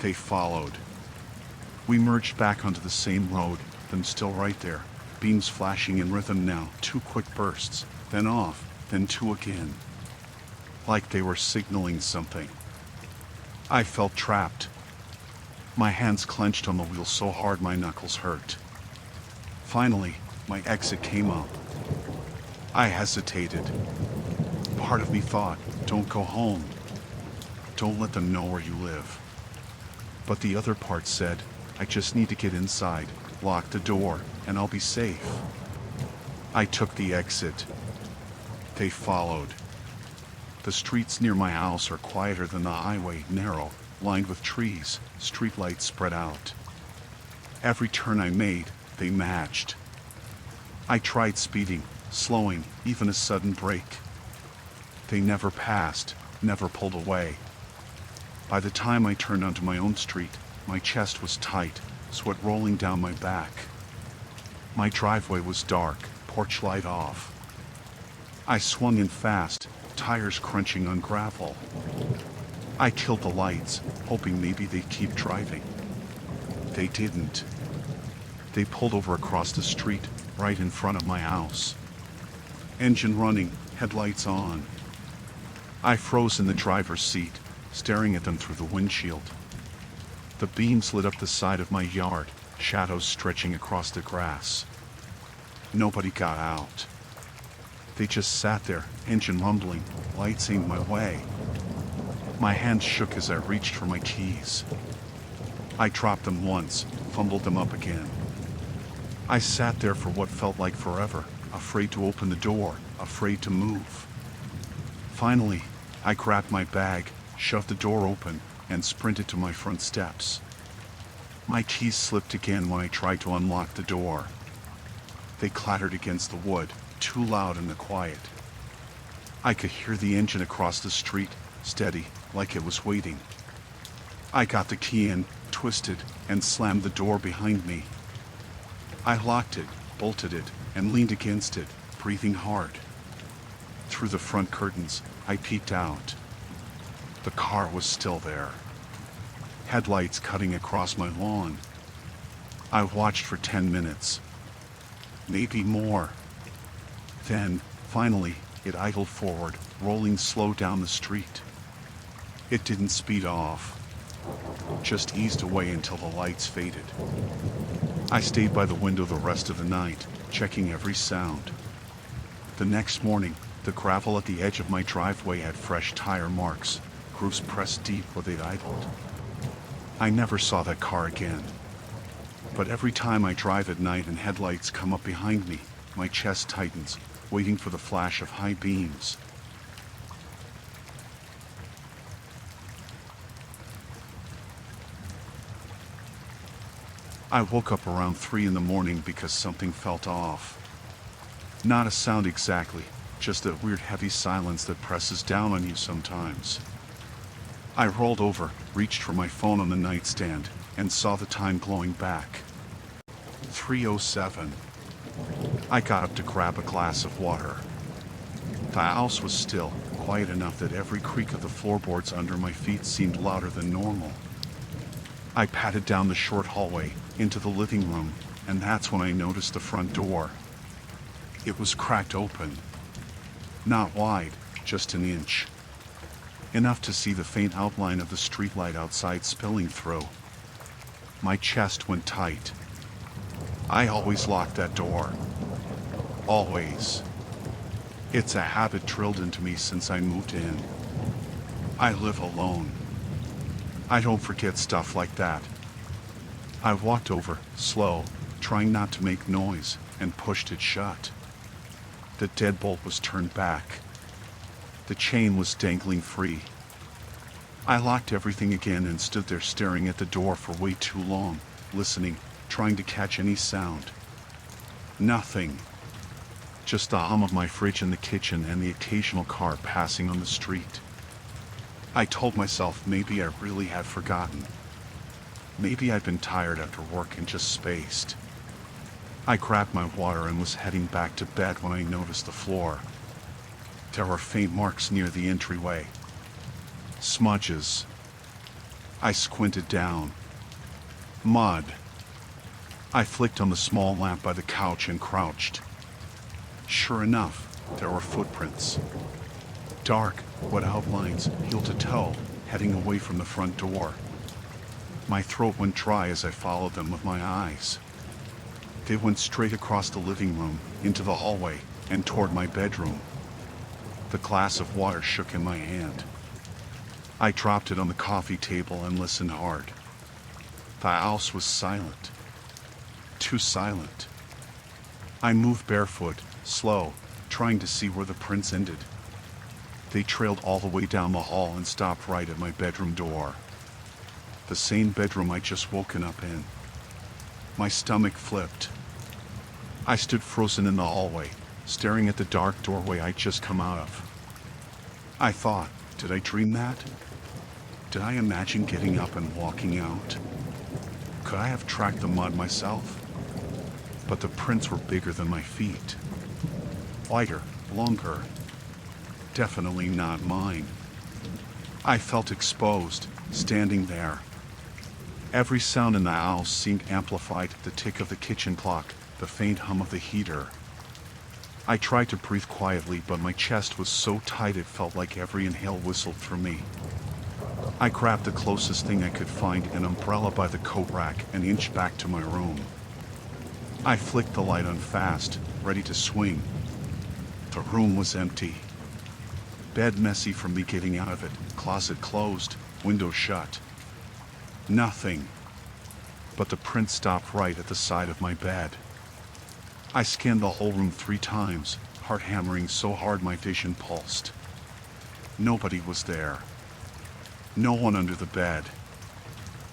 They followed. We merged back onto the same road, them still right there, beams flashing in rhythm now, 2 quick bursts, then off, then 2 again. Like they were signaling something. I felt trapped. My hands clenched on the wheel so hard my knuckles hurt. Finally, my exit came up. I hesitated. Part of me thought, don't go home. Don't let them know where you live. But the other part said, I just need to get inside, lock the door, and I'll be safe. I took the exit. They followed. The streets near my house are quieter than the highway, narrow, lined with trees, streetlights spread out. Every turn I made, they matched. I tried speeding, slowing, even a sudden brake. They never passed, never pulled away. By the time I turned onto my own street, my chest was tight, sweat rolling down my back. My driveway was dark, porch light off. I swung in fast, tires crunching on gravel. I killed the lights, hoping maybe they'd keep driving. They didn't. They pulled over across the street, right in front of my house. Engine running, headlights on. I froze in the driver's seat, staring at them through the windshield. The beams lit up the side of my yard, shadows stretching across the grass. Nobody got out. They just sat there, engine rumbling, lights aimed my way. My hands shook as I reached for my keys. I dropped them once, fumbled them up again. I sat there for what felt like forever, afraid to open the door, afraid to move. Finally, I grabbed my bag, shoved the door open, and sprinted to my front steps. My keys slipped again when I tried to unlock the door. They clattered against the wood, too loud in the quiet. I could hear the engine across the street, steady, like it was waiting. I got the key in, twisted, and slammed the door behind me. I locked it, bolted it, and leaned against it, breathing hard. Through the front curtains, I peeked out. The car was still there. Headlights cutting across my lawn. I watched for 10 minutes. Maybe more. Then, finally, it idled forward, rolling slow down the street. It didn't speed off, just eased away until the lights faded. I stayed by the window the rest of the night, checking every sound. The next morning, the gravel at the edge of my driveway had fresh tire marks, grooves pressed deep where they'd idled. I never saw that car again. But every time I drive at night and headlights come up behind me, my chest tightens, waiting for the flash of high beams. I woke up around 3 in the morning because something felt off. Not a sound exactly, just a weird heavy silence that presses down on you sometimes. I rolled over, reached for my phone on the nightstand, and saw the time glowing back. 3:07. I got up to grab a glass of water. The house was still, quiet enough that every creak of the floorboards under my feet seemed louder than normal. I padded down the short hallway, into the living room, and that's when I noticed the front door. It was cracked open. Not wide, just an inch. Enough to see the faint outline of the streetlight outside spilling through. My chest went tight. I always lock that door. Always. It's a habit drilled into me since I moved in. I live alone. I don't forget stuff like that. I walked over, slow, trying not to make noise, and pushed it shut. The deadbolt was turned back. The chain was dangling free. I locked everything again and stood there staring at the door for way too long, listening, trying to catch any sound. Nothing. Just the hum of my fridge in the kitchen and the occasional car passing on the street. I told myself maybe I really had forgotten. Maybe I'd been tired after work and just spaced. I grabbed my water and was heading back to bed when I noticed the floor. There were faint marks near the entryway. Smudges. I squinted down. Mud. I flicked on the small lamp by the couch and crouched. Sure enough, there were footprints. Dark, wet outlines, heel to toe, heading away from the front door. My throat went dry as I followed them with my eyes. They went straight across the living room, into the hallway, and toward my bedroom. The glass of water shook in my hand. I dropped it on the coffee table and listened hard. The house was silent. Too silent. I moved barefoot, slow, trying to see where the prints ended. They trailed all the way down the hall and stopped right at my bedroom door. The same bedroom I'd just woken up in. My stomach flipped. I stood frozen in the hallway, staring at the dark doorway I'd just come out of. I thought, did I dream that? Did I imagine getting up and walking out? Could I have tracked the mud myself? But the prints were bigger than my feet. Wider, longer. Definitely not mine. I felt exposed, standing there. Every sound in the house seemed amplified, the tick of the kitchen clock, the faint hum of the heater. I tried to breathe quietly, but my chest was so tight it felt like every inhale whistled through me. I grabbed the closest thing I could find, an umbrella by the coat rack, and inched back to my room. I flicked the light on fast, ready to swing. The room was empty. Bed messy from me getting out of it, closet closed, window shut. Nothing. But the print stopped right at the side of my bed. I scanned the whole room 3 times, heart hammering so hard my vision pulsed. Nobody was there. No one under the bed.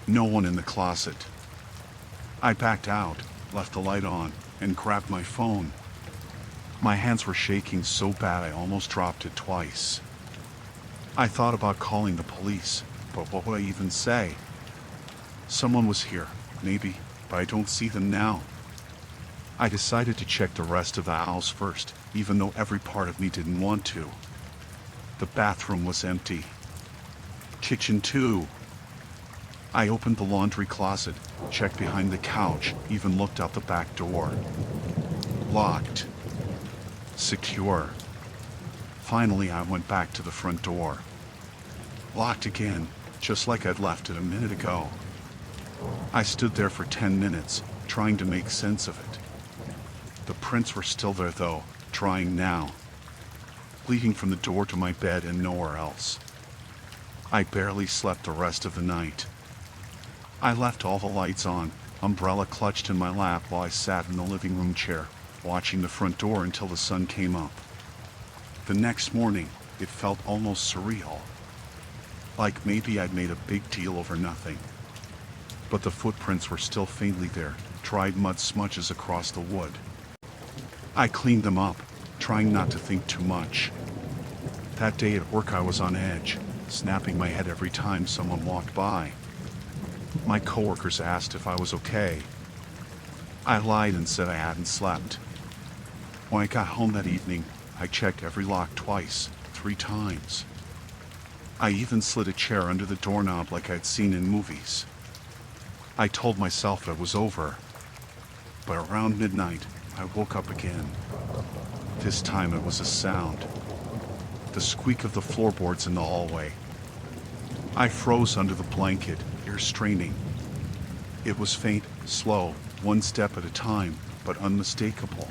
No one in the closet. I backed out, left the light on, and grabbed my phone. My hands were shaking so bad I almost dropped it twice. I thought about calling the police, but what would I even say? Someone was here, maybe, but I don't see them now. I decided to check the rest of the house first, even though every part of me didn't want to. The bathroom was empty. Kitchen too. I opened the laundry closet, checked behind the couch, even looked out the back door. Locked. Secure. Finally, I went back to the front door. Locked again, just like I'd left it a minute ago. I stood there for 10 minutes, trying to make sense of it. The prints were still there though, drying now. Leading from the door to my bed and nowhere else. I barely slept the rest of the night. I left all the lights on, umbrella clutched in my lap while I sat in the living room chair, watching the front door until the sun came up. The next morning, it felt almost surreal. Like maybe I'd made a big deal over nothing. but the footprints were still faintly there, dried mud smudges across the wood. I cleaned them up, trying not to think too much. That day at work I was on edge, snapping my head every time someone walked by. My coworkers asked if I was okay. I lied and said I hadn't slept. When I got home that evening, I checked every lock twice, 3 times. I even slid a chair under the doorknob like I'd seen in movies. I told myself it was over. But around midnight, I woke up again. This time it was a sound. The squeak of the floorboards in the hallway. I froze under the blanket, ears straining. It was faint, slow, 1 step at a time, but unmistakable.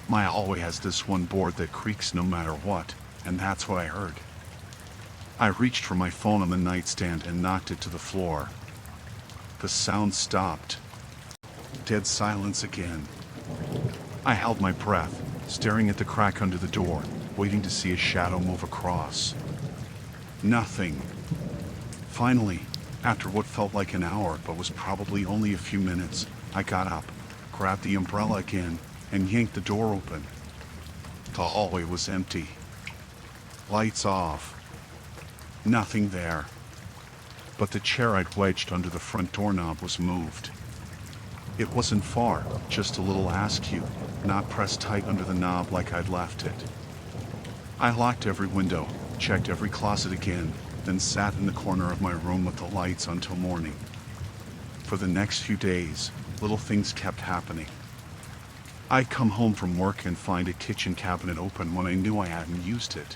My hallway has this one board that creaks no matter what, and that's what I heard. I reached for my phone on the nightstand and knocked it to the floor. The sound stopped. Dead silence again. I held my breath, staring at the crack under the door, waiting to see a shadow move across. Nothing. Finally, after what felt like an hour but was probably only a few minutes, I got up, grabbed the umbrella again, and yanked the door open. The hallway was empty. Lights off. Nothing there. But the chair I'd wedged under the front doorknob was moved. It wasn't far, just a little askew, not pressed tight under the knob like I'd left it. I locked every window, checked every closet again, then sat in the corner of my room with the lights until morning. For the next few days, little things kept happening. I'd come home from work and find a kitchen cabinet open when I knew I hadn't used it.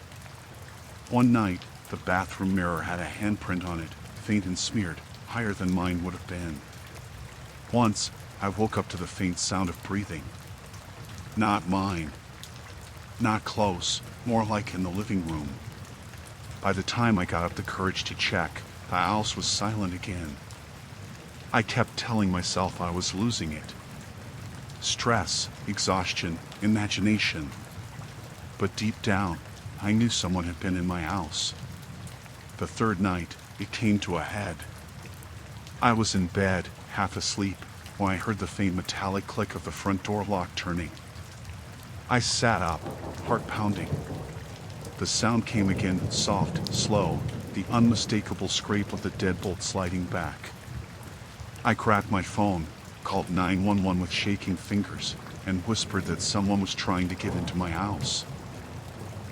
One night, the bathroom mirror had a handprint on it, faint and smeared, higher than mine would have been. Once, I woke up to the faint sound of breathing. Not mine. Not close, more like in the living room. By the time I got up the courage to check, the house was silent again. I kept telling myself I was losing it. Stress, exhaustion, imagination. But deep down, I knew someone had been in my house. The third night, it came to a head. I was in bed, half asleep, when I heard the faint metallic click of the front door lock turning. I sat up, heart pounding. The sound came again, soft, slow, the unmistakable scrape of the deadbolt sliding back. I grabbed my phone, called 911 with shaking fingers, and whispered that someone was trying to get into my house.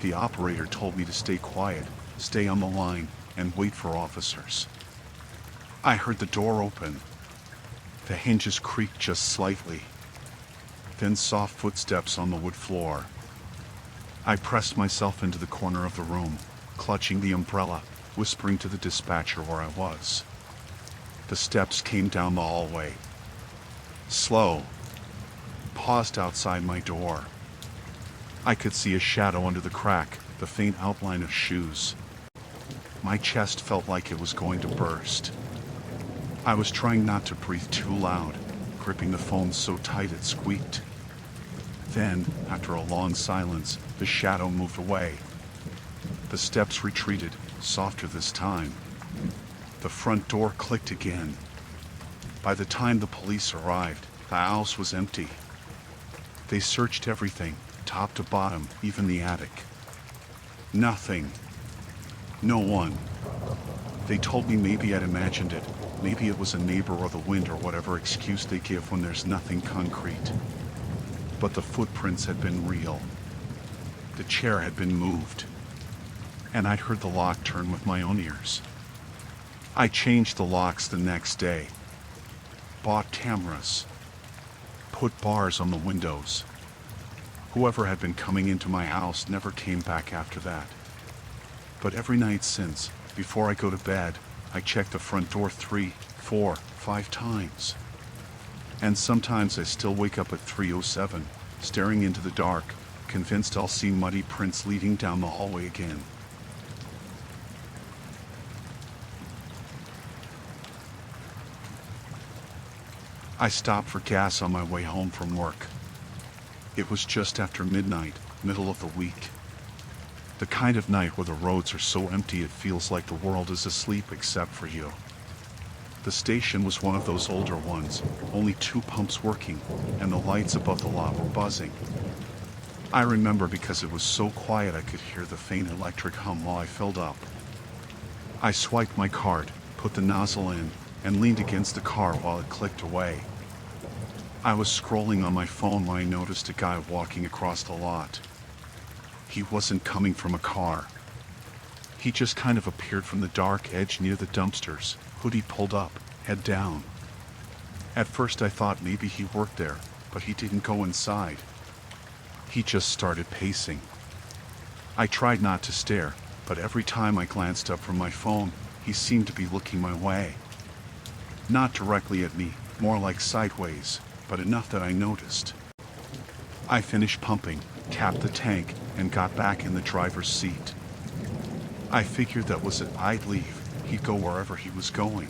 The operator told me to stay quiet, stay on the line, and wait for officers. I heard the door open. The hinges creaked just slightly. Then soft footsteps on the wood floor. I pressed myself into the corner of the room, clutching the umbrella, whispering to the dispatcher where I was. The steps came down the hallway. Slow. Paused outside my door. I could see a shadow under the crack, the faint outline of shoes. My chest felt like it was going to burst. I was trying not to breathe too loud, gripping the phone so tight it squeaked. Then, after a long silence, the shadow moved away. The steps retreated, softer this time. The front door clicked again. By the time the police arrived, the house was empty. They searched everything, top to bottom, even the attic. Nothing. No one. They told me maybe I'd imagined it. Maybe it was a neighbor or the wind or whatever excuse they give when there's nothing concrete. But the footprints had been real. The chair had been moved. And I'd heard the lock turn with my own ears. I changed the locks the next day. Bought cameras. Put bars on the windows. Whoever had been coming into my house never came back after that. But every night since, before I go to bed, I check the front door 3, 4, 5 times. And sometimes I still wake up at 3:07, staring into the dark, convinced I'll see muddy prints leading down the hallway again. I stopped for gas on my way home from work. It was just after midnight, middle of the week. The kind of night where the roads are so empty it feels like the world is asleep except for you. The station was one of those older ones, only 2 pumps working, and the lights above the lot were buzzing. I remember because it was so quiet I could hear the faint electric hum while I filled up. I swiped my card, put the nozzle in, and leaned against the car while it clicked away. I was scrolling on my phone when I noticed a guy walking across the lot. He wasn't coming from a car. He just kind of appeared from the dark edge near the dumpsters, hoodie pulled up, head down. At first I thought maybe he worked there, but he didn't go inside. He just started pacing. I tried not to stare, but every time I glanced up from my phone, he seemed to be looking my way. Not directly at me, more like sideways, but enough that I noticed. I finished pumping, capped the tank, and got back in the driver's seat. I figured that was it. I'd leave, he'd go wherever he was going.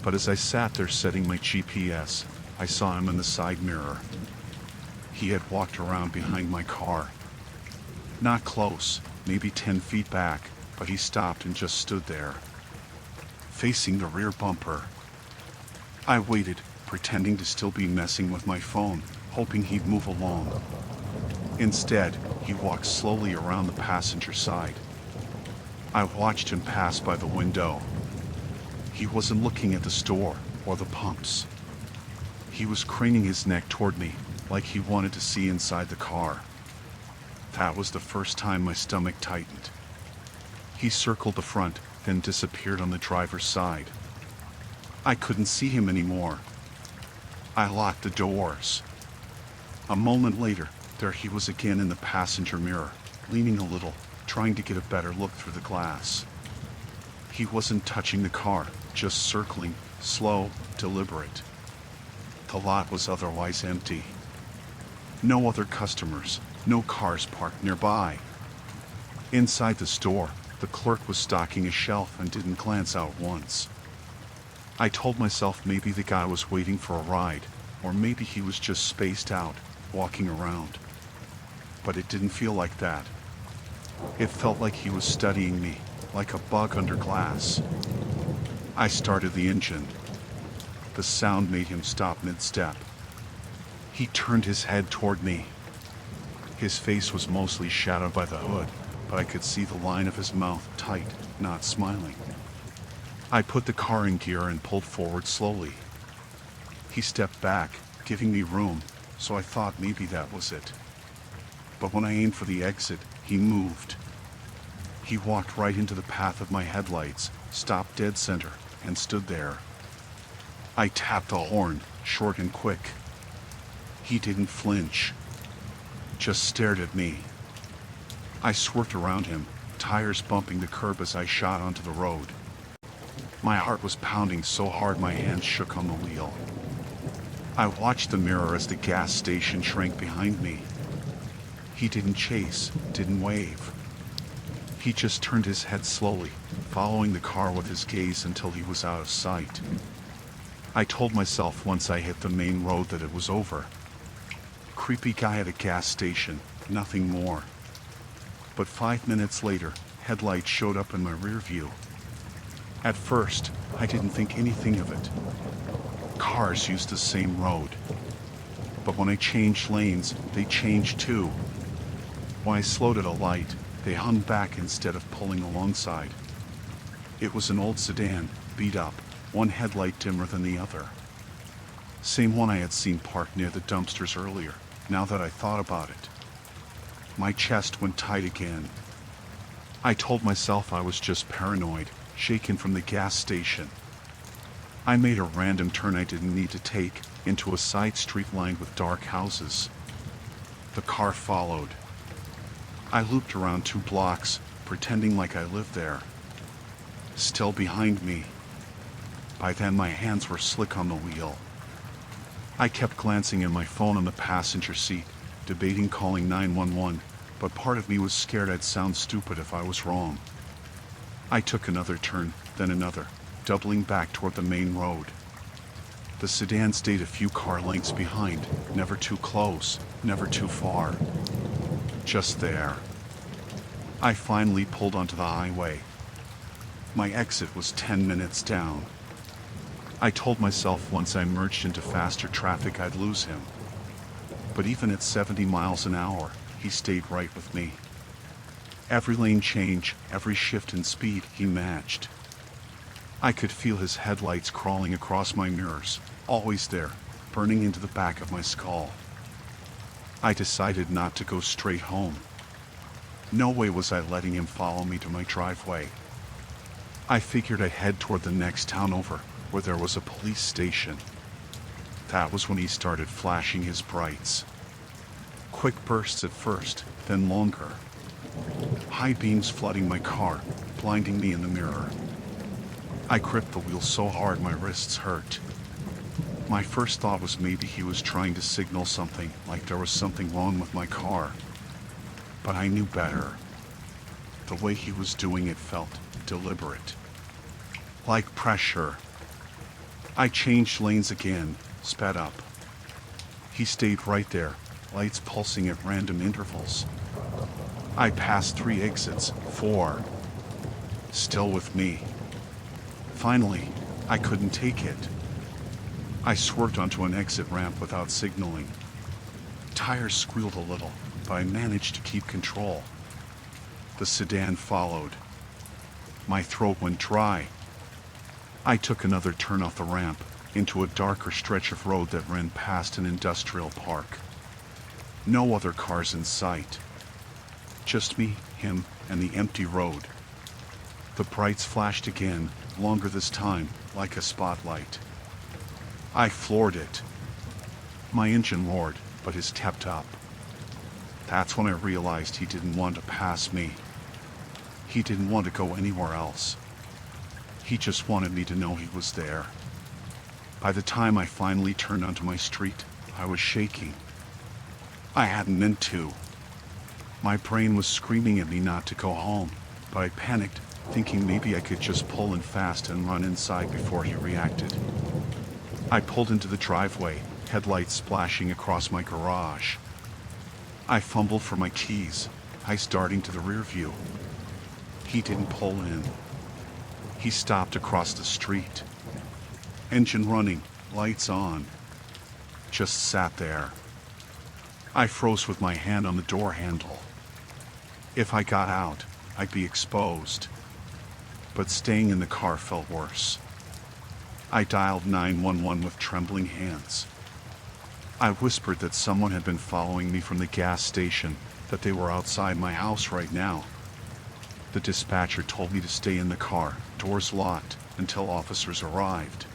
But as I sat there setting my GPS, I saw him in the side mirror. He had walked around behind my car. Not close, maybe 10 feet back, but he stopped and just stood there, facing the rear bumper. I waited, pretending to still be messing with my phone, hoping he'd move along. Instead, he walked slowly around the passenger side. I watched him pass by the window. He wasn't looking at the store or the pumps. He was craning his neck toward me, like he wanted to see inside the car. That was the first time my stomach tightened. He circled the front, then disappeared on the driver's side. I couldn't see him anymore. I locked the doors. A moment later, there he was again in the passenger mirror, leaning a little, trying to get a better look through the glass. He wasn't touching the car, just circling, slow, deliberate. The lot was otherwise empty. No other customers, no cars parked nearby. Inside the store, the clerk was stocking a shelf and didn't glance out once. I told myself maybe the guy was waiting for a ride, or maybe he was just spaced out, walking around. But it didn't feel like that. It felt like he was studying me, like a bug under glass. I started the engine. The sound made him stop mid-step. He turned his head toward me. His face was mostly shadowed by the hood, but I could see the line of his mouth tight, not smiling. I put the car in gear and pulled forward slowly. He stepped back, giving me room, so I thought maybe that was it. But when I aimed for the exit, he moved. He walked right into the path of my headlights, stopped dead center, and stood there. I tapped the horn, short and quick. He didn't flinch, just stared at me. I swerved around him, tires bumping the curb as I shot onto the road. My heart was pounding so hard my hands shook on the wheel. I watched the mirror as the gas station shrank behind me. He didn't chase, didn't wave. He just turned his head slowly, following the car with his gaze until he was out of sight. I told myself once I hit the main road that it was over. Creepy guy at a gas station, nothing more. But 5 minutes later, headlights showed up in my rear view. At first, I didn't think anything of it. Cars use the same road. But when I changed lanes, they changed too. When I slowed at a light, they hung back instead of pulling alongside. It was an old sedan, beat up, one headlight dimmer than the other. Same one I had seen parked near the dumpsters earlier, now that I thought about it. My chest went tight again. I told myself I was just paranoid, shaken from the gas station. I made a random turn I didn't need to take, into a side street lined with dark houses. The car followed. I looped around 2 blocks, pretending like I lived there. Still behind me. By then my hands were slick on the wheel. I kept glancing at my phone on the passenger seat, debating calling 911, but part of me was scared I'd sound stupid if I was wrong. I took another turn, then another, doubling back toward the main road. The sedan stayed a few car lengths behind, never too close, never too far. Just there. I finally pulled onto the highway. My exit was 10 minutes down. I told myself once I merged into faster traffic I'd lose him. But even at 70 miles an hour, he stayed right with me. Every lane change, every shift in speed, he matched. I could feel his headlights crawling across my mirrors, always there, burning into the back of my skull. I decided not to go straight home. No way was I letting him follow me to my driveway. I figured I'd head toward the next town over, where there was a police station. That was when he started flashing his brights. Quick bursts at first, then longer. High beams flooding my car, blinding me in the mirror. I gripped the wheel so hard my wrists hurt. My first thought was maybe he was trying to signal something, like there was something wrong with my car. But I knew better. The way he was doing it felt deliberate. Like pressure. I changed lanes again, sped up. He stayed right there, lights pulsing at random intervals. I passed 3 exits, 4. Still with me. Finally, I couldn't take it. I swerved onto an exit ramp without signaling. Tires squealed a little, but I managed to keep control. The sedan followed. My throat went dry. I took another turn off the ramp, into a darker stretch of road that ran past an industrial park. No other cars in sight. Just me, him, and the empty road. The brights flashed again, longer this time, like a spotlight. I floored it. My engine roared, but his kept up. That's when I realized he didn't want to pass me. He didn't want to go anywhere else. He just wanted me to know he was there. By the time I finally turned onto my street, I was shaking. I hadn't meant to. My brain was screaming at me not to go home, but I panicked, thinking maybe I could just pull in fast and run inside before he reacted. I pulled into the driveway, headlights splashing across my garage. I fumbled for my keys, eyes darting to the rear view. He didn't pull in. He stopped across the street. Engine running, lights on. Just sat there. I froze with my hand on the door handle. If I got out, I'd be exposed. But staying in the car felt worse. I dialed 911 with trembling hands. I whispered that someone had been following me from the gas station, that they were outside my house right now. The dispatcher told me to stay in the car, doors locked, until officers arrived.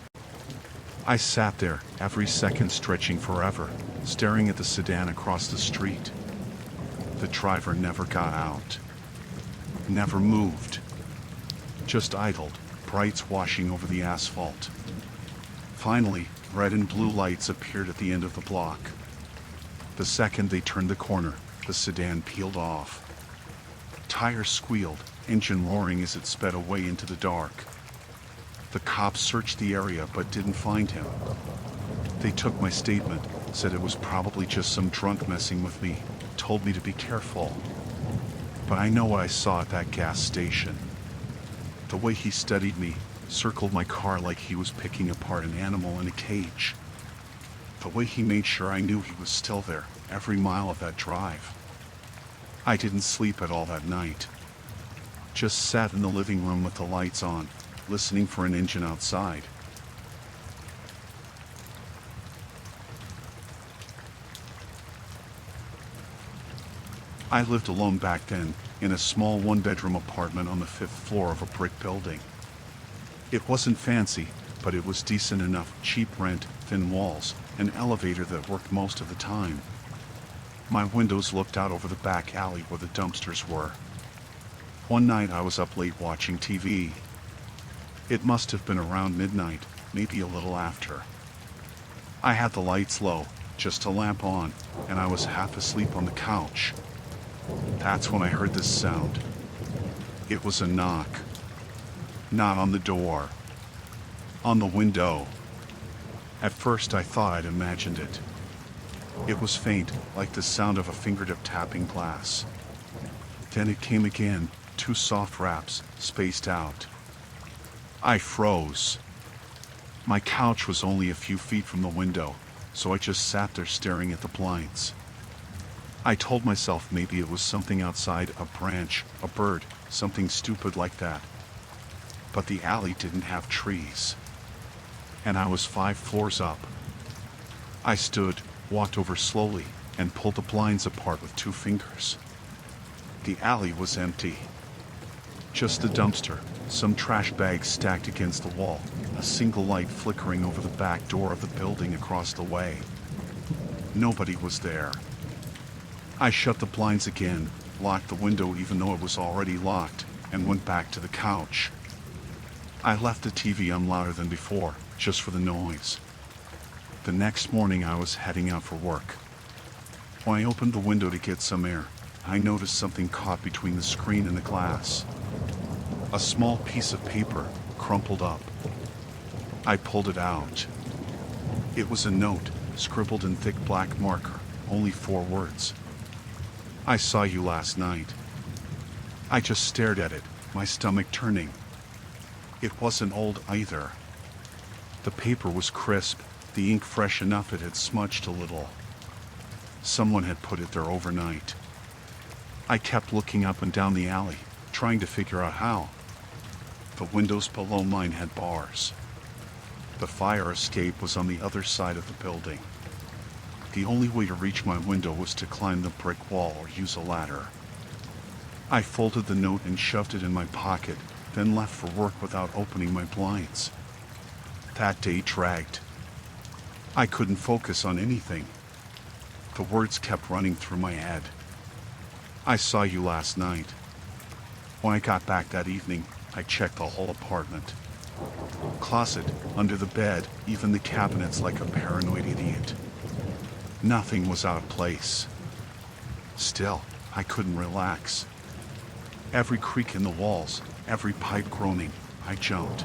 I sat there, every second stretching forever, staring at the sedan across the street. The driver never got out. Never moved. Just idled, brights washing over the asphalt. Finally, red and blue lights appeared at the end of the block. The second they turned the corner, the sedan peeled off. Tires squealed, engine roaring as it sped away into the dark. The cops searched the area but didn't find him. They took my statement, said it was probably just some drunk messing with me, told me to be careful. But I know what I saw at that gas station. The way he studied me, circled my car like he was picking apart an animal in a cage. The way he made sure I knew he was still there, every mile of that drive. I didn't sleep at all that night. Just sat in the living room with the lights on, listening for an engine outside. I lived alone back then, in a small one-bedroom apartment on the 5th floor of a brick building. It wasn't fancy, but it was decent enough, cheap rent, thin walls, an elevator that worked most of the time. My windows looked out over the back alley where the dumpsters were. One night I was up late watching TV. It must have been around midnight, maybe a little after. I had the lights low, just a lamp on, and I was half asleep on the couch. That's when I heard this sound. It was a knock. Not on the door. On the window. At first I thought I'd imagined it. It was faint, like the sound of a fingertip tapping glass. Then it came again, 2 soft raps, spaced out. I froze. My couch was only a few feet from the window, so I just sat there staring at the blinds. I told myself maybe it was something outside, a branch, a bird, something stupid like that. But the alley didn't have trees. And I was 5 floors up. I stood, walked over slowly, and pulled the blinds apart with 2 fingers. The alley was empty. Just the dumpster, some trash bags stacked against the wall, a single light flickering over the back door of the building across the way. Nobody was there. I shut the blinds again, locked the window even though it was already locked, and went back to the couch. I left the TV on louder than before, just for the noise. The next morning I was heading out for work. When I opened the window to get some air, I noticed something caught between the screen and the glass. A small piece of paper, crumpled up. I pulled it out. It was a note, scribbled in thick black marker, only 4 words. I saw you last night. I just stared at it, my stomach turning. It wasn't old either. The paper was crisp, the ink fresh enough it had smudged a little. Someone had put it there overnight. I kept looking up and down the alley, trying to figure out how. The windows below mine had bars. The fire escape was on the other side of the building. The only way to reach my window was to climb the brick wall or use a ladder. I folded the note and shoved it in my pocket, then left for work without opening my blinds. That day dragged. I couldn't focus on anything. The words kept running through my head. I saw you last night. When I got back that evening, I checked the whole apartment. Closet, under the bed, even the cabinets like a paranoid idiot. Nothing was out of place. Still, I couldn't relax. Every creak in the walls, every pipe groaning, I jumped.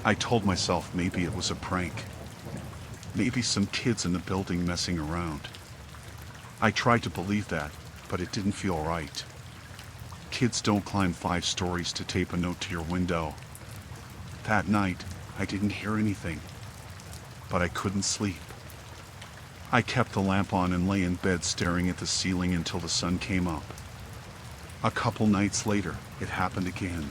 I told myself maybe it was a prank. Maybe some kids in the building messing around. I tried to believe that, but it didn't feel right. Kids don't climb 5 stories to tape a note to your window. That night, I didn't hear anything, but I couldn't sleep. I kept the lamp on and lay in bed staring at the ceiling until the sun came up. A couple nights later, it happened again.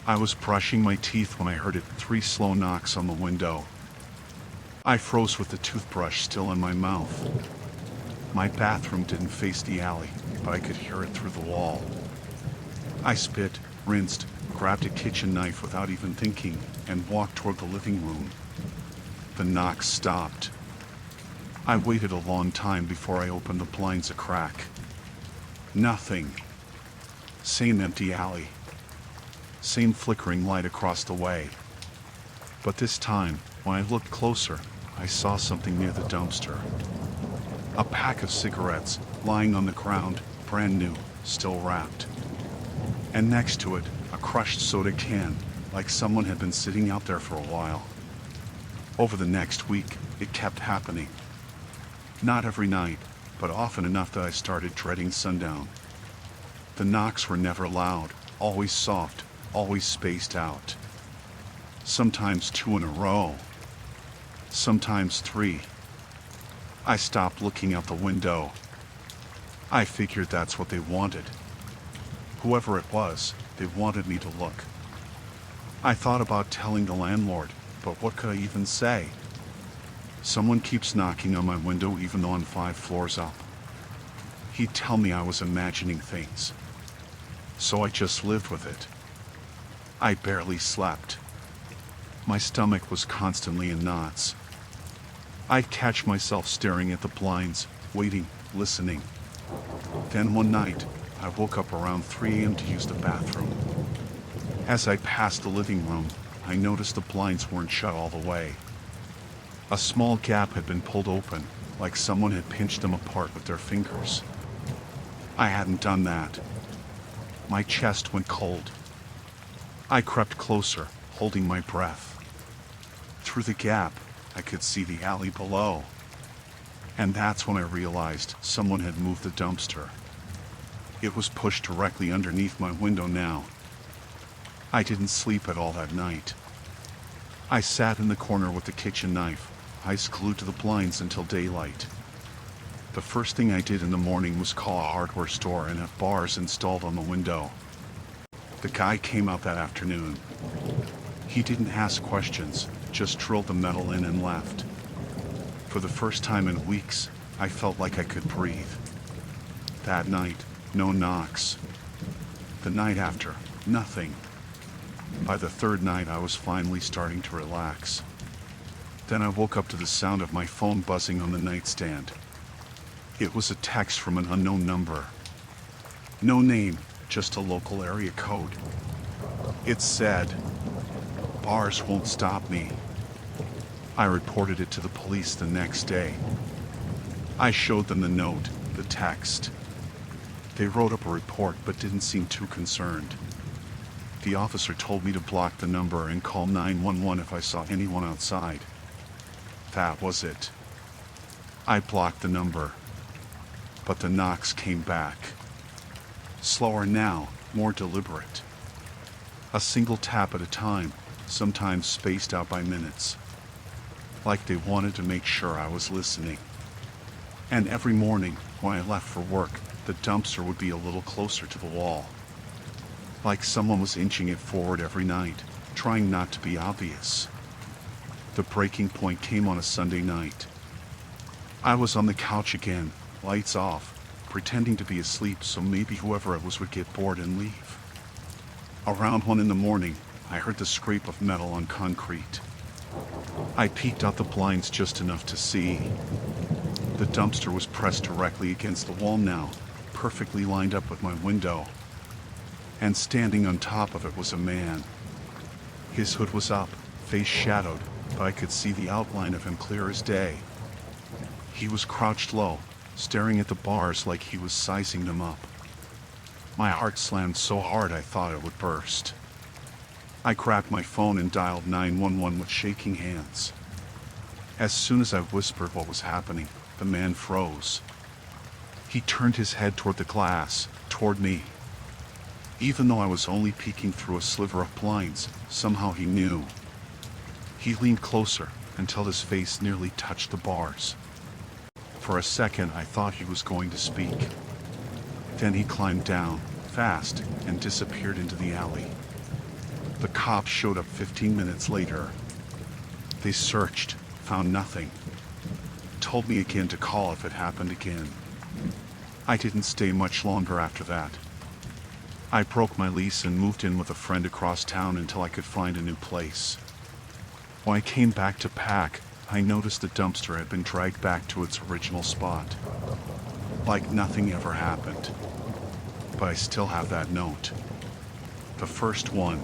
I was brushing my teeth when I heard it 3 slow knocks on the window. I froze with the toothbrush still in my mouth. My bathroom didn't face the alley, but I could hear it through the wall. I spit, rinsed, grabbed a kitchen knife without even thinking, and walked toward the living room. The knocks stopped. I waited a long time before I opened the blinds a crack. Nothing. Same empty alley. Same flickering light across the way. But this time, when I looked closer, I saw something near the dumpster. A pack of cigarettes, lying on the ground, brand new, still wrapped. And next to it, a crushed soda can, like someone had been sitting out there for a while. Over the next week, it kept happening. Not every night, but often enough that I started dreading sundown. The knocks were never loud, always soft, always spaced out. Sometimes 2 in a row. Sometimes 3. I stopped looking out the window. I figured that's what they wanted. Whoever it was, they wanted me to look. I thought about telling the landlord, but what could I even say? Someone keeps knocking on my window even though I'm 5 floors up. He'd tell me I was imagining things. So I just lived with it. I barely slept. My stomach was constantly in knots. I'd catch myself staring at the blinds, waiting, listening. Then one night, I woke up around 3 a.m. to use the bathroom. As I passed the living room, I noticed the blinds weren't shut all the way. A small gap had been pulled open, like someone had pinched them apart with their fingers. I hadn't done that. My chest went cold. I crept closer, holding my breath. Through the gap, I could see the alley below. And that's when I realized someone had moved the dumpster. It was pushed directly underneath my window now. I didn't sleep at all that night. I sat in the corner with the kitchen knife, eyes glued to the blinds until daylight. The first thing I did in the morning was call a hardware store and have bars installed on the window. The guy came out that afternoon. He didn't ask questions, just drilled the metal in and left. For the first time in weeks, I felt like I could breathe. That night, no knocks. The night after, nothing. By the third night, I was finally starting to relax. Then I woke up to the sound of my phone buzzing on the nightstand. It was a text from an unknown number. No name, just a local area code. It said, "Bars won't stop me." I reported it to the police the next day. I showed them the note, the text. They wrote up a report but didn't seem too concerned. The officer told me to block the number and call 911 if I saw anyone outside. That was it. I blocked the number. But the knocks came back. Slower now, more deliberate. A single tap at a time, sometimes spaced out by minutes. Like they wanted to make sure I was listening. And every morning, when I left for work, the dumpster would be a little closer to the wall. Like someone was inching it forward every night, trying not to be obvious. The breaking point came on a Sunday night. I was on the couch again, lights off, pretending to be asleep so maybe whoever it was would get bored and leave. Around 1 in the morning, I heard the scrape of metal on concrete. I peeked out the blinds just enough to see. The dumpster was pressed directly against the wall now, perfectly lined up with my window. And standing on top of it was a man. His hood was up, face shadowed, but I could see the outline of him clear as day. He was crouched low, staring at the bars like he was sizing them up. My heart slammed so hard I thought it would burst. I grabbed my phone and dialed 911 with shaking hands. As soon as I whispered what was happening, the man froze. He turned his head toward the glass, toward me. Even though I was only peeking through a sliver of blinds, somehow he knew. He leaned closer until his face nearly touched the bars. For a second, I thought he was going to speak. Then he climbed down, fast, and disappeared into the alley. The cops showed up 15 minutes later. They searched, found nothing. Told me again to call if it happened again. I didn't stay much longer after that. I broke my lease and moved in with a friend across town until I could find a new place. When I came back to pack, I noticed the dumpster had been dragged back to its original spot. Like nothing ever happened. But I still have that note. The first one.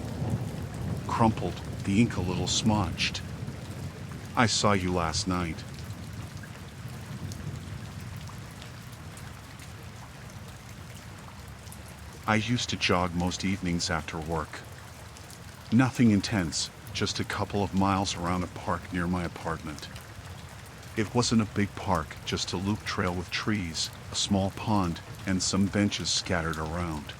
Crumpled, the ink a little smudged. I saw you last night. I used to jog most evenings after work. Nothing intense, just a couple of miles around a park near my apartment. It wasn't a big park, just a loop trail with trees, a small pond, and some benches scattered around.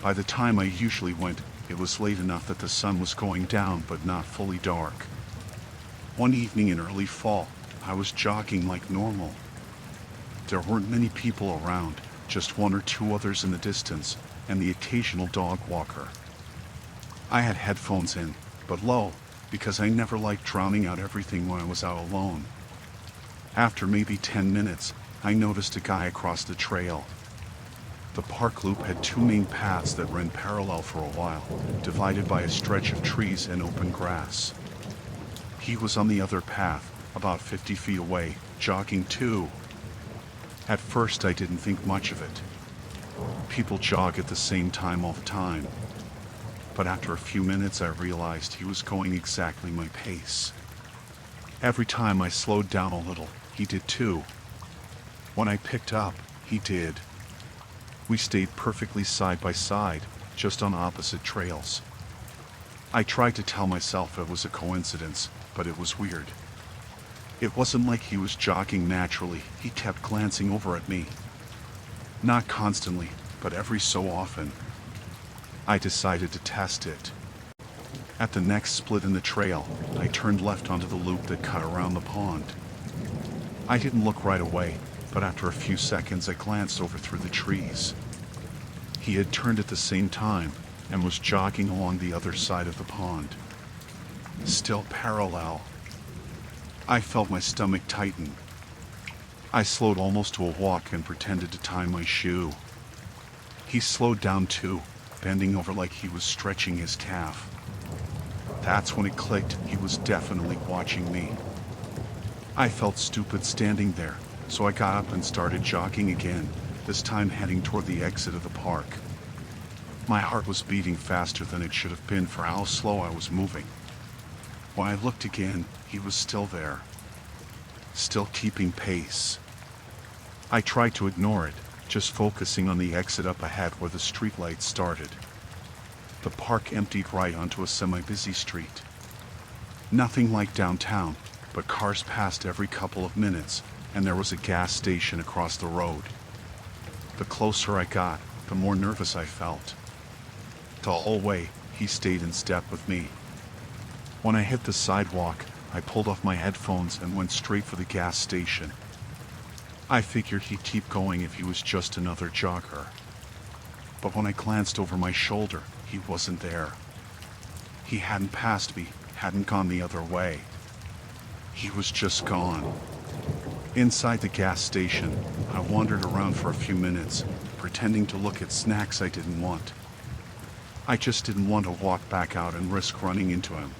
By the time I usually went, it was late enough that the sun was going down but not fully dark. One evening in early fall, I was jogging like normal. There weren't many people around, just one or two others in the distance, and the occasional dog walker. I had headphones in, but low, because I never liked drowning out everything when I was out alone. After maybe 10 minutes, I noticed a guy across the trail. The park loop had two main paths that ran parallel for a while, divided by a stretch of trees and open grass. He was on the other path, about 50 feet away, jogging too. At first I didn't think much of it. People jog at the same time all the time. But after a few minutes I realized he was going exactly my pace. Every time I slowed down a little, he did too. When I picked up, he did. We stayed perfectly side by side, just on opposite trails. I tried to tell myself it was a coincidence, but it was weird. It wasn't like he was jogging naturally, he kept glancing over at me. Not constantly, but every so often. I decided to test it. At the next split in the trail, I turned left onto the loop that cut around the pond. I didn't look right away, but after a few seconds I glanced over through the trees. He had turned at the same time and was jogging along the other side of the pond. Still parallel. I felt my stomach tighten. I slowed almost to a walk and pretended to tie my shoe. He slowed down too, bending over like he was stretching his calf. That's when it clicked, he was definitely watching me. I felt stupid standing there, so I got up and started jogging again, this time heading toward the exit of the park. My heart was beating faster than it should have been for how slow I was moving. When I looked again, he was still there. Still keeping pace. I tried to ignore it, just focusing on the exit up ahead where the streetlights started. The park emptied right onto a semi-busy street. Nothing like downtown, but cars passed every couple of minutes, and there was a gas station across the road. The closer I got, the more nervous I felt. The whole way, he stayed in step with me. When I hit the sidewalk, I pulled off my headphones and went straight for the gas station. I figured he'd keep going if he was just another jogger. But when I glanced over my shoulder, he wasn't there. He hadn't passed me, hadn't gone the other way. He was just gone. Inside the gas station, I wandered around for a few minutes, pretending to look at snacks I didn't want. I just didn't want to walk back out and risk running into him.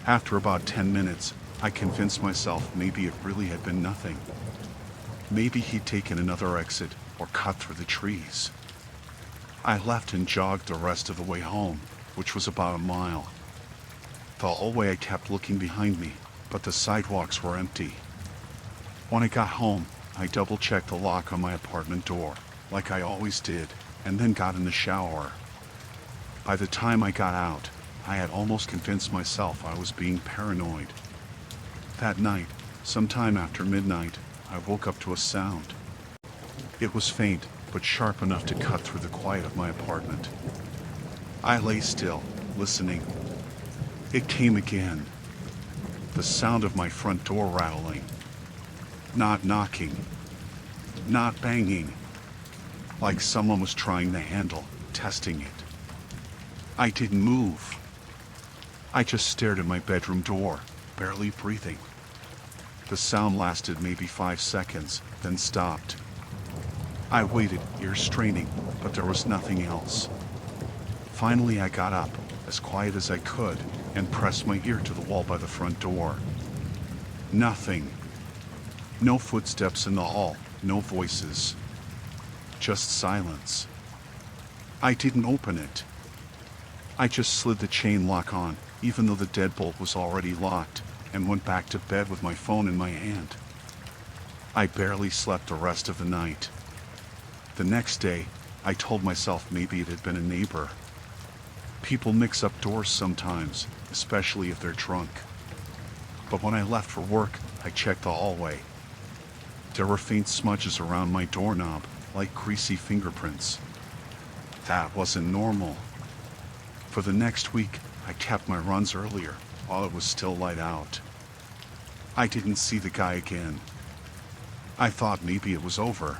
After about 10 minutes, I convinced myself maybe it really had been nothing. Maybe he'd taken another exit or cut through the trees. I left and jogged the rest of the way home, which was about a mile. The whole way I kept looking behind me, but the sidewalks were empty. When I got home, I double-checked the lock on my apartment door, like I always did, and then got in the shower. By the time I got out, I had almost convinced myself I was being paranoid. That night, sometime after midnight, I woke up to a sound. It was faint, but sharp enough to cut through the quiet of my apartment. I lay still, listening. It came again. The sound of my front door rattling. Not knocking. Not banging. Like someone was trying the handle, testing it. I didn't move. I just stared at my bedroom door, barely breathing. The sound lasted maybe 5 seconds, then stopped. I waited, ears straining, but there was nothing else. Finally, I got up, as quiet as I could, and pressed my ear to the wall by the front door. Nothing. No footsteps in the hall, no voices. Just silence. I didn't open it. I just slid the chain lock on, even though the deadbolt was already locked, and went back to bed with my phone in my hand. I barely slept the rest of the night. The next day, I told myself maybe it had been a neighbor. People mix up doors sometimes, especially if they're drunk. But when I left for work, I checked the hallway. There were faint smudges around my doorknob, like greasy fingerprints. That wasn't normal. For the next week, I kept my runs earlier, while it was still light out. I didn't see the guy again. I thought maybe it was over.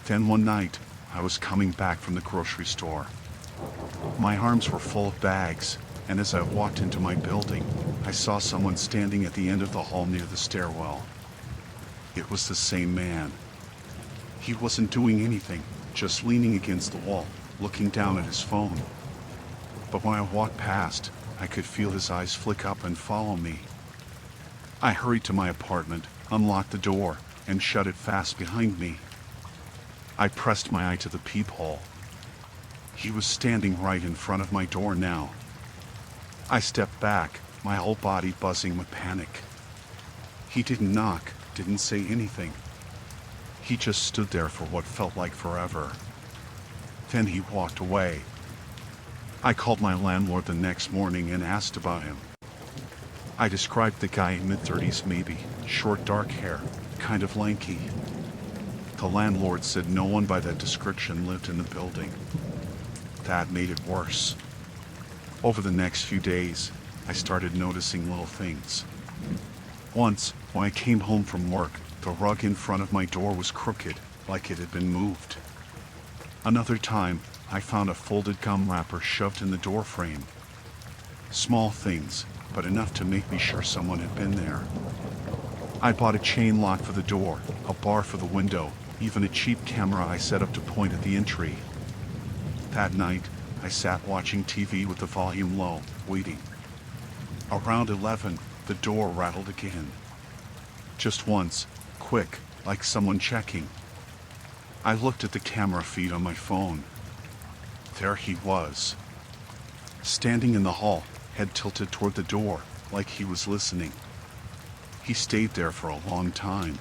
Then one night, I was coming back from the grocery store. My arms were full of bags, and as I walked into my building, I saw someone standing at the end of the hall near the stairwell. It was the same man. He wasn't doing anything, just leaning against the wall, looking down at his phone. But when I walked past, I could feel his eyes flick up and follow me. I hurried to my apartment, unlocked the door, and shut it fast behind me. I pressed my eye to the peephole. He was standing right in front of my door now. I stepped back, my whole body buzzing with panic. He didn't knock, didn't say anything. He just stood there for what felt like forever. Then he walked away. I called my landlord the next morning and asked about him. I described the guy in mid-30s maybe, short dark hair, kind of lanky. The landlord said no one by that description lived in the building. That made it worse. Over the next few days, I started noticing little things. Once, when I came home from work, the rug in front of my door was crooked, like it had been moved. Another time, I found a folded gum wrapper shoved in the door frame. Small things, but enough to make me sure someone had been there. I bought a chain lock for the door, a bar for the window, even a cheap camera I set up to point at the entry. That night, I sat watching TV with the volume low, waiting. Around 11, the door rattled again. Just once, quick, like someone checking. I looked at the camera feed on my phone. There he was, standing in the hall, head tilted toward the door, like he was listening. He stayed there for a long time,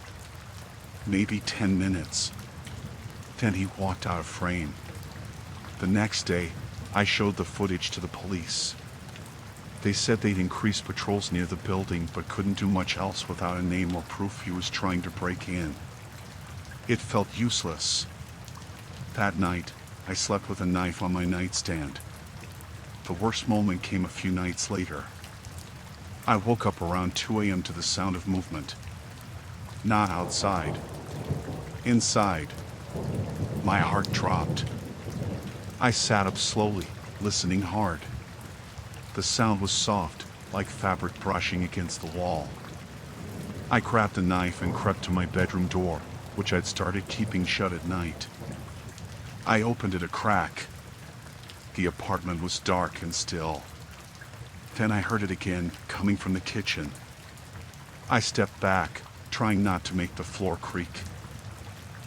maybe 10 minutes. Then he walked out of frame. The next day, I showed the footage to the police. They said they'd increased patrols near the building but couldn't do much else without a name or proof he was trying to break in. It felt useless. That night, I slept with a knife on my nightstand. The worst moment came a few nights later. I woke up around 2 a.m. to the sound of movement. Not outside. Inside. My heart dropped. I sat up slowly, listening hard. The sound was soft, like fabric brushing against the wall. I grabbed a knife and crept to my bedroom door, which I'd started keeping shut at night. I opened it a crack. The apartment was dark and still. Then I heard it again, coming from the kitchen. I stepped back, trying not to make the floor creak.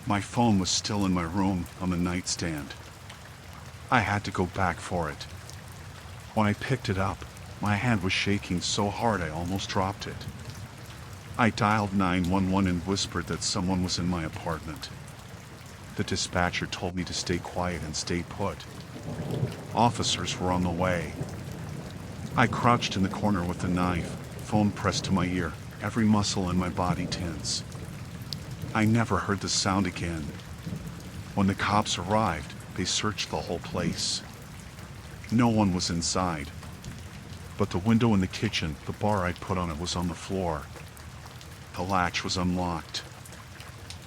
My phone was still in my room, on the nightstand. I had to go back for it. When I picked it up, my hand was shaking so hard I almost dropped it. I dialed 911 and whispered that someone was in my apartment. The dispatcher told me to stay quiet and stay put. Officers were on the way. I crouched in the corner with the knife, phone pressed to my ear, every muscle in my body tense. I never heard the sound again. When the cops arrived, they searched the whole place. No one was inside. But the window in the kitchen, the bar I'd put on it, was on the floor. The latch was unlocked.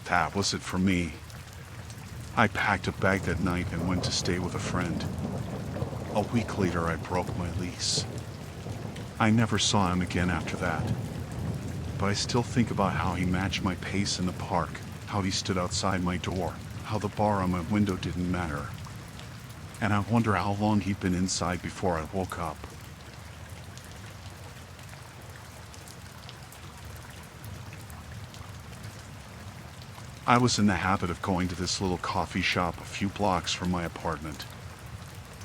That was it for me. I packed a bag that night and went to stay with a friend. A week later, I broke my lease. I never saw him again after that. But I still think about how he matched my pace in the park, how he stood outside my door, how the bar on my window didn't matter. And I wonder how long he'd been inside before I woke up. I was in the habit of going to this little coffee shop a few blocks from my apartment.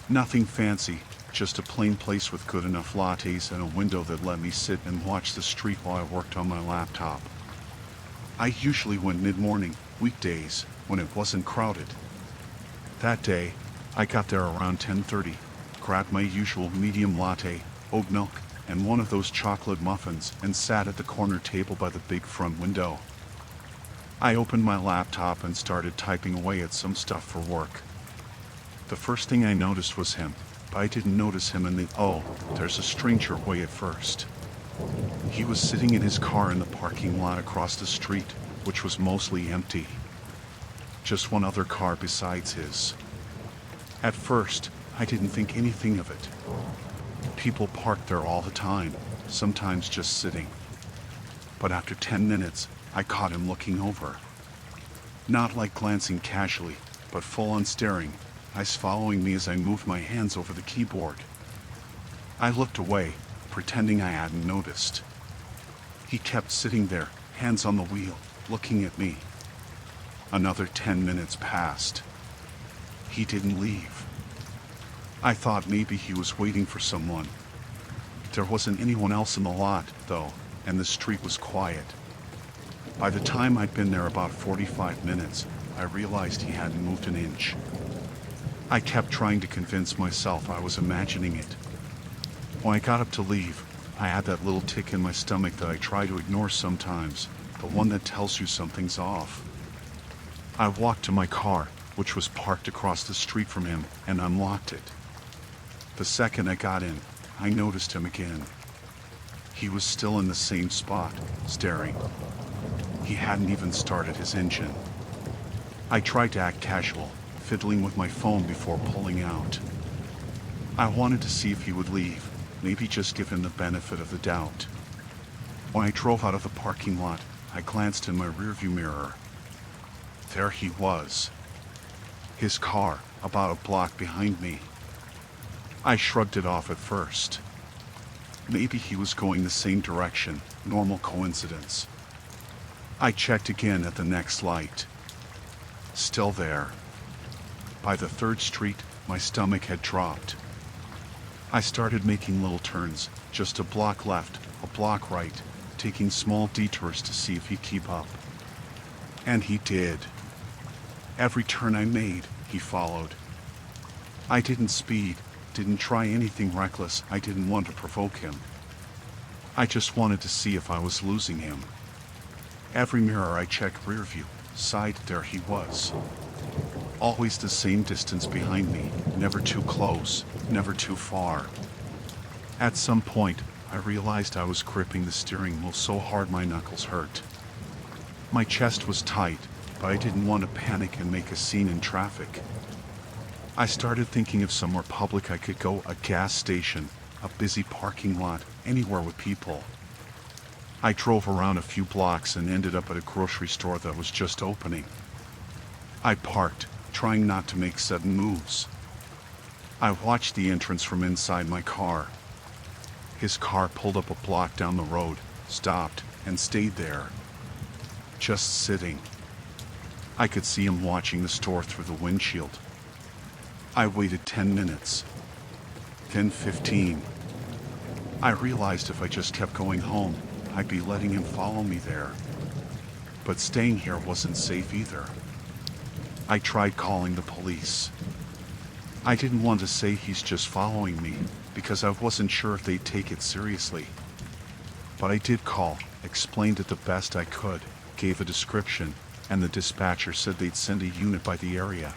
Nothing fancy, just a plain place with good enough lattes and a window that let me sit and watch the street while I worked on my laptop. I usually went mid-morning, weekdays, when it wasn't crowded. That day, I got there around 10:30, grabbed my usual medium latte, oat milk, and one of those chocolate muffins and sat at the corner table by the big front window. I opened my laptop and started typing away at some stuff for work. The first thing I noticed was him, but I didn't notice him in the there's a stranger way at first. He was sitting in his car in the parking lot across the street, which was mostly empty. Just one other car besides his. At first, I didn't think anything of it. People parked there all the time, sometimes just sitting. But after 10 minutes, I caught him looking over. Not like glancing casually, but full-on staring, eyes following me as I moved my hands over the keyboard. I looked away, pretending I hadn't noticed. He kept sitting there, hands on the wheel, looking at me. Another 10 minutes passed. He didn't leave. I thought maybe he was waiting for someone. There wasn't anyone else in the lot, though, and the street was quiet. By the time I'd been there about 45 minutes, I realized he hadn't moved an inch. I kept trying to convince myself I was imagining it. When I got up to leave, I had that little tick in my stomach that I try to ignore sometimes, the one that tells you something's off. I walked to my car, which was parked across the street from him, and unlocked it. The second I got in, I noticed him again. He was still in the same spot, staring. He hadn't even started his engine. I tried to act casual, fiddling with my phone before pulling out. I wanted to see if he would leave, maybe just give him the benefit of the doubt. When I drove out of the parking lot, I glanced in my rearview mirror. There he was. His car, about a block behind me. I shrugged it off at first. Maybe he was going the same direction, normal coincidence. I checked again at the next light. Still there. By the 3rd Street, my stomach had dropped. I started making little turns, just a block left, a block right, taking small detours to see if he'd keep up. And he did. Every turn I made, he followed. I didn't speed, didn't try anything reckless. I didn't want to provoke him. I just wanted to see if I was losing him. Every mirror I checked, rear view, side, there he was. Always the same distance behind me, never too close, never too far. At some point, I realized I was gripping the steering wheel so hard my knuckles hurt. My chest was tight, but I didn't want to panic and make a scene in traffic. I started thinking of somewhere public I could go, a gas station, a busy parking lot, anywhere with people. I drove around a few blocks and ended up at a grocery store that was just opening. I parked, trying not to make sudden moves. I watched the entrance from inside my car. His car pulled up a block down the road, stopped, and stayed there. Just sitting. I could see him watching the store through the windshield. I waited 10 minutes. Then 15. I realized if I just kept going home, I'd be letting him follow me there. But staying here wasn't safe either. I tried calling the police. I didn't want to say he's just following me, because I wasn't sure if they'd take it seriously. But I did call, explained it the best I could, gave a description, and the dispatcher said they'd send a unit by the area.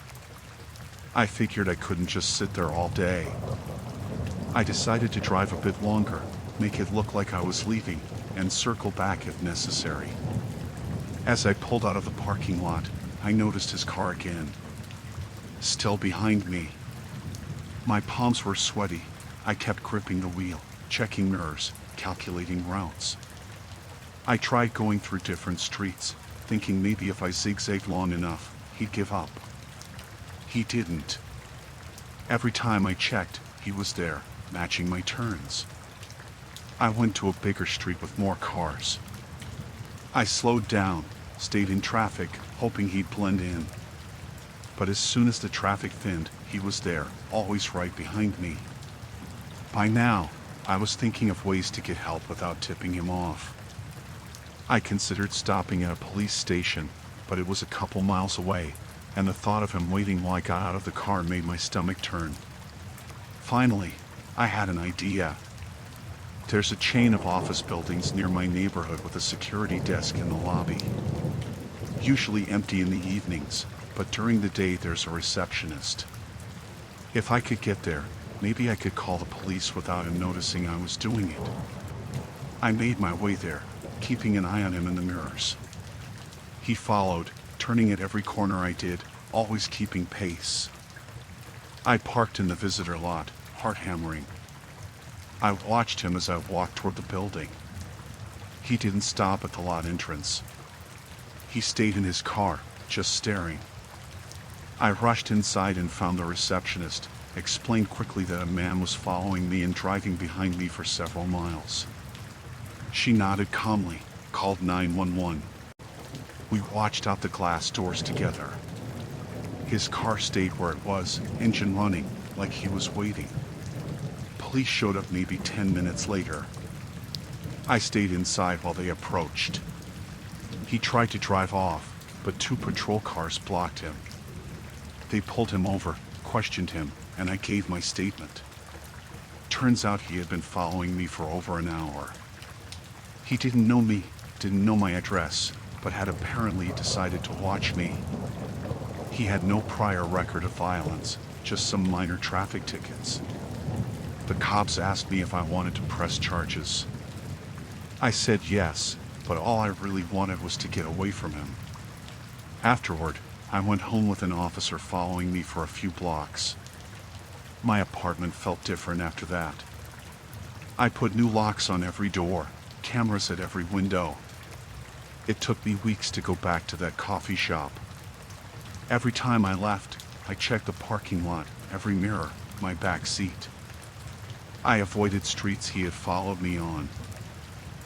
I figured I couldn't just sit there all day. I decided to drive a bit longer, make it look like I was leaving, and circle back if necessary. As I pulled out of the parking lot, I noticed his car again. Still behind me. My palms were sweaty. I kept gripping the wheel, checking mirrors, calculating routes. I tried going through different streets, thinking maybe if I zigzagged long enough, he'd give up. He didn't. Every time I checked, he was there, matching my turns. I went to a bigger street with more cars. I slowed down, stayed in traffic, hoping he'd blend in. But as soon as the traffic thinned, he was there, always right behind me. By now, I was thinking of ways to get help without tipping him off. I considered stopping at a police station, but it was a couple miles away, and the thought of him waiting while I got out of the car made my stomach turn. Finally, I had an idea. There's a chain of office buildings near my neighborhood with a security desk in the lobby. Usually empty in the evenings, but during the day there's a receptionist. If I could get there, maybe I could call the police without him noticing I was doing it. I made my way there, keeping an eye on him in the mirrors. He followed, turning at every corner I did, always keeping pace. I parked in the visitor lot, heart hammering. I watched him as I walked toward the building. He didn't stop at the lot entrance. He stayed in his car, just staring. I rushed inside and found the receptionist, explained quickly that a man was following me and driving behind me for several miles. She nodded calmly, called 911. We watched out the glass doors together. His car stayed where it was, engine running, like he was waiting. Police showed up maybe 10 minutes later. I stayed inside while they approached. He tried to drive off, but 2 patrol cars blocked him. They pulled him over, questioned him, and I gave my statement. Turns out he had been following me for over an hour. He didn't know me, didn't know my address, but had apparently decided to watch me. He had no prior record of violence, just some minor traffic tickets. The cops asked me if I wanted to press charges. I said yes, but all I really wanted was to get away from him. Afterward, I went home with an officer following me for a few blocks. My apartment felt different after that. I put new locks on every door, cameras at every window. It took me weeks to go back to that coffee shop. Every time I left, I checked the parking lot, every mirror, my back seat. I avoided streets he had followed me on.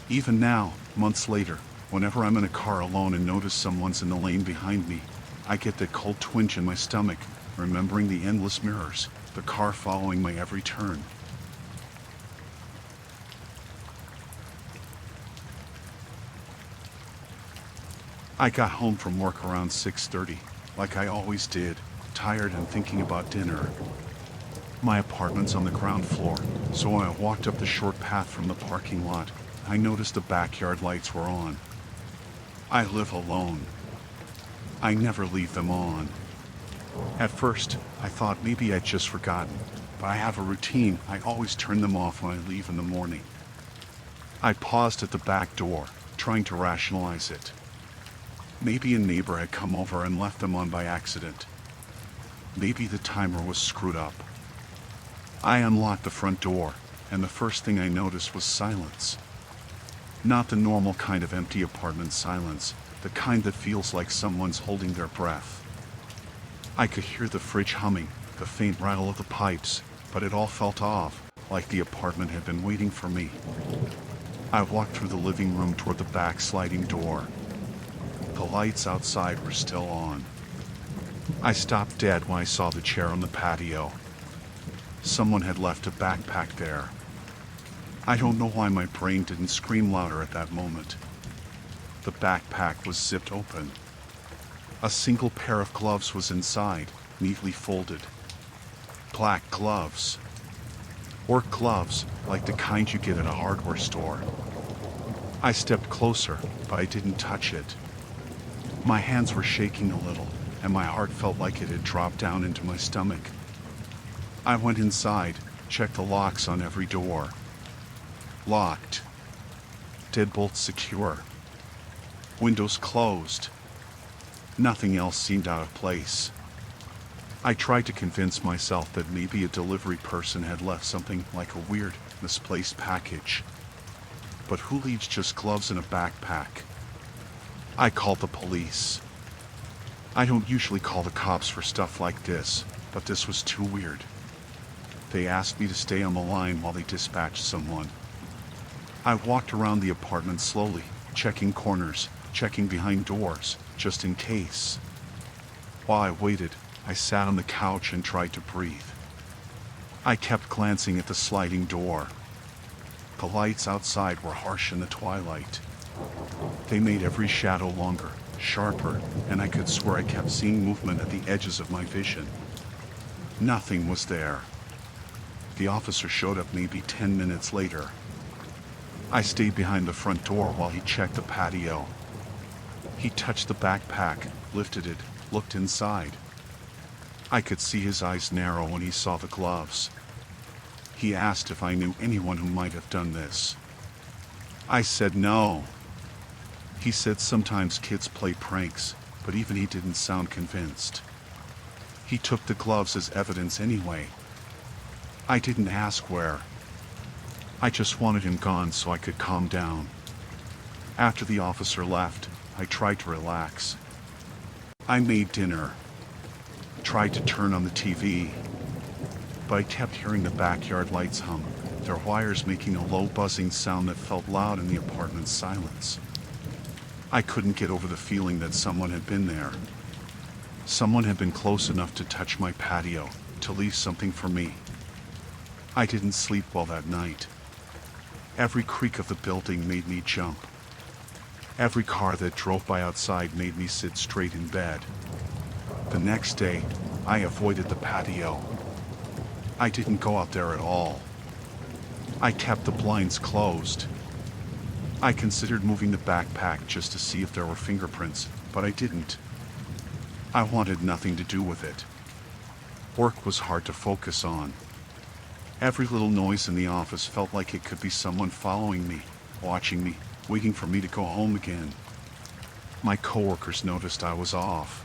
Even now, months later, whenever I'm in a car alone and notice someone's in the lane behind me, I get that cold twinge in my stomach, remembering the endless mirrors, the car following my every turn. I got home from work around 6:30, like I always did, tired and thinking about dinner. My apartment's on the ground floor, so when I walked up the short path from the parking lot, I noticed the backyard lights were on. I live alone. I never leave them on. At first, I thought maybe I'd just forgotten, but I have a routine. I always turn them off when I leave in the morning. I paused at the back door, trying to rationalize it. Maybe a neighbor had come over and left them on by accident. Maybe the timer was screwed up. I unlocked the front door, and the first thing I noticed was silence. Not the normal kind of empty apartment silence, the kind that feels like someone's holding their breath. I could hear the fridge humming, the faint rattle of the pipes, but it all felt off, like the apartment had been waiting for me. I walked through the living room toward the back sliding door. The lights outside were still on. I stopped dead when I saw the chair on the patio. Someone had left a backpack there. I don't know why my brain didn't scream louder at that moment. The backpack was zipped open. A single pair of gloves was inside, neatly folded. Black gloves. Work gloves, like the kind you get at a hardware store. I stepped closer, but I didn't touch it. My hands were shaking a little, and my heart felt like it had dropped down into my stomach. I went inside, checked the locks on every door. Locked. Deadbolts secure. Windows closed. Nothing else seemed out of place. I tried to convince myself that maybe a delivery person had left something like a weird, misplaced package. But who leaves just gloves in a backpack? I called the police. I don't usually call the cops for stuff like this, but this was too weird. They asked me to stay on the line while they dispatched someone. I walked around the apartment slowly, checking corners, checking behind doors, just in case. While I waited, I sat on the couch and tried to breathe. I kept glancing at the sliding door. The lights outside were harsh in the twilight. They made every shadow longer, sharper, and I could swear I kept seeing movement at the edges of my vision. Nothing was there. The officer showed up maybe 10 minutes later. I stayed behind the front door while he checked the patio. He touched the backpack, lifted it, looked inside. I could see his eyes narrow when he saw the gloves. He asked if I knew anyone who might have done this. I said no. He said sometimes kids play pranks, but even he didn't sound convinced. He took the gloves as evidence anyway. I didn't ask where. I just wanted him gone so I could calm down. After the officer left, I tried to relax. I made dinner. Tried to turn on the TV. But I kept hearing the backyard lights hum, their wires making a low buzzing sound that felt loud in the apartment's silence. I couldn't get over the feeling that someone had been there. Someone had been close enough to touch my patio, to leave something for me. I didn't sleep well that night. Every creak of the building made me jump. Every car that drove by outside made me sit straight in bed. The next day, I avoided the patio. I didn't go out there at all. I kept the blinds closed. I considered moving the backpack just to see if there were fingerprints, but I didn't. I wanted nothing to do with it. Work was hard to focus on. Every little noise in the office felt like it could be someone following me, watching me, waiting for me to go home again. My coworkers noticed I was off.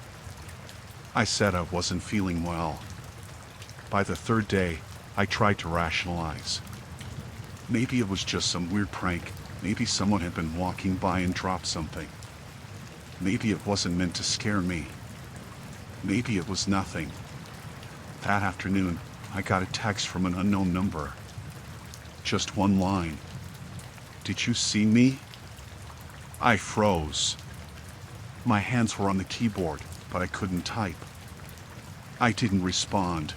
I said I wasn't feeling well. By the third day, I tried to rationalize. Maybe it was just some weird prank. Maybe someone had been walking by and dropped something. Maybe it wasn't meant to scare me. Maybe it was nothing. That afternoon, I got a text from an unknown number. Just one line. "Did you see me?" I froze. My hands were on the keyboard, but I couldn't type. I didn't respond.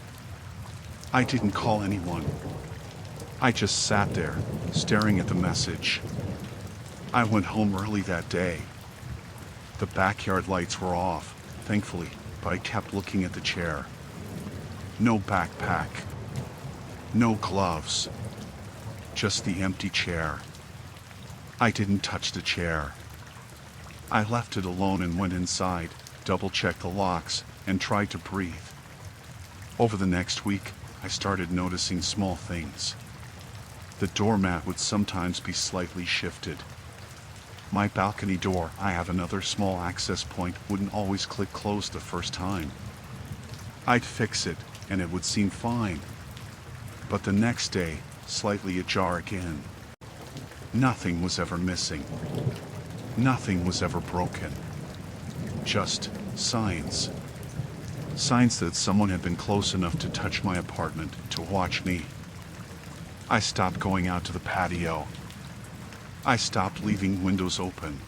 I didn't call anyone. I just sat there, staring at the message. I went home early that day. The backyard lights were off, thankfully, but I kept looking at the chair. No backpack. No gloves. Just the empty chair. I didn't touch the chair. I left it alone and went inside, double-checked the locks, and tried to breathe. Over the next week, I started noticing small things. The doormat would sometimes be slightly shifted. My balcony door, I have another small access point, wouldn't always click closed the first time. I'd fix it, and it would seem fine. But the next day, slightly ajar again. Nothing was ever missing. Nothing was ever broken. Just signs. Signs that someone had been close enough to touch my apartment, to watch me. I stopped going out to the patio. I stopped leaving windows open.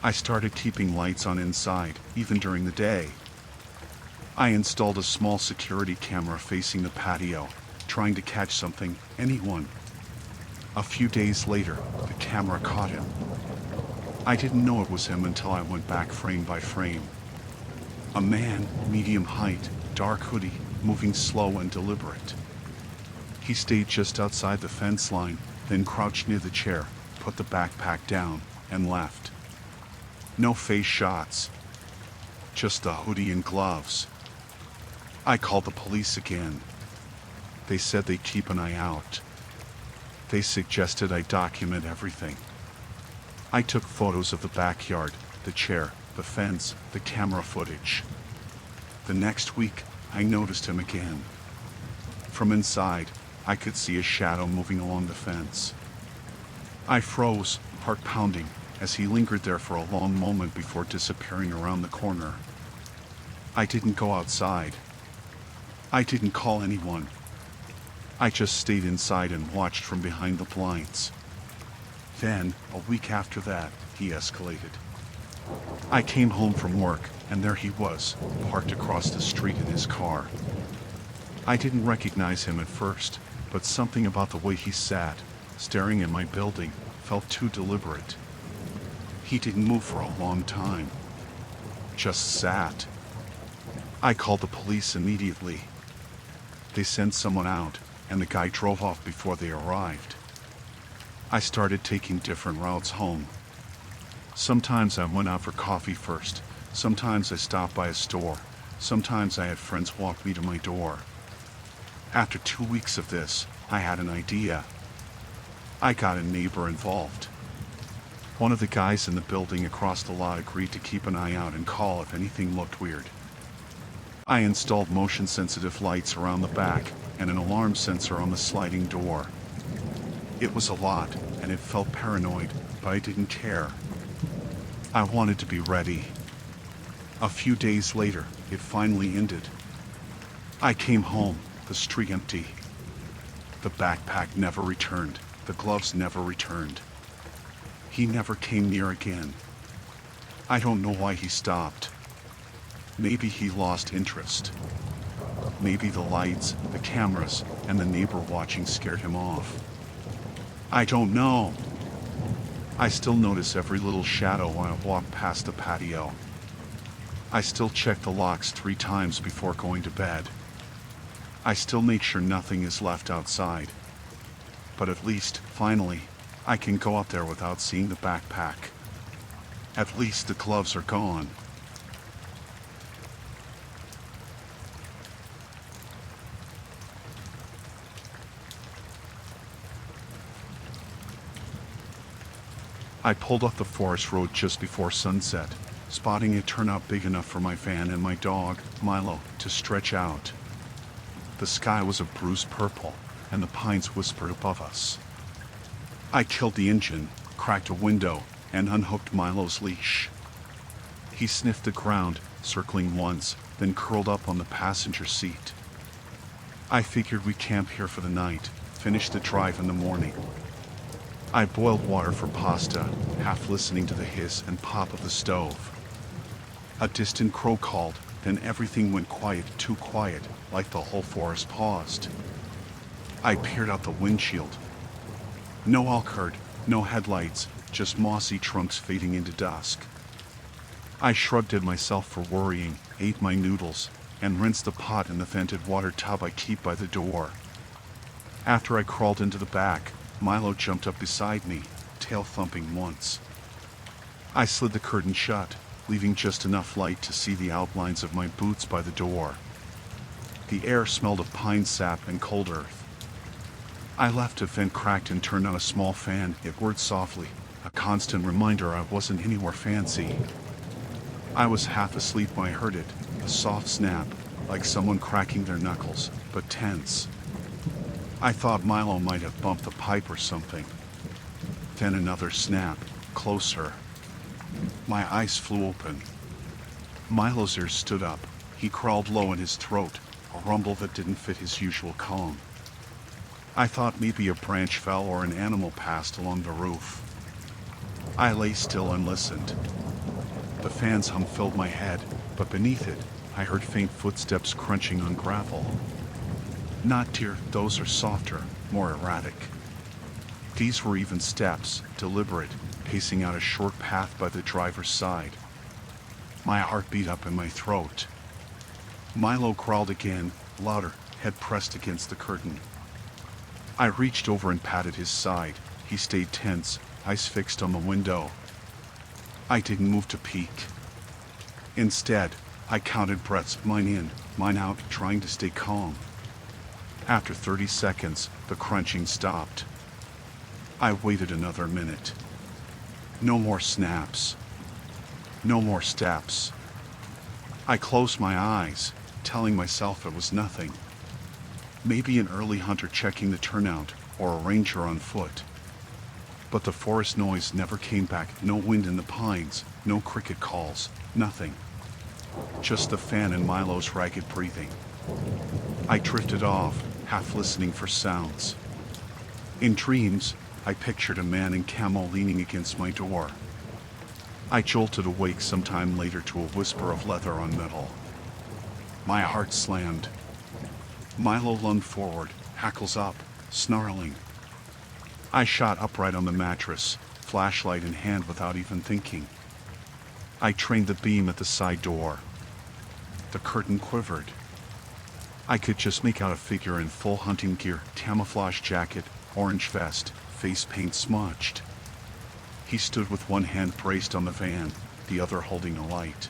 I started keeping lights on inside, even during the day. I installed a small security camera facing the patio, trying to catch something, anyone. A few days later, the camera caught him. I didn't know it was him until I went back frame by frame. A man, medium height, dark hoodie, moving slow and deliberate. He stayed just outside the fence line, then crouched near the chair, put the backpack down, and left. No face shots. Just the hoodie and gloves. I called the police again. They said they'd keep an eye out. They suggested I document everything. I took photos of the backyard, the chair, the fence, the camera footage. The next week, I noticed him again. From inside, I could see a shadow moving along the fence. I froze, heart pounding, as he lingered there for a long moment before disappearing around the corner. I didn't go outside. I didn't call anyone. I just stayed inside and watched from behind the blinds. Then, a week after that, he escalated. I came home from work, and there he was, parked across the street in his car. I didn't recognize him at first, but something about the way he sat, staring at my building, felt too deliberate. He didn't move for a long time. Just sat. I called the police immediately. They sent someone out, and the guy drove off before they arrived. I started taking different routes home. Sometimes I went out for coffee first. Sometimes I stopped by a store. Sometimes I had friends walk me to my door. After 2 weeks of this, I had an idea. I got a neighbor involved. One of the guys in the building across the lot agreed to keep an eye out and call if anything looked weird. I installed motion-sensitive lights around the back and an alarm sensor on the sliding door. It was a lot, and it felt paranoid, but I didn't care. I wanted to be ready. A few days later, it finally ended. I came home, the street empty. The backpack never returned. The gloves never returned. He never came near again. I don't know why he stopped. Maybe he lost interest. Maybe the lights, the cameras, and the neighbor watching scared him off. I don't know. I still notice every little shadow when I walk past the patio. I still check the locks 3 times before going to bed. I still make sure nothing is left outside. But at least, finally, I can go up there without seeing the backpack. At least the gloves are gone. I pulled off the forest road just before sunset, spotting a turnout big enough for my van and my dog, Milo, to stretch out. The sky was a bruised purple, and the pines whispered above us. I killed the engine, cracked a window, and unhooked Milo's leash. He sniffed the ground, circling once, then curled up on the passenger seat. I figured we'd camp here for the night, finish the drive in the morning. I boiled water for pasta, half listening to the hiss and pop of the stove. A distant crow called, then everything went quiet, too quiet, like the whole forest paused. I peered out the windshield. No Alcard, no headlights, just mossy trunks fading into dusk. I shrugged at myself for worrying, ate my noodles, and rinsed the pot in the vented water tub I keep by the door. After I crawled into the back, Milo jumped up beside me, tail thumping once. I slid the curtain shut, leaving just enough light to see the outlines of my boots by the door. The air smelled of pine sap and cold earth. I left a vent cracked and turned on a small fan. It whirred softly, a constant reminder I wasn't anywhere fancy. I was half asleep when I heard it, a soft snap, like someone cracking their knuckles, but tense. I thought Milo might have bumped the pipe or something. Then another snap, closer. My eyes flew open. Milo's ears stood up. He crawled low in his throat, a rumble that didn't fit his usual calm. I thought maybe a branch fell or an animal passed along the roof. I lay still and listened. The fan's hum filled my head, but beneath it, I heard faint footsteps crunching on gravel. Not deer, those are softer, more erratic. These were even steps, deliberate, pacing out a short path by the driver's side. My heart beat up in my throat. Milo crawled again, louder, head pressed against the curtain. I reached over and patted his side. He stayed tense, eyes fixed on the window. I didn't move to peek. Instead, I counted breaths, mine in, mine out, trying to stay calm. After 30 seconds, the crunching stopped. I waited another minute. No more snaps. No more steps. I closed my eyes, telling myself it was nothing. Maybe an early hunter checking the turnout, or a ranger on foot. But the forest noise never came back. No wind in the pines, no cricket calls, nothing. Just the fan and Milo's ragged breathing. I drifted off, half listening for sounds. In dreams, I pictured a man in camo leaning against my door. I jolted awake sometime later to a whisper of leather on metal. My heart slammed. Milo lunged forward, hackles up, snarling. I shot upright on the mattress, flashlight in hand without even thinking. I trained the beam at the side door. The curtain quivered. I could just make out a figure in full hunting gear, camouflage jacket, orange vest, face paint smudged. He stood with one hand braced on the van, the other holding a light.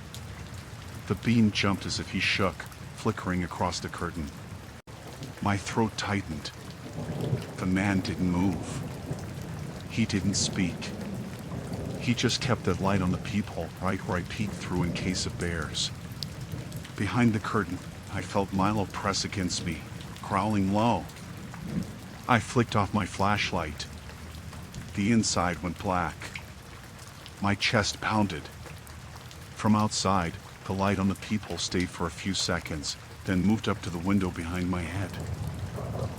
The beam jumped as if he shook, flickering across the curtain. My throat tightened. The man didn't move. He didn't speak. He just kept that light on the peephole right where I peeked through in case of bears. Behind the curtain, I felt Milo press against me, growling low. I flicked off my flashlight. The inside went black. My chest pounded. From outside, the light on the peephole stayed for a few seconds, then moved up to the window behind my head.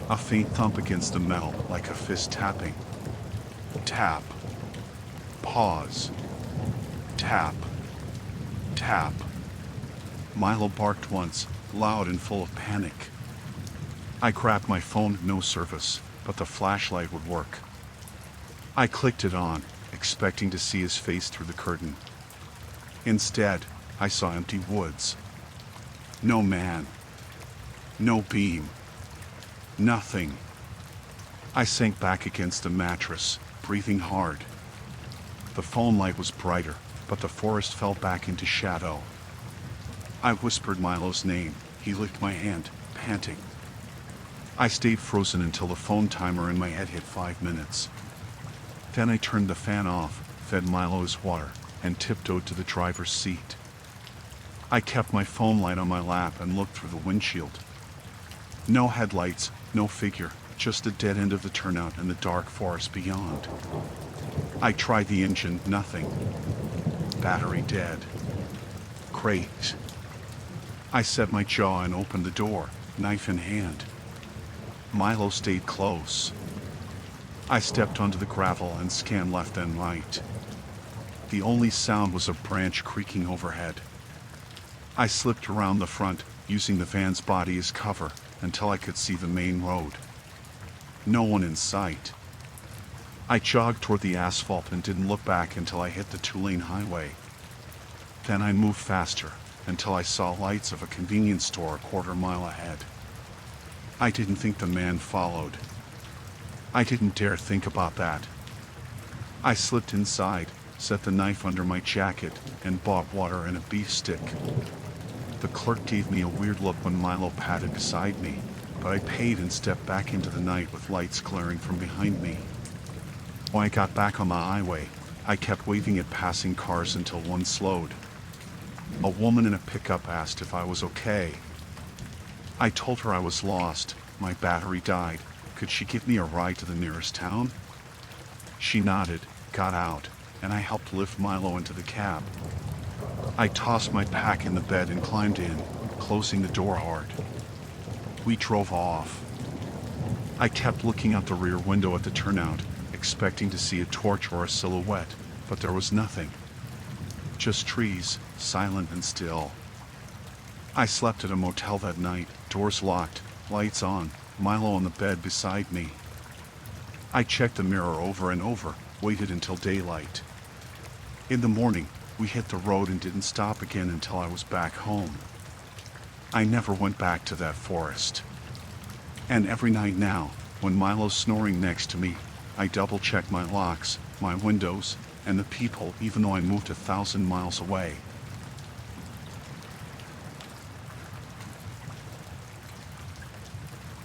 A faint thump against the metal, like a fist tapping. Tap. Pause. Tap. Tap. Milo barked once, loud and full of panic. I grabbed my phone, no service, but the flashlight would work. I clicked it on, expecting to see his face through the curtain. Instead, I saw empty woods. No man. No beam. Nothing. I sank back against the mattress, breathing hard. The phone light was brighter, but the forest fell back into shadow. I whispered Milo's name. He licked my hand, panting. I stayed frozen until the phone timer in my head hit 5 minutes. Then I turned the fan off, fed Milo his water, and tiptoed to the driver's seat. I kept my phone light on my lap and looked through the windshield. No headlights, no figure, just the dead end of the turnout and the dark forest beyond. I tried the engine, nothing. Battery dead. Great. I set my jaw and opened the door, knife in hand. Milo stayed close. I stepped onto the gravel and scanned left and right. The only sound was a branch creaking overhead. I slipped around the front, using the van's body as cover, until I could see the main road. No one in sight. I jogged toward the asphalt and didn't look back until I hit the two-lane highway. Then I moved faster, until I saw lights of a convenience store a quarter-mile ahead. I didn't think the man followed. I didn't dare think about that. I slipped inside, set the knife under my jacket, and bought water and a beef stick. The clerk gave me a weird look when Milo padded beside me, but I paid and stepped back into the night with lights glaring from behind me. When I got back on the highway, I kept waving at passing cars until one slowed. A woman in a pickup asked if I was okay. I told her I was lost, my battery died. Could she give me a ride to the nearest town? She nodded, got out, and I helped lift Milo into the cab. I tossed my pack in the bed and climbed in, closing the door hard. We drove off. I kept looking out the rear window at the turnout, expecting to see a torch or a silhouette, but there was nothing. Just trees, silent and still. I slept at a motel that night, doors locked, lights on, Milo on the bed beside me. I checked the mirror over and over, waited until daylight. In the morning, we hit the road and didn't stop again until I was back home. I never went back to that forest. And every night now, when Milo's snoring next to me, I double-check my locks, my windows, and the people, even though I moved 1,000 miles away.